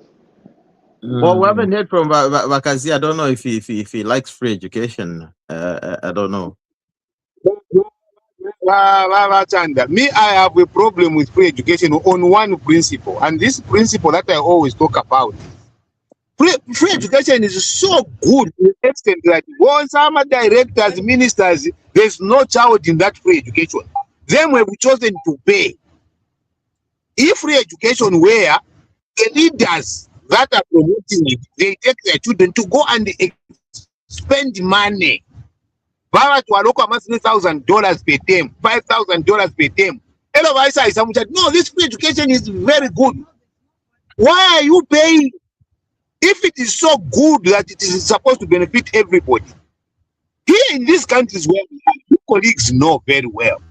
Well, we haven't heard from Vakazi. I don't know if he likes free education. I don't know. Me, I have a problem with free education on one principle, and this principle that I always talk about. Free education is so good to the extent that once some directors, ministers, there's no child in that free education. Them were chosen to pay. If free education were the leaders that are promoting it, they take their children to go and spend money. $3,000 per term, $5,000 per term. No, this free education is very good. Why are you paying? If it is so good that it is supposed to benefit everybody. Here in these countries where we are, you colleagues know very well.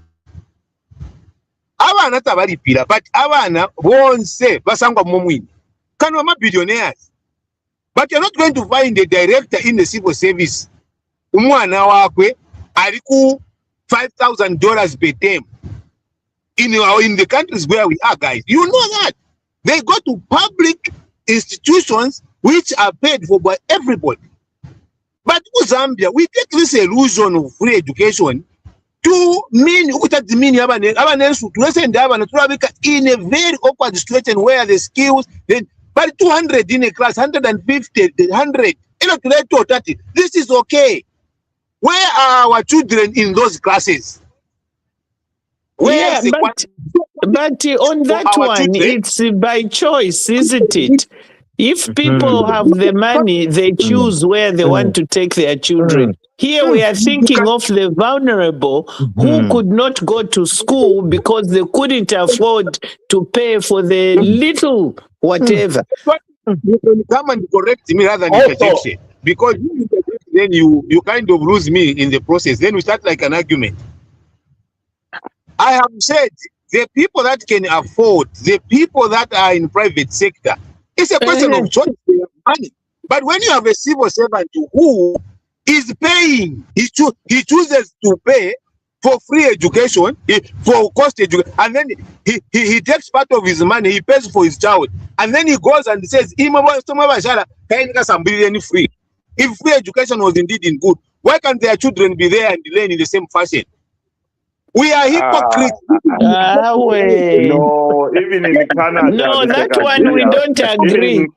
Abana tabaripira, but abana won't say basangwa momwini. Can we be billionaires? But you're not going to find a director in the civil service. Umwana wakwe aliku $5,000 per term. In the countries where we are, guys, you know that they go to public institutions which are paid for by everybody. But in Zambia, we take this illusion of free education to mean in a very awkward situation where the skills, but 200 in a class, 150, 100, this is okay. Where are our children in those classes? But on that one, it's by choice, isn't it? If people have the money, they choose where they want to take their children. Here we are thinking of the vulnerable who could not go to school because they couldn't afford to pay for the little whatever. You can come and correct me rather than interjection. Because then you kind of lose me in the process. Then we start like an argument. I have said the people that can afford, the people that are in private sector, it's a question of choice. Money. But when you have a civil servant who is paying, he chooses to pay for free education, for cost education, and then he takes part of his money, he pays for his child, and then he goes and says, free. If free education was indeed in good, why can't their children be there and learn in the same fashion? We are hypocrites. No, even in Canada. No, that one we don't agree.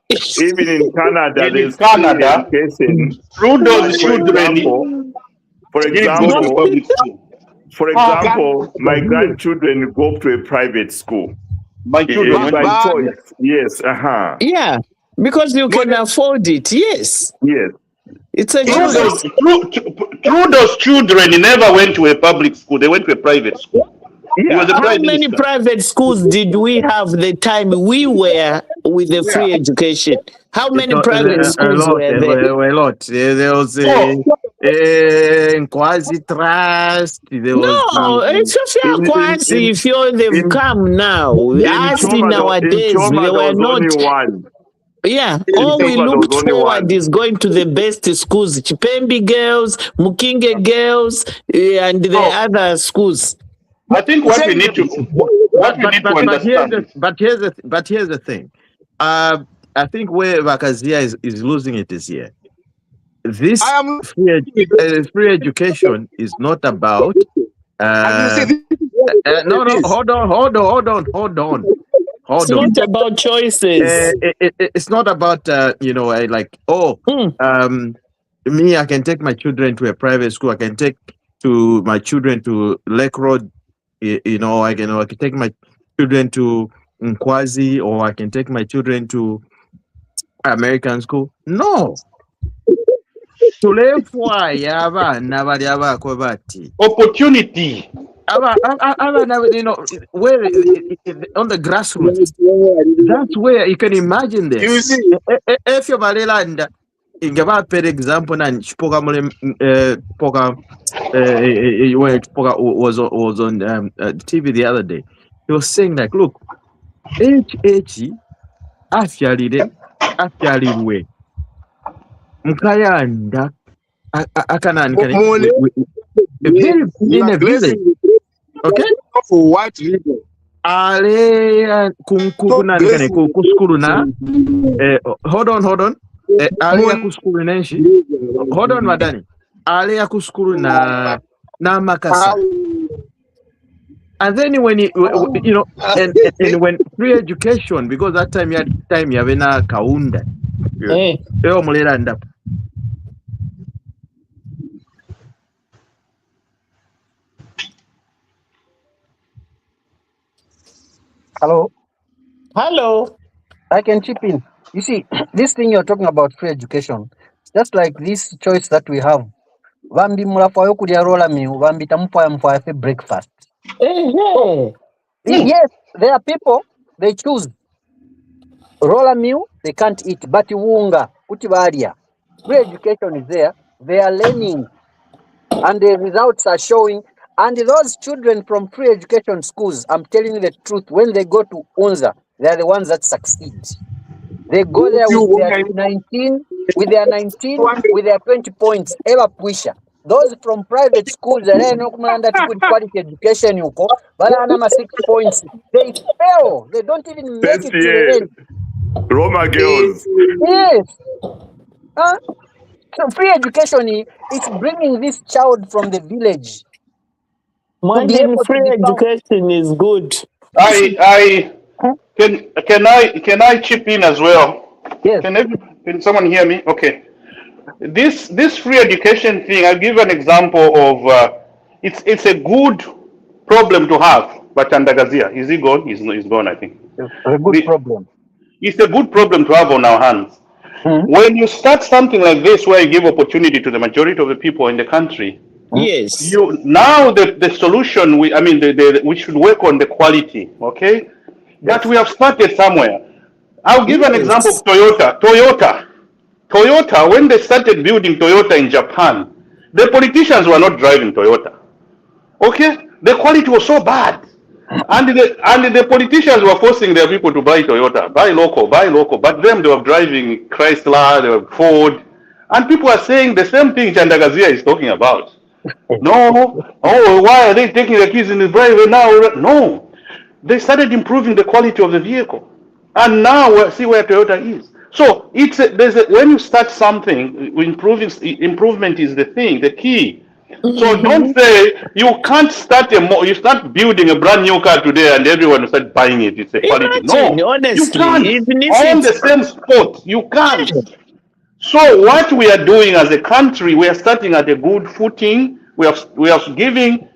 Even in Canada, In there's Canada, education. Trudeau's children For example, my grandchildren go to a private school. My children by choice. Yes. Yeah, because you can afford it. Yes. Yes. It's a choice. Trudeau's children never went to a public school. They went to a private school. Yeah. How many private schools did we have the time we were with the free education? How many private schools were there? There were a lot. There was Quasi Trust. No, it's Quasi. If they've come now, as in nowadays, they were not. One. Yeah, all we looked forward is going to the best schools, Chipembi girls, Mukinge girls, and the other schools. I think what we need to understand. But here's the thing. I think where Vakazia is losing it is here. This free education is not about. No, hold on. It's not about choices. It's not about me. I can take my children to a private school. I can take my children to Lake Road. I can take my children to Nkwazi, or I can take my children to American school. No. Opportunity. Where on the grassroots, that's where you can imagine this. You see, if you're Maryland, in per example, and Spoka was on TV the other day. He was saying like, look, afyalire Mkayanda in a village. Okay? For what reason? Ale kuskuru na hold on. Ale kuskuru nenshi. Hold on, madani. Ale kuskuru na makasa. And then when and when free education, because that time you have na kaunda. Mulera ndap. Hello. I can chip in. You see, this thing you're talking about, free education, just like this choice that we have. Vambi mulafayo kudia rola miu, vambi tamupa mfayafe breakfast. Yes, there are people, they choose. Rola miu, they can't eat, but wunga, kutibaria. Free education is there, they are learning, and the results are showing. And those children from free education schools, I'm telling you the truth, when they go to UNZA, they are the ones that succeed. They go there with their 19, with their 20 points, ever pusher. Those from private schools, they no under good quality education, but 6 points. They fail. They don't even make it to the end. Roma girls. Yes. So free education is bringing this child from the village. Free education is good. Can I chip in as well? Yes. Can someone hear me? Okay. This free education thing, I'll give an example of it's a good problem to have, but Andagazia, is he gone? He's gone, I think. A good problem. It's a good problem to have on our hands. When you start something like this, where you give opportunity to the majority of the people in the country, yes. Now the solution, we should work on the quality, okay? But we have started somewhere. I'll give an example of Toyota, when they started building Toyota in Japan, the politicians were not driving Toyota. Okay? The quality was so bad. And the politicians were forcing their people to buy Toyota, buy local. But them, they were driving Chrysler, they were Ford. And people are saying the same thing Chandagazia is talking about. No, why are they taking the keys in the driveway now? No, they started improving the quality of the vehicle, and now see where Toyota is. So when you start something, improvement is the thing, the key. So don't say you can't start you start building a brand new car today and everyone will start buying it. It's a quality. Imagine, No, you honestly, can't. even if On it's the same spot, you can't. So what we are doing as a country, we are starting at a good footing. We are giving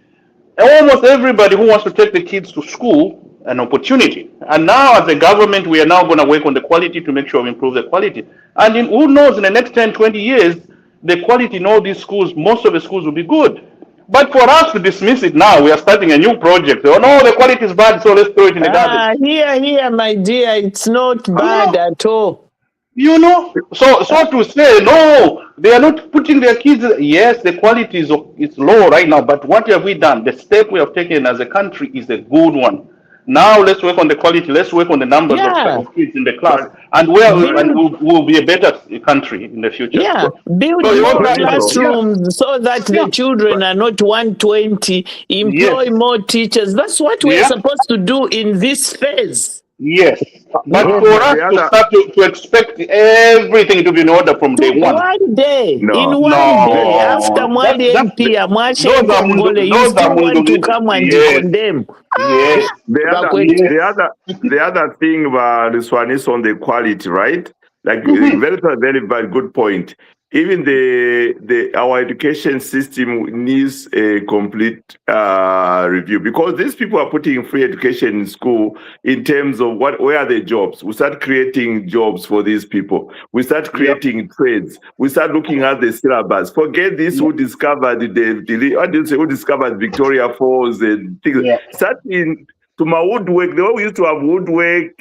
almost everybody who wants to take the kids to school an opportunity. And now as a government, we are now going to work on the quality to make sure we improve the quality. And who knows, in the next 10, 20 years, the quality in all these schools, most of the schools will be good. But for us to dismiss it now, we are starting a new project. Oh no, the quality is bad, so let's throw it in the garbage. Here, my dear, it's not bad at all. You know, so to say no, they are not putting their kids. Yes, the quality is low right now, but what have we done? The step we have taken as a country is a good one. Now let's work on the quality. Let's work on the numbers of kids in the class, and we'll be a better country in the future. Yeah, build more classrooms so that the children are not 120. Employ more teachers. That's what we are supposed to do in this phase. Yes, but for us to start to expect everything to be in order from day one. One day, No. in one day, after Mwali MP, Mwashe Kongole, you still want to come and condemn. Yes. The other thing about this one is on the quality, right? Like very good point. Even our education system needs a complete review, because these people are putting free education in school in terms of where are the jobs. We start creating jobs for these people. We start creating trades. We start looking at the syllabus. Forget this who discovered who discovered Victoria Falls and things. Start in to my woodwork. They all used to have woodwork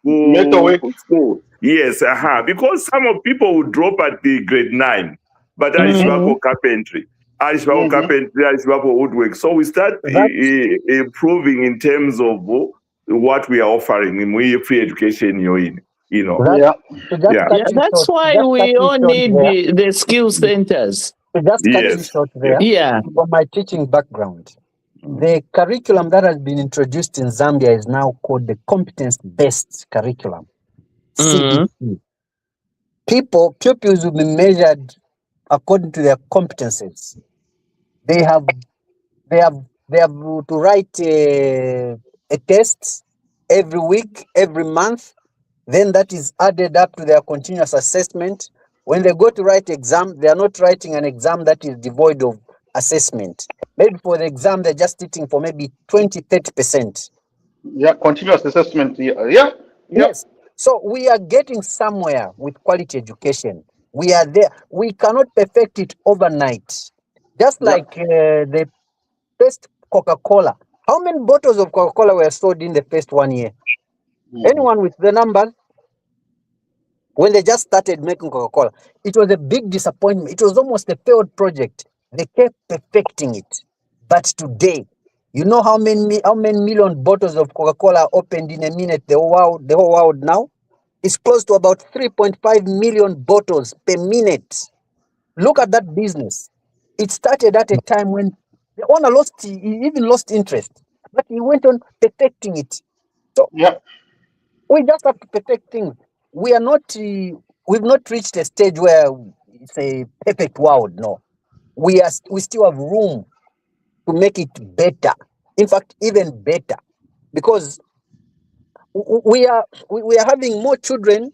metalwork school. Yes, because some of people would drop at the grade 9, but that is for carpentry. For woodwork. So we start improving in terms of what we are offering in free education. That's why we all need the skill centers. Just cut you short there. Yeah. From my teaching background, the curriculum that has been introduced in Zambia is now called the competence-based curriculum. CBC. Pupils will be measured according to their competences. They have to write a test every week, every month. Then that is added up to their continuous assessment. When they go to write exam, they are not writing an exam that is devoid of assessment. Maybe for the exam, they're just sitting for maybe 20-30%. Yeah, continuous assessment. Yes. So we are getting somewhere with quality education. We are there. We cannot perfect it overnight. Just like the first Coca-Cola. How many bottles of Coca-Cola were sold in the first 1 year? Anyone with the numbers? When they just started making Coca-Cola, it was a big disappointment. It was almost a failed project. They kept perfecting it. But today, you know how many million bottles of Coca-Cola are opened in a minute? The whole world now is close to about 3.5 million bottles per minute. Look at that business. It started at a time when the owner even lost interest, but he went on perfecting it. So we just have to perfect things. We've not reached a stage where it's a perfect world. No, we still have room to make it better. In fact, even better, because we are having more children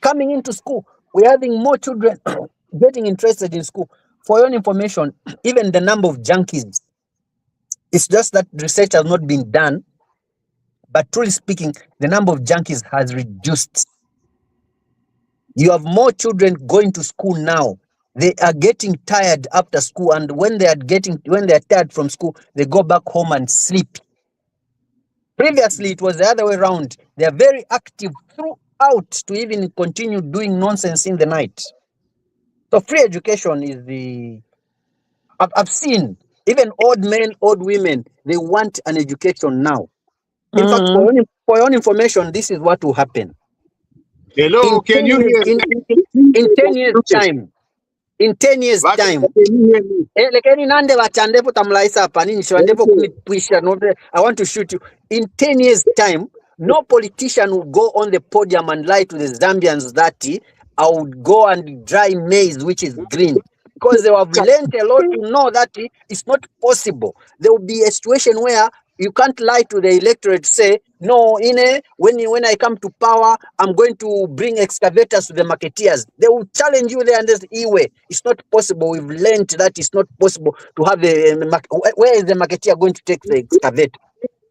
coming into school. We're having more children getting interested in school. For your information, even the number of junkies, it's just that research has not been done. But truly speaking, the number of junkies has reduced. You have more children going to school now. They are getting tired after school, and when they are tired from school, they go back home and sleep. Previously, it was the other way around. They are very active throughout to even continue doing nonsense in the night. So free education is I've seen even old men, old women, they want an education now. In fact, for your own information, this is what will happen. Hello, can you hear me? In 10 years' time. In 10 years' time. I want to shoot you. In 10 years' time, no politician will go on the podium and lie to the Zambians that I would go and dry maize, which is green. because they have learned a lot to know that it's not possible. There will be a situation where you can't lie to the electorate, say, no, when I come to power, I'm going to bring excavators to the marketeers. They will challenge you there and say, it's not possible. We've learned that it's not possible to have where is the marketeer going to take the excavator?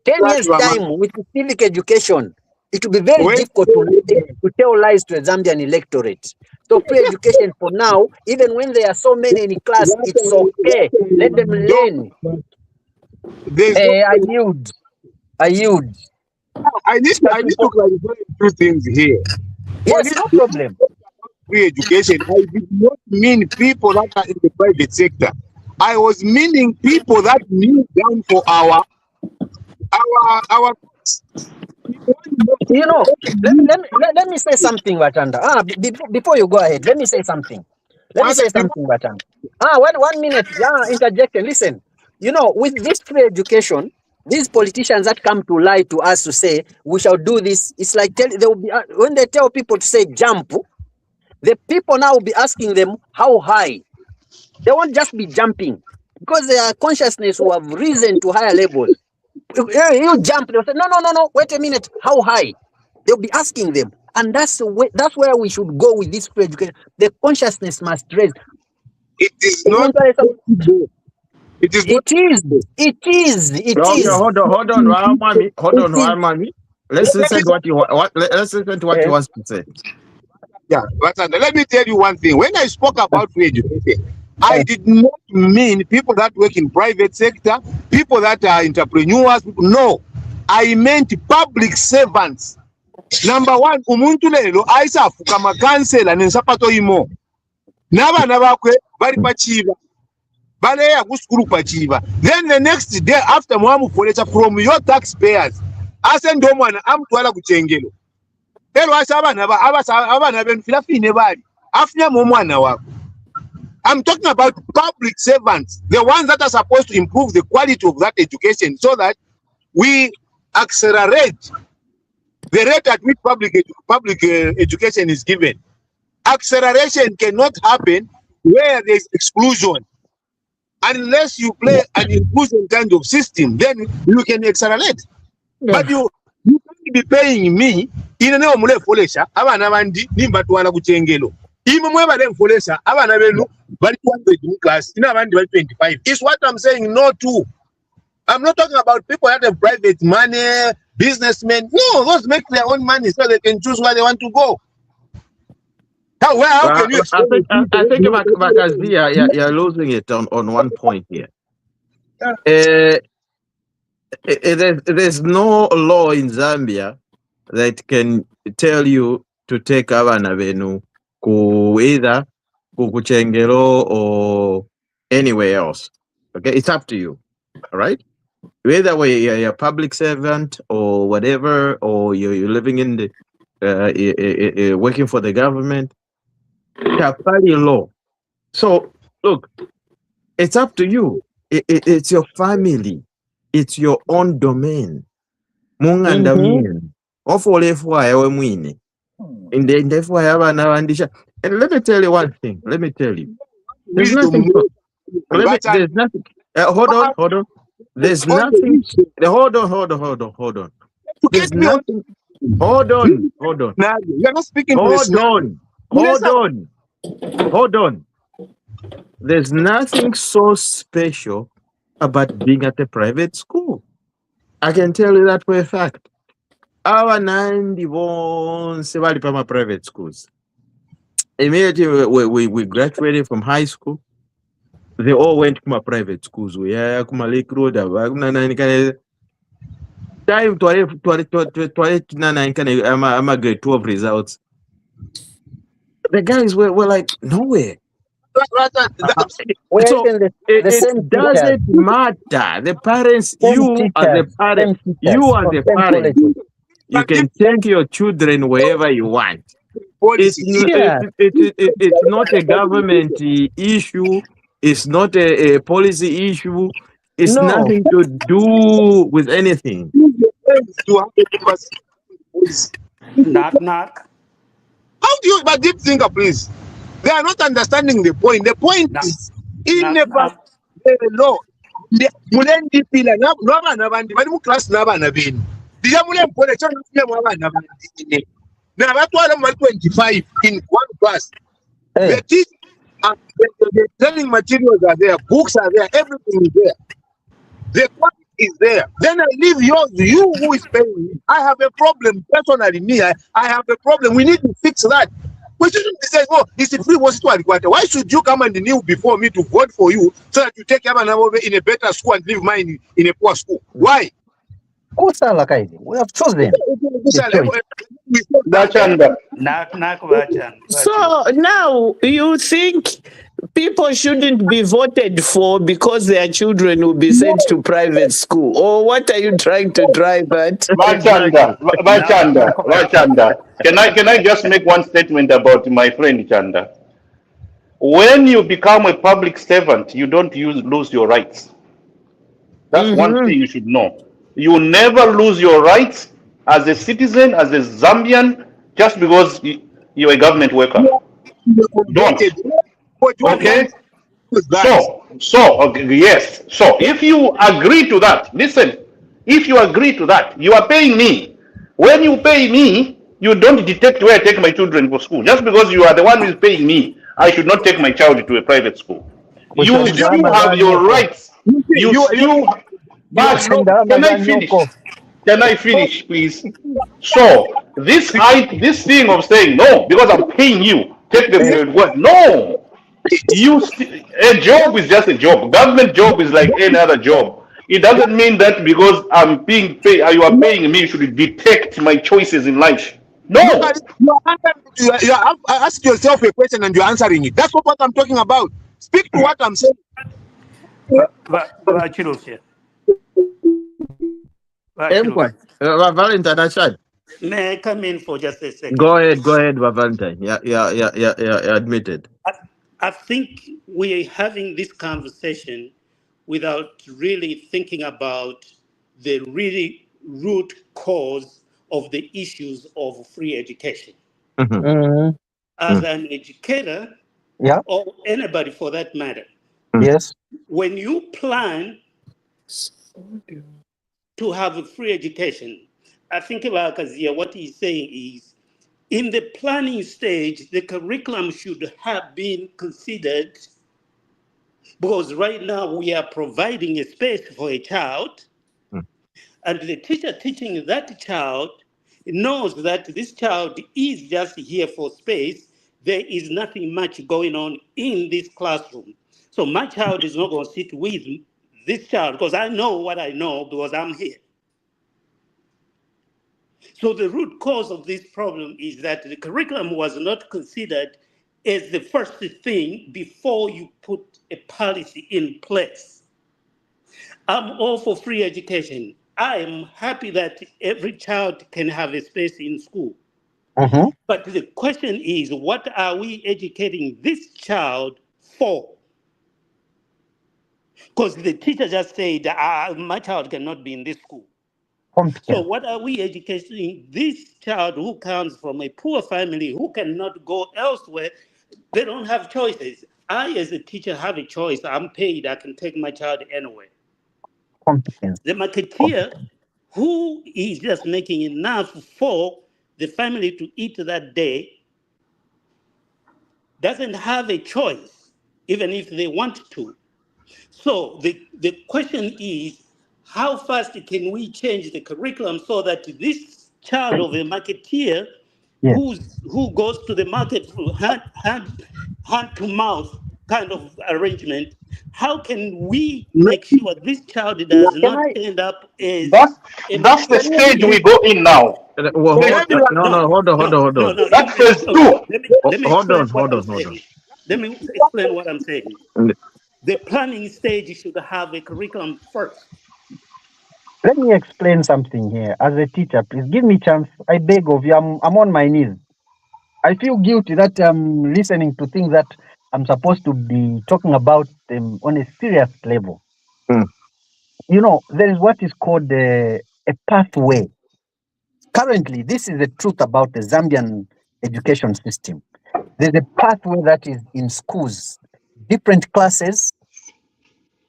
10 years time with civic education, it will be very difficult to tell lies to a Zambian electorate. So free education for now, even when there are so many in class, it's okay. Let them learn. I yield. I need to clarify two things here. Yes, no problem. Free education, I did not mean people that are in the private sector. I was meaning people that kneel down for our. You know, let me say something, Watanda. Before you go ahead, let me say something. Watanda. 1 minute. Interjection. Listen. You know, with this free education, these politicians that come to lie to us to say we shall do this, it's like they will be when they tell people to say jump, the people now will be asking them how high. They won't just be jumping because their consciousness will have risen to higher levels. You jump, they'll say, no, wait a minute, how high? They'll be asking them. And that's where we should go with this free education. The consciousness must raise. It is not possible. It is. Hold on, mommy. Let's listen to what you want. Let's listen to what you want to say. Yeah, but let me tell you one thing. When I spoke about free education, I did not mean people that work in private sector, people that are entrepreneurs. No, I meant public servants. Number one, umuntu lelo aisa afuka makansela nensapato imo. N'abana bakwe bali pachiva. Bale ya kuskuru pachiva. Then the next day after mwamukolesa from your taxpayers, asende omwana amutwala kuchengelo. Ero asa abana benu filafine bali. Afunya omwana wako. I'm talking about public servants, the ones that are supposed to improve the quality of that education so that we accelerate the rate at which public education is given. Acceleration cannot happen where there's exclusion. Unless you play an inclusion kind of system, then you can accelerate. Yeah. But you can't be paying me in a mule folesha, abana bandi nimba tuana kuchengelo. Even when them folesha, abana benu bali 200 in class, in abandi bali 25. Is what I'm saying no to. I'm not talking about people that have private money, businessmen. No, those make their own money so they can choose where they want to go. How can you explain? I think Makazia, you're losing it on one point here. There's no law in Zambia that can tell you to take abana benu ku either kuchengero or anywhere else. Okay, it's up to you. All right. Either way, you're a public servant or whatever, or you're living in the working for the government. Law. So look, it's up to you. It's your family. It's your own domain. And let me tell you one thing. There's nothing. There's nothing. Hold on. There's nothing. Hold on. There's nothing. Hold on. You're not speaking. Hold on. There's nothing so special about being at a private school. I can tell you that for a fact. Our 91 private schools. Immediately we graduated from high school, they all went to my private schools. We are Lake Road. Time to grade 12 results. The guys were like nowhere. So it doesn't matter. The parents, you are the parent. You can take your children wherever you want. It's not a government issue. It's not a policy issue. It's nothing to do with anything. Knock. How do you, but deep thinker, please? They are not understanding the point. The point is, in the law, mulendi pila no abana bandi bali mu class n'abana benu. Dija mulempole cyo n'abana abana bandi. Na batwala mu 25 in one class. The teachers, the training materials are there, books are there, everything is there. The quality is there. Then I leave yours, you who is paying me. I have a problem personally. I have a problem. We need to fix that. We shouldn't be saying, oh, it's a free worship. Why should you come and kneel before me to vote for you so that you take Yamanabo in a better school and leave mine in a poor school? Why? We have chosen. So now you think people shouldn't be voted for because their children will be sent to private school? Or what are you trying to drive at? Chanda. Can I just make one statement about my friend Chanda? When you become a public servant, you don't lose your rights. That's one thing you should know. You never lose your rights as a citizen, as a Zambian, just because you're a government worker. Don't. Okay? Yes. So if you agree to that, listen, if you agree to that, you are paying me. When you pay me, you don't detect where I take my children for school. Just because you are the one who is paying me, I should not take my child to a private school. You still have your rights. You still... But look, can I finish? Can I finish, please? So this thing of saying no because I'm paying you, take the word. No, a job is just a job. Government job is like any other job. It doesn't mean that because I'm being paid, you are paying me, you should detect my choices in life. No. You ask yourself a question and you're answering it. That's what I'm talking about. Speak to what I'm saying. Valentine, may I come in for just a second? Go ahead, Valentine. Yeah, admitted. I think we're having this conversation without really thinking about the really root cause of the issues of free education. As an educator, or anybody for that matter, yes, when you plan to have a free education, I think about Kazia, what he's saying is, in the planning stage, the curriculum should have been considered, because right now we are providing a space for a child, and the teacher teaching that child knows that this child is just here for space. There is nothing much going on in this classroom. So my child is not going to sit with this child because I know what I know because I'm here. So the root cause of this problem is that the curriculum was not considered as the first thing before you put a policy in place. I'm all for free education. I am happy that every child can have a space in school. But the question is, what are we educating this child for? Because the teacher just said, my child cannot be in this school. So what are we educating this child who comes from a poor family, who cannot go elsewhere? They don't have choices. I, as a teacher, have a choice. I'm paid. I can take my child anywhere. The marketeer, who is just making enough for the family to eat that day, doesn't have a choice, even if they want to. So the question is, how fast can we change the curriculum so that this child of a marketeer who goes to the market through hand to mouth kind of arrangement, how can we make sure this child does not end up as... That's the stage we go in now. Hold on. No, that's phase 2. Let me explain what I'm saying. The planning stage should have a curriculum first. Let me explain something here. As a teacher, please give me a chance. I beg of you. I'm on my knees. I feel guilty that I'm listening to things that I'm supposed to be talking about them on a serious level. You know, there is what is called a pathway. Currently, this is the truth about the Zambian education system. There's a pathway that is in schools. Different classes,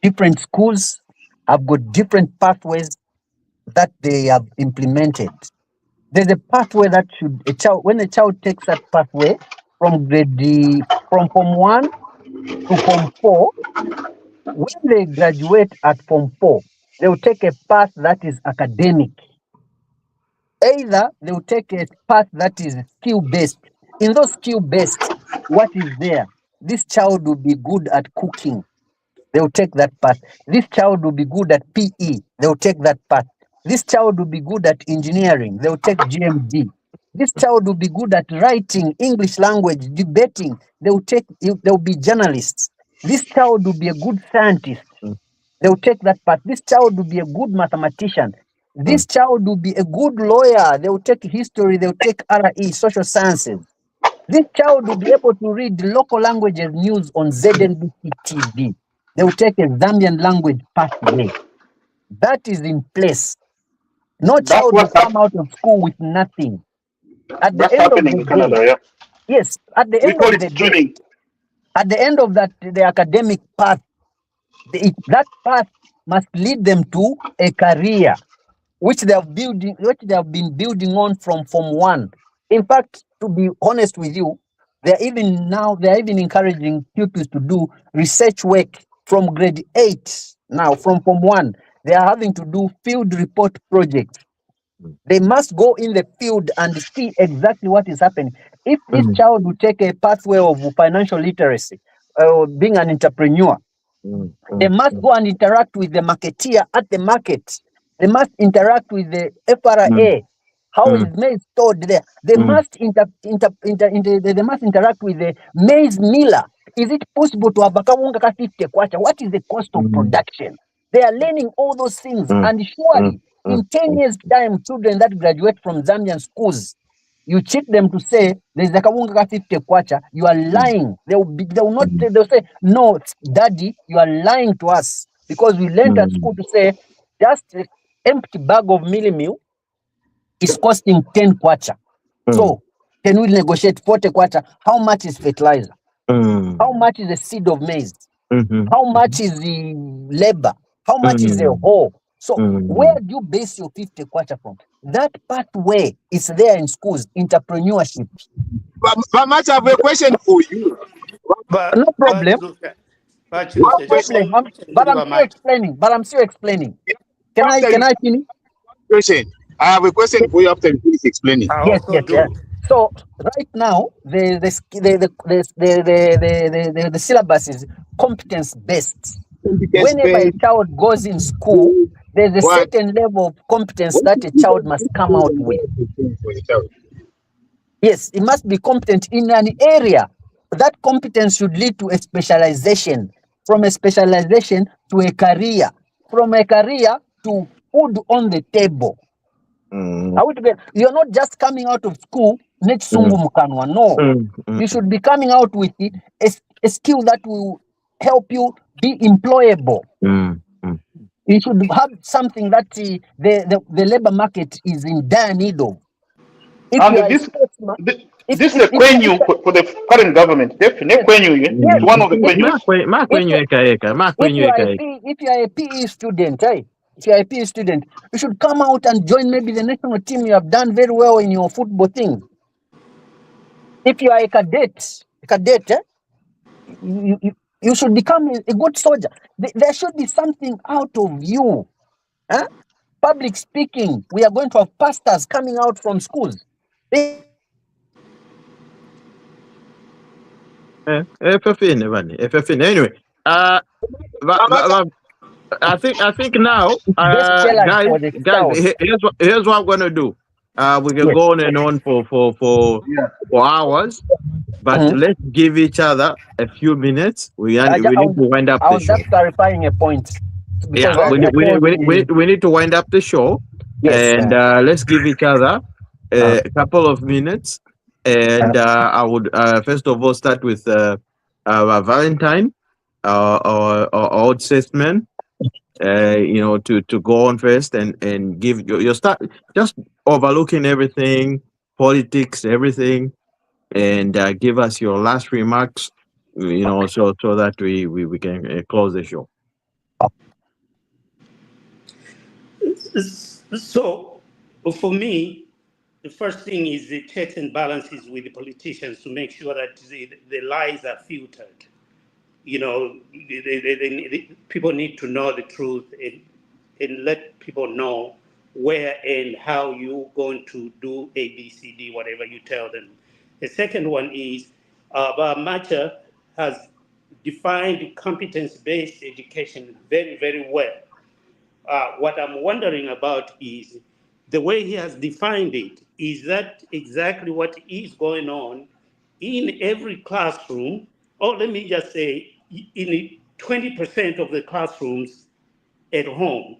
different schools have got different pathways that they have implemented. There's a pathway that when a child takes that pathway from Form 1 to Form 4, when they graduate at Form 4, they will take a path that is academic. Either they will take a path that is skill-based. In those skill-based, what is there? This child will be good at cooking. They will take that path. This child will be good at PE. They will take that path. This child will be good at engineering. They will take GMD. This child will be good at writing, English language, debating. They will be journalists. This child will be a good scientist. They will take that path. This child will be a good mathematician. This child will be a good lawyer. They will take history. They will take RE, social sciences. This child will be able to read local languages news on ZNBC TV. They will take a Zambian language pathway. That is in place. No child will come out of school with nothing. At the end of the day, yes, at the end of the day, at the end of the academic path, that path must lead them to a career, which they have been building on from Form 1. In fact, to be honest with you, they're even encouraging pupils to do research work from grade 8. Now, from Form 1, they are having to do field report projects. They must go in the field and see exactly what is happening. If this child will take a pathway of financial literacy, being an entrepreneur, they must go and interact with the marketeer at the market. They must interact with the FRA. How is maize stored there? They must they must interact with the maize miller. Is it possible to have a kawunga ka 50 kwacha? What is the cost of production? They are learning all those things, and surely in 10 years' time, children that graduate from Zambian schools, you check them to say there's a kawunga ka 50 kwacha, you are lying. They'll say, no, daddy, you are lying to us, because we learned at school to say just an empty bag of meal is costing 10 kwacha. So can we negotiate 40 kwacha? How much is fertilizer? How much is the seed of maize? How much is the labor? How much is the hoe? So where do you base your 50 kwacha from? That pathway is there in schools, entrepreneurship. But much have a question for you. No problem. But I'm still explaining. Can I finish? Question. I have a question for you after you finish explaining. Yes. So right now the syllabus is competence based. Whenever a child goes in school, there's a certain level of competence that a child must come out with. Yes, it must be competent in an area. That competence should lead to a specialization. From a specialization to a career. From a career to food on the table. You're not just coming out of school, no. You should be coming out with a skill that will help you be employable. You should have something that the labor market is in dire need of. This is a question for the current government. Definitely, it's one of the questions. If you are a PE student, if you are a PE student, you should come out and join maybe the national team. You have done very well in your football thing. If you are a cadet, you should become a good soldier. There should be something out of you. Public speaking. We are going to have pastors coming out from schools. Anyway, I think now, guys, here's what I'm gonna do. We can go on and on for hours, but let's give each other a few minutes. We need to wind up the show. I was just clarifying a point. Yeah, we need to wind up the show, and let's give each other a couple of minutes. And I would first of all start with Valentine, or old statesman. To go on first and give your start, just overlooking everything, politics, everything. and give us your last remarks, so that we can close the show. So, for me, the first thing is the checks and balances with the politicians to make sure that the lies are filtered. People need to know the truth and let people know where and how you're going to do A, B, C, D, whatever you tell them. The second one is Macha has defined competence-based education very, very well. What I'm wondering about is the way he has defined it. Is that exactly what is going on in every classroom? Or let me just say, in 20% of the classrooms at home?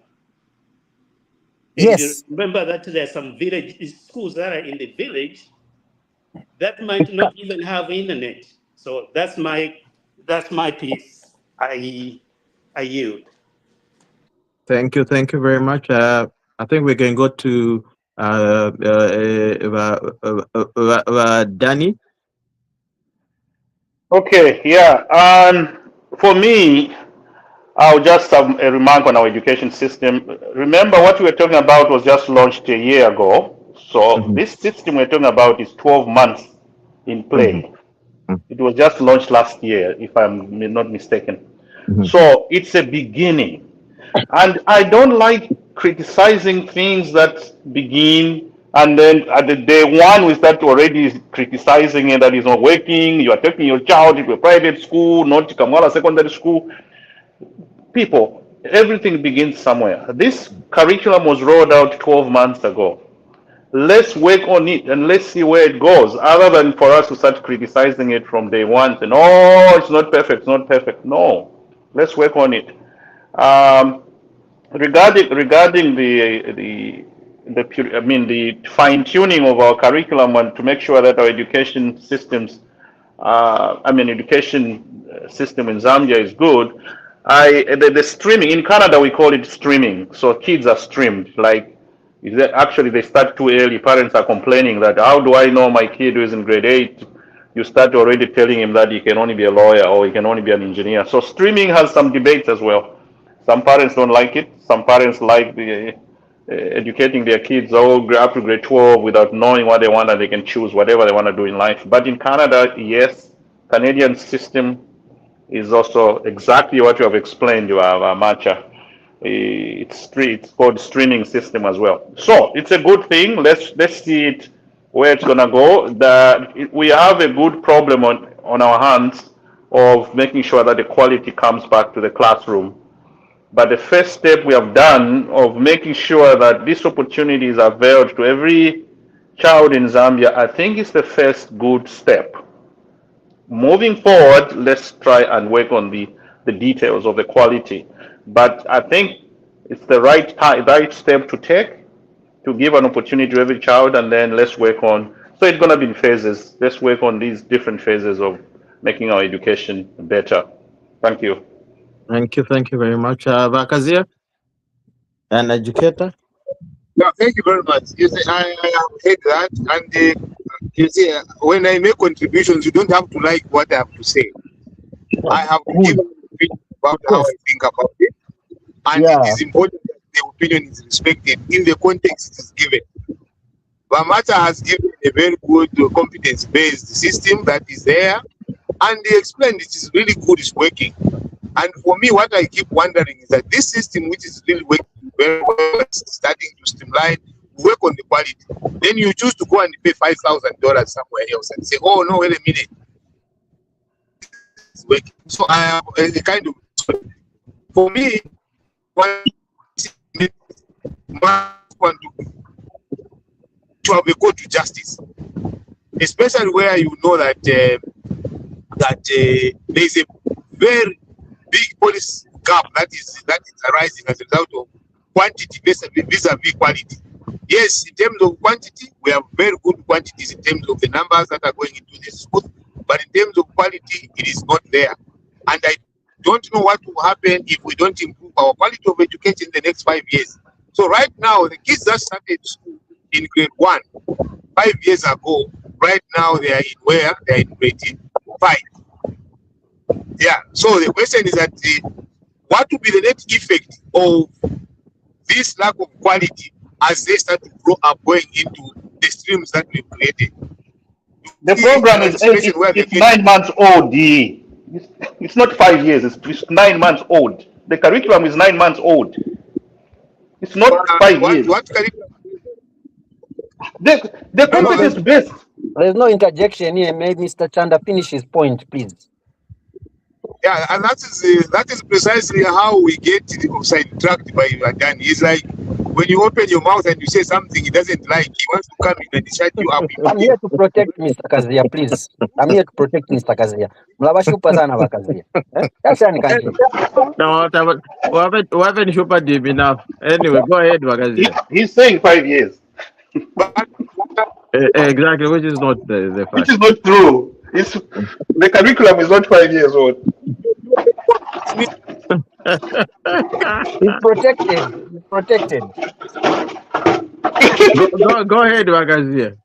And Yes. remember that there are some village schools that are in the village that might not even have internet. So that's my piece. I yield. Thank you very much. I think we can go to Danny. Okay, yeah. For me, I'll just have a remark on our education system. Remember, what we were talking about was just launched a year ago. So Mhm, this system we're talking about is 12 months in mhm, play. It was just launched last year, if I'm not mistaken. mhm. So it's a beginning. And I don't like criticizing things that begin and then at the day one we start already criticizing it that is not working. You are taking your child to a private school, not Kamala Secondary School. People, everything begins somewhere. This curriculum was rolled out 12 months ago. Let's work on it and let's see where it goes, other than for us to start criticizing it from day one and oh, it's not perfect, it's not perfect. No, let's work on it. Um, regarding the fine tuning of our curriculum and to make sure that our education systems, education system in Zambia is good. The streaming in Canada we call it streaming. So kids are streamed. Like is that actually they start too early. Parents are complaining that how do I know my kid who is in grade 8? You start already telling him that he can only be a lawyer or he can only be an engineer. So streaming has some debates as well. Some parents don't like it. Some parents like the educating their kids all up to grade 12 without knowing what they want and they can choose whatever they want to do in life. But in Canada, yes, Canadian system is also exactly what you have explained, you have Matcha. It's called streaming system as well. So it's a good thing. Let's see it where it's gonna go. We have a good problem on our hands of making sure that the quality comes back to the classroom. But the first step we have done of making sure that this opportunity is availed to every child in Zambia, I think is the first good step. Moving forward, let's try and work on the details of the quality. But I think it's the right step to take to give an opportunity to every child, and then let's work on. So it's gonna be in phases. Let's work on these different phases of making our education better. Thank you. Thank you very much, Vakazia, an educator. No, thank you very much. You see, I have heard that, and you see, when I make contributions, you don't have to like what I have to say. I have given an opinion about how I think about it, and it is important that the opinion is respected in the context it is given. Bamata has given a very good competence-based system that is there, and they explained it is really good, it's working. And for me, what I keep wondering is that this system, which is really working very well, is starting to streamline, work on the quality. Then you choose to go and pay $5,000 somewhere else and say, oh, no, wait a minute. It's working. So I have a kind of, for me, want to have a court to justice, especially where you know that there is a very big policy gap that is arising as a result of quantity vis-a-vis quality. Yes, in terms of quantity, we have very good quantities in terms of the numbers that are going into the schools, but in terms of quality, it is not there. And I don't know what will happen if we don't improve our quality of education in the next 5 years. So right now, the kids that started school in grade 1 5 years ago, Right now they are in where? They are in grade 5. Yeah. So the question is that what will be the net effect of this lack of quality as they start to grow up going into the streams that we've created? The program is it's 9 months old. It's not 5 years. It's 9 months old. The curriculum is 9 months old. It's not 5 years. What curriculum? The competence based. There's no interjection here. May Mr. Chanda finish his point, please. Yeah, and that is precisely how we get sidetracked by Adani. It's like when you open your mouth and you say something he doesn't like, he wants to come in and shut you up. I'm here to protect Mr. Kazia, please. I'm here to protect Mr. Kazia. Mlabashupa sana bakazia. That's an kanji. No, we haven't super deep enough. Anyway, go ahead, Wakazia. He's saying 5 years. Exactly, which is not the fact. Which is not true. The curriculum is not 5 years old. He's protected. He's protected. Go ahead, Wakazia.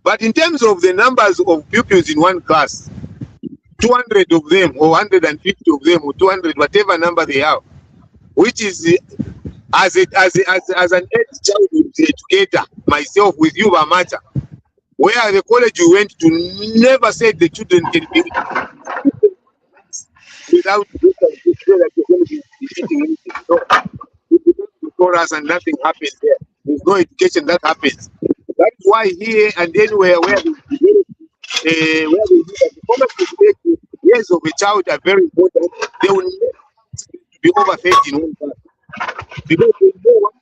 But in terms of the numbers of pupils in one class, 200 of them or 150 of them or 200, whatever number they have, which is as an childhood educator, myself with you, Bamata, where the college you went to never said the children can be without chorus and nothing happens there. There's no education that happens. That's why here and anywhere where the years of a child are very important, they will never be over 30 in one class. Because they know what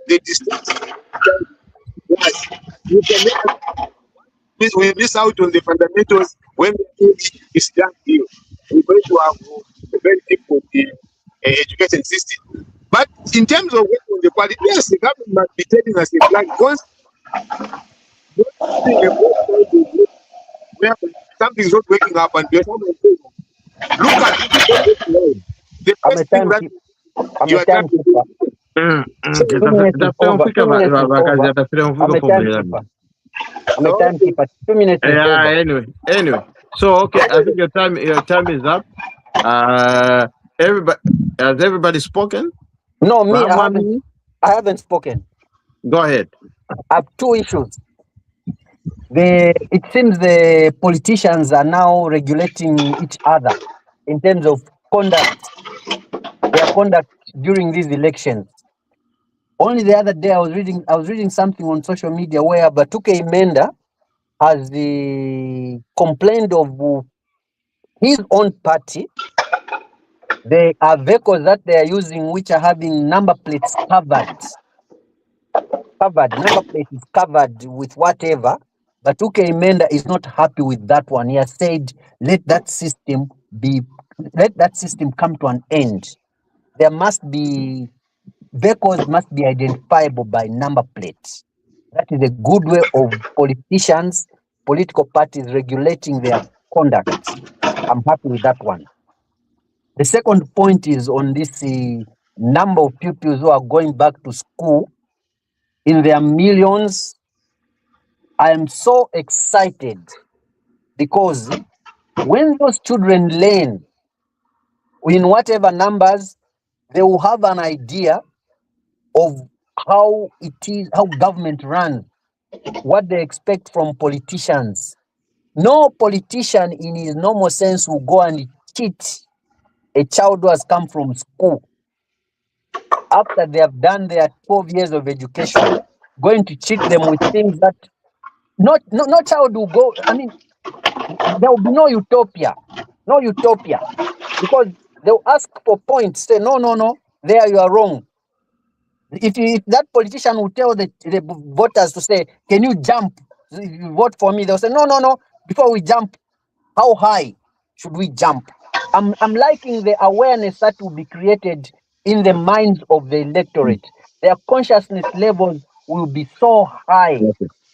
the distance you can we miss out on the fundamentals when it's done here. We're going to have a very difficult education system. But in terms of working on the quality, yes, the government must be telling us a plan. Once something's not waking up and there's someone saying, look at the first thing that you are trying to do. I'm a timekeeper. 2 minutes. Yeah, anyway. So okay, I think your time is up. Everybody has everybody spoken? No, me, I haven't spoken. Go ahead. I have 2 issues. It seems the politicians are now regulating each other in terms of conduct, their conduct during these elections. Only the other day I was reading something on social media where Batuke Imenda has complained of his own party. There are vehicles that they are using which are having number plates covered. Number plate is covered with whatever. Batuke Imenda is not happy with that one. He has said, let that system come to an end. Vehicles must be identifiable by number plates. That is a good way of political parties regulating their conduct. I'm happy with that one. The second point is on this number of pupils who are going back to school in their millions. I am so excited because when those children learn in whatever numbers, they will have an idea of how government runs, what they expect from politicians. No politician in his normal sense will go and cheat a child who has come from school after they have done their 12 years of education, going to cheat them with things that no child will go. I mean, there will be no utopia, because they'll ask for points, say, no, there you are wrong. If that politician will tell the voters to say, can you jump? If you vote for me, they'll say, no, before we jump, how high should we jump? I'm liking the awareness that will be created in the minds of the electorate. Their consciousness levels will be so high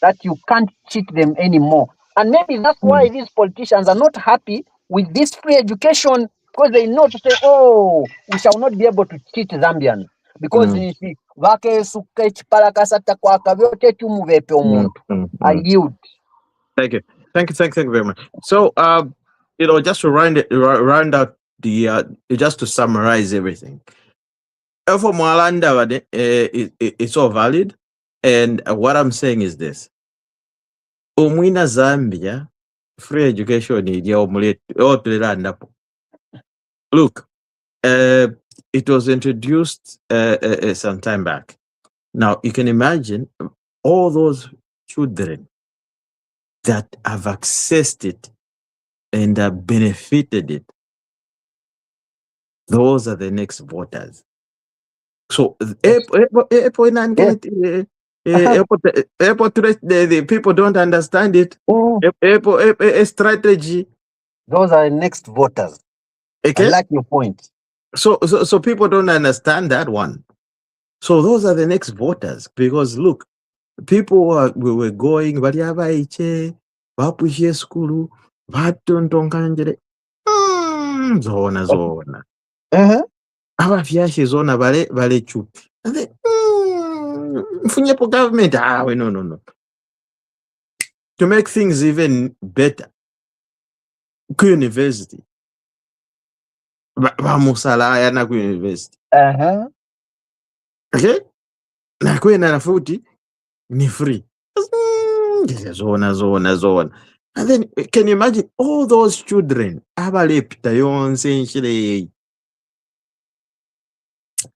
that you can't cheat them anymore. And maybe that's why these politicians are not happy with this free education, because they know to say, we shall not be able to cheat Zambians. because nti vakesuka ekipalakasa takwaka byote tumubepe omuntu. I yield. Thank you very much. So just to round out the just to summarize everything. For Mwalanda, it's all valid, and what I'm saying is this: Umwina Zambia, free education Look, it was introduced some time back. Now you can imagine all those children that have accessed it and have benefited it. Those are the next voters. So the people don't understand it. A strategy. Those are the next voters. Okay? I like your point. So people don't understand that one. So those are the next voters, because look, people were going, school, zona. Abafyashi zona bale chup. And then government. No. To make things even better, university. Bamusala na university. Okay? Na kwenda na futi ni free. Zona. And then can you imagine all those children?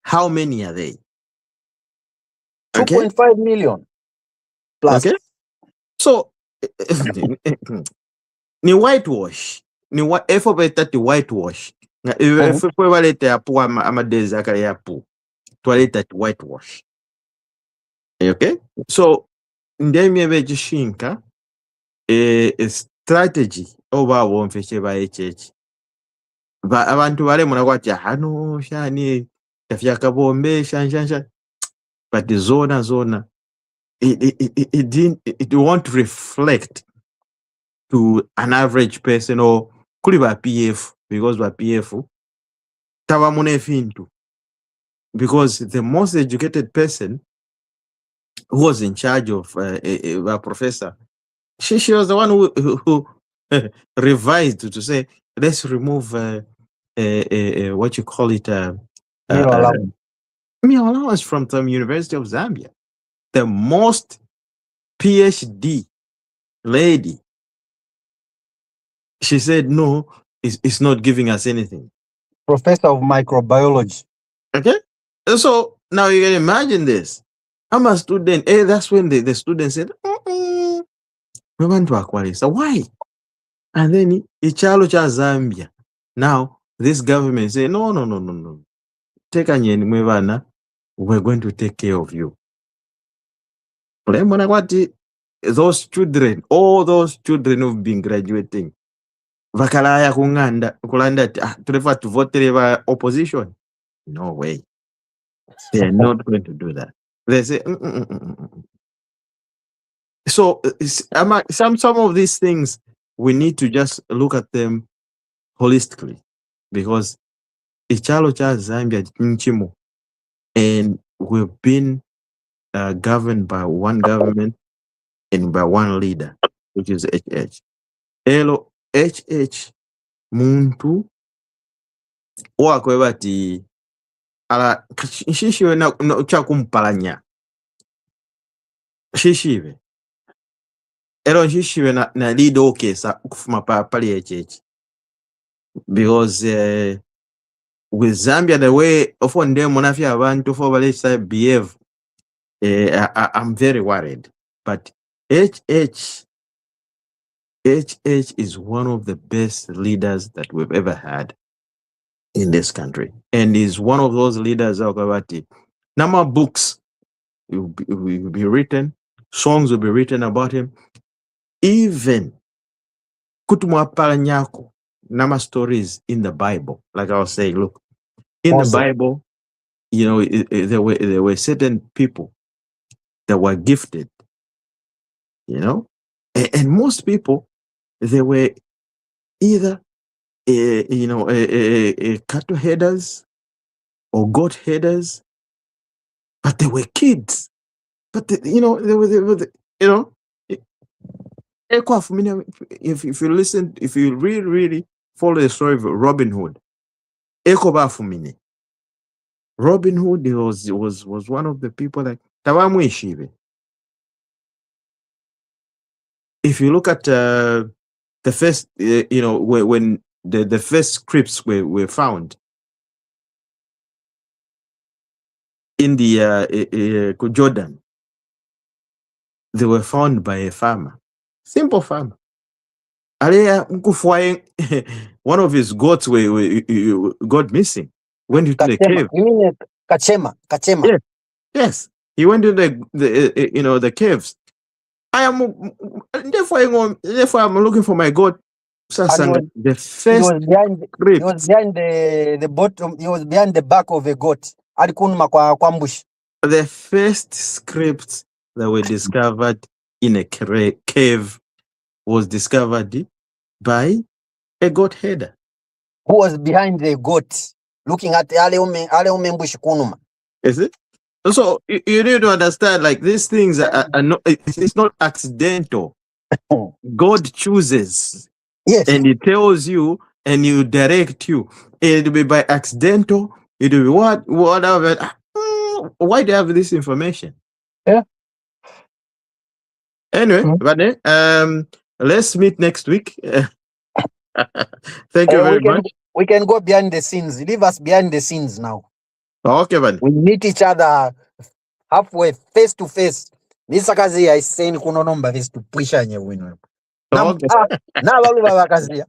How many are they? 2.5 million plus. Okay. So ni whitewash. Ni whitewash. If we walete apu amadezi akale apu. Toilet whitewash. Okay? So ndemye vechishinka a strategy oba wonfeshe ba HH. Abantu bale munakwati hano shani tafyaka bombe shan. But the zona it won't reflect to an average person or kuli ba PF, because ba PF tawa munefintu, because the most educated person who was in charge of a professor, she was the one who revised to say, let's remove what you call it meal allowance from the University of Zambia. The most PhD lady, she said no, it's not giving us anything. Professor of microbiology. Okay, so now you can imagine this. I'm a student. That's when the student said, we want to acquire. So why? And then ichalo cha Zambia. Now this government say no. Take a mwevana. We're going to take care of you. Those children, all those children who've been graduating, vakalaya kulanda prefer to vote opposition. No way. They're not going to do that. They say, So some of these things we need to just look at them holistically, because ichalo cha Zambia nchimo, and we've been governed by one government and by one leader, which is HH. Elo HH muntu wakwebati ala shishiwe na chakumpalanya shishiwe elo shishiwe na lead okesa kufuma pali HH, because with Zambia the way often them monafia abantu for balesa behave, I'm very worried. But HH is one of the best leaders that we've ever had in this country, and is one of those leaders okabati nama books will be written, songs will be written about him, even kutumwapalanyako nama stories in the Bible. Like I was saying, look, in the Bible, you know, there were certain people that were gifted, you know, and most people, they were either cattle headers or goat headers but they were kids. But they were if you listen, if you really follow the story of Robin Hood, Robin Hood was one of the people like Tawamwishive. If you look at the first, when the first scripts were found in the Jordan, they were found by a farmer, simple farmer. One of his goats got missing. Went into the cave. You mean Kachema? Yes. He went into the caves. Therefore I'm looking for my goat. The first he was behind the bottom. He was behind the back of a goat. The first scripts that were discovered in a cave was discovered by a goat header who was behind the goat, looking at the Is it? So you need to understand, like, these things are not. It's not accidental. God chooses, yes, and He tells you, and you direct you. It'll be by accidental. It'll be whatever. Why do you have this information? Yeah. Anyway, but let's meet next week. Thank you very much. We can go behind the scenes. Leave us behind the scenes now. Okay, man. We meet each other halfway, face to face. Nisakazi I saying kuno nomba this to pusha nye wino. Na balu baba kazi.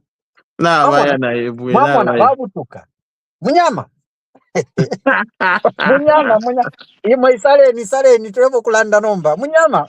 Na baya na ibwe. Mama na babu tuka. Munyama. Munyama. Ima isale ni tulevo kulanda nomba. Munyama.